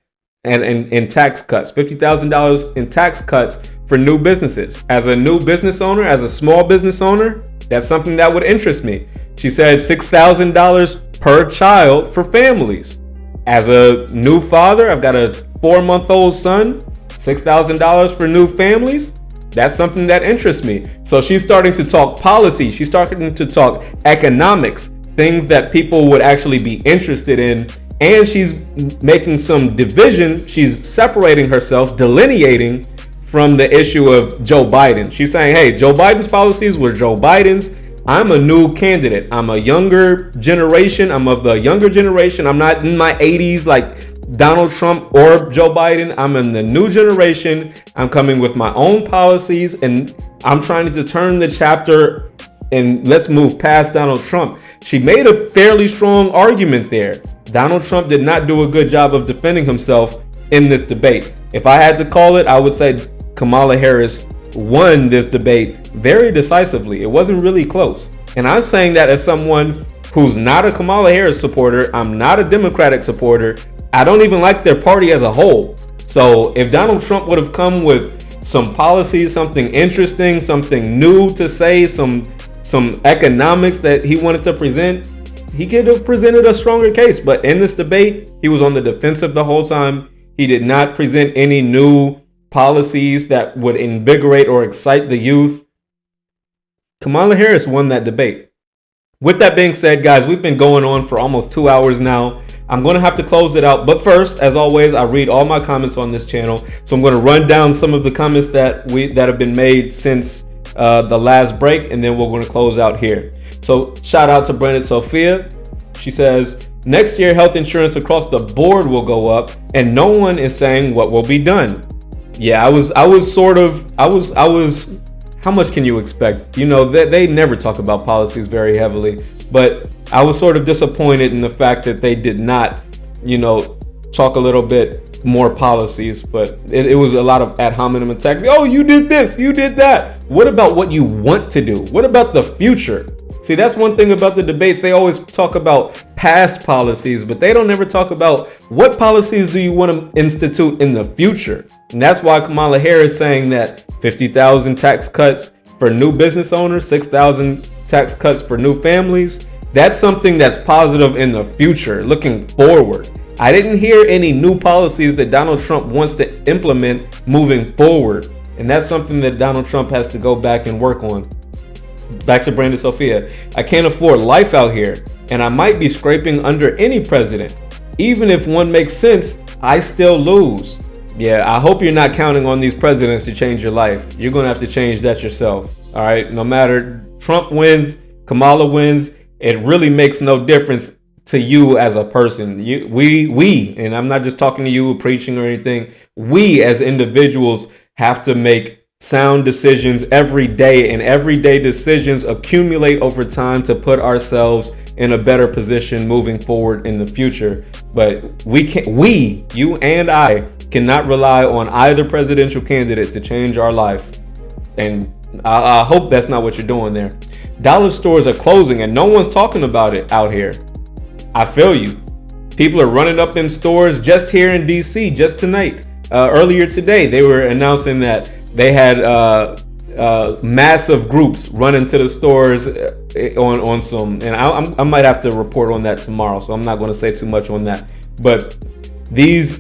and in tax cuts. $50,000 in tax cuts for new businesses. As a new business owner, as a small business owner, that's something that would interest me. She said $6,000 per child for families. As a new father, I've got a 4-month-old son, $6,000 for new families. That's something that interests me. So she's starting to talk policy. She's starting to talk economics, things that people would actually be interested in. And she's making some division. She's separating herself, delineating from the issue of Joe Biden. She's saying, hey, Joe Biden's policies were Joe Biden's. I'm a new candidate. I'm a younger generation. I'm of the younger generation. I'm not in my 80s like Donald Trump or Joe Biden. I'm in the new generation. I'm coming with my own policies, and I'm trying to turn the chapter and let's move past Donald Trump. She made a fairly strong argument there. Donald Trump did not do a good job of defending himself in this debate. If I had to call it, I would say Kamala Harris won this debate very decisively. It wasn't really close. And I'm saying that as someone who's not a Kamala Harris supporter. I'm not a Democratic supporter. I don't even like their party as a whole. So if Donald Trump would have come with some policies, something interesting, something new to say, some economics that he wanted to present, he could have presented a stronger case. But in this debate, he was on the defensive the whole time. He did not present any new policies that would invigorate or excite the youth. Kamala Harris won that debate. With that being said, guys, we've been going on for almost 2 hours now. I'm going to have to close it out. But first, as always, I read all my comments on this channel. So I'm going to run down some of the comments that have been made since the last break, and then we're going to close out here. So shout out to Brenda Sophia. She says, next year, health insurance across the board will go up, and no one is saying what will be done. Yeah, I was how much can you expect? You know, they never talk about policies very heavily, but I was sort of disappointed in the fact that they did not, talk a little bit more policies, but it was a lot of ad hominem attacks. Oh, you did this, you did that. What about what you want to do? What about the future? See, that's one thing about the debates. They always talk about past policies, but they don't ever talk about what policies do you want to institute in the future. And that's why Kamala Harris saying that 50,000 tax cuts for new business owners, 6,000 tax cuts for new families. That's something that's positive in the future, looking forward. I didn't hear any new policies that Donald Trump wants to implement moving forward. And that's something that Donald Trump has to go back and work on. Back to Brandon Sophia. I can't afford life out here, and I might be scraping under any president. Even if one makes sense, I still lose. Yeah, I hope you're not counting on these presidents to change your life. You're going to have to change that yourself. All right. No matter Trump wins, Kamala wins, it really makes no difference to you as a person. We, and I'm not just talking to you preaching or anything. We as individuals have to make sound decisions every day, and everyday decisions accumulate over time to put ourselves in a better position moving forward in the future. But you and I cannot rely on either presidential candidate to change our life. And I hope that's not what you're doing there. Dollar stores are closing and no one's talking about it out here. I feel you. People are running up in stores just here in DC, just tonight. Earlier today, they were announcing that they had massive groups running to the stores on some, and I might have to report on that tomorrow, so I'm not going to say too much on that. But these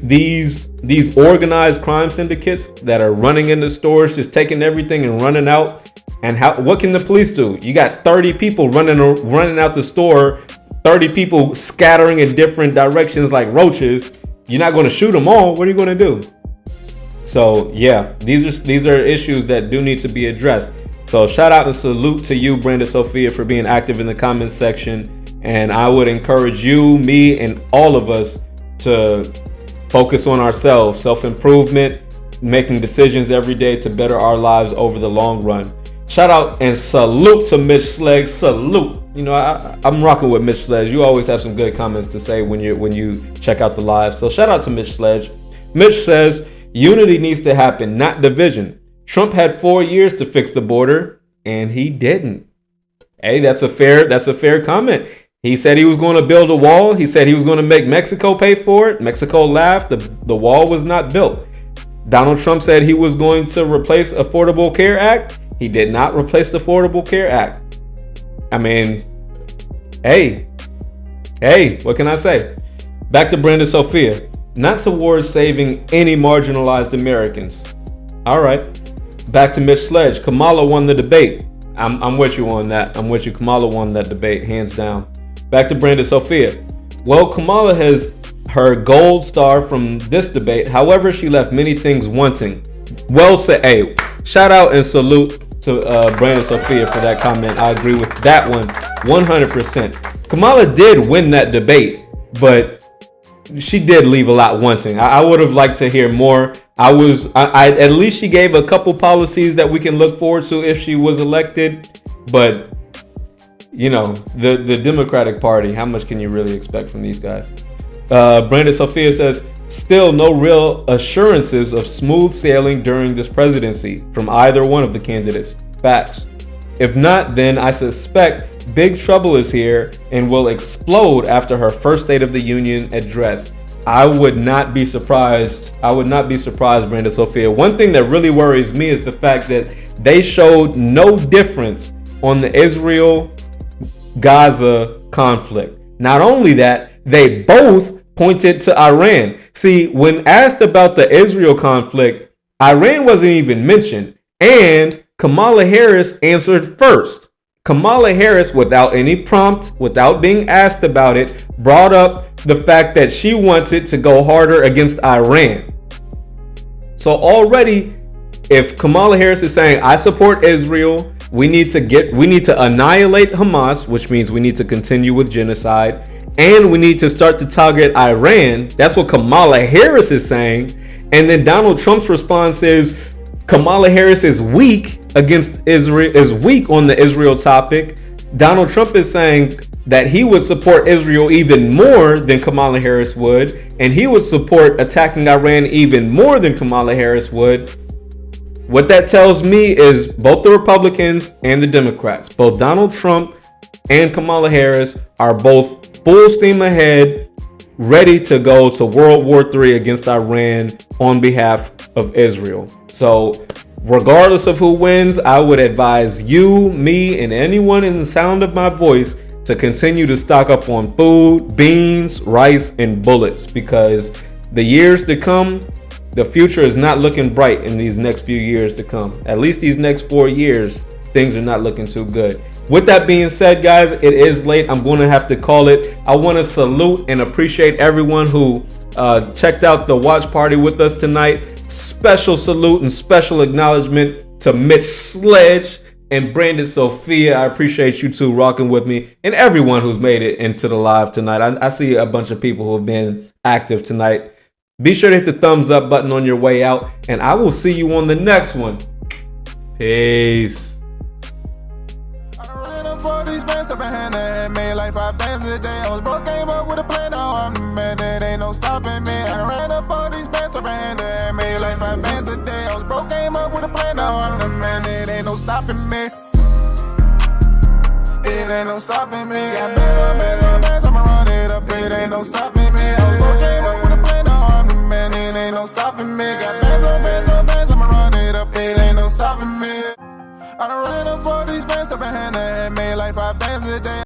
organized crime syndicates that are running into stores, just taking everything and running out. And what can the police do? You got 30 people running out the store, 30 people scattering in different directions like roaches. You're not going to shoot them all. What are you going to do? So yeah, these are issues that do need to be addressed. So shout out and salute to you, Brenda Sophia, for being active in the comments section. And I would encourage you, me, and all of us to focus on ourselves, self-improvement, making decisions every day to better our lives over the long run. Shout out and salute to Mitch Sledge. Salute. You know, I'm rocking with Mitch Sledge. You always have some good comments to say when you check out the live. So shout out to Mitch Sledge. Mitch says, unity needs to happen, not division. Trump had 4 years to fix the border, and he didn't. Hey, that's a fair comment. He said he was going to build a wall. He said he was going to make Mexico pay for it. Mexico laughed. The wall was not built. Donald Trump said he was going to replace Affordable Care Act. He did not replace the Affordable Care Act. I mean, hey, what can I say? Back to Brenda Sophia. Not towards saving any marginalized Americans. All right. Back to Mitch Sledge. Kamala won the debate. I'm with you on that. I'm with you. Kamala won that debate, hands down. Back to Brenda Sophia. Well, Kamala has her gold star from this debate. However, she left many things wanting. Well said. Hey, shout out and salute to Brenda Sophia for that comment. I agree with that one 100%. Kamala did win that debate, but she did leave a lot wanting. I would have liked to hear more. At least she gave a couple policies that we can look forward to if she was elected. But you know, the Democratic Party, how much can you really expect from these guys? Brenda Sophia says, still no real assurances of smooth sailing during this presidency from either one of the candidates. Facts. If not, then I suspect big trouble is here and will explode after her first State of the Union address. I would not be surprised. Brenda Sophia. One thing that really worries me is the fact that they showed no difference on the Israel-Gaza conflict. Not only that, they both pointed to Iran. See, when asked about the Israel conflict, Iran wasn't even mentioned, and Kamala Harris answered first. Kamala Harris, without any prompt, without being asked about it, brought up the fact that she wants it to go harder against Iran. So already, if Kamala Harris is saying, I support Israel, we need to annihilate Hamas, which means we need to continue with genocide, and we need to start to target Iran. That's what Kamala Harris is saying. And then Donald Trump's response is Kamala Harris is weak against Israel, is weak on the Israel topic. Donald Trump is saying that he would support Israel even more than Kamala Harris would, and he would support attacking Iran even more than Kamala Harris would. What that tells me is both the Republicans and the Democrats, both Donald Trump and Kamala Harris, are both full steam ahead, ready to go to World War III against Iran on behalf of Israel. So regardless of who wins, I would advise you, me, and anyone in the sound of my voice to continue to stock up on food, beans, rice, and bullets, because the years to come, the future is not looking bright in these next few years to come. At least these next 4 years, things are not looking too good. With that being said, guys, it is late. I'm going to have to call it. I want to salute and appreciate everyone who checked out the watch party with us tonight. Special salute and special acknowledgement to Mitch Sledge and Brandon Sophia. I appreciate you two rocking with me, and everyone who's made it into the live tonight. I see a bunch of people who have been active tonight. Be sure to hit the thumbs up button on your way out, and I will see you on the next one. Peace. Like 5 bands a day. I was broke, came up with a plan. Now I'm the man, that ain't no stopping me. I ran up all these bands up and made like 5 bands a day. I was broke, came up with a plan. Now I'm the man, that ain't no stopping me. It ain't no stopping me. Got better bands, I'ma run it up. It ain't no stopping me. I done ran up all these bands up and hand that made like 5 bands a day.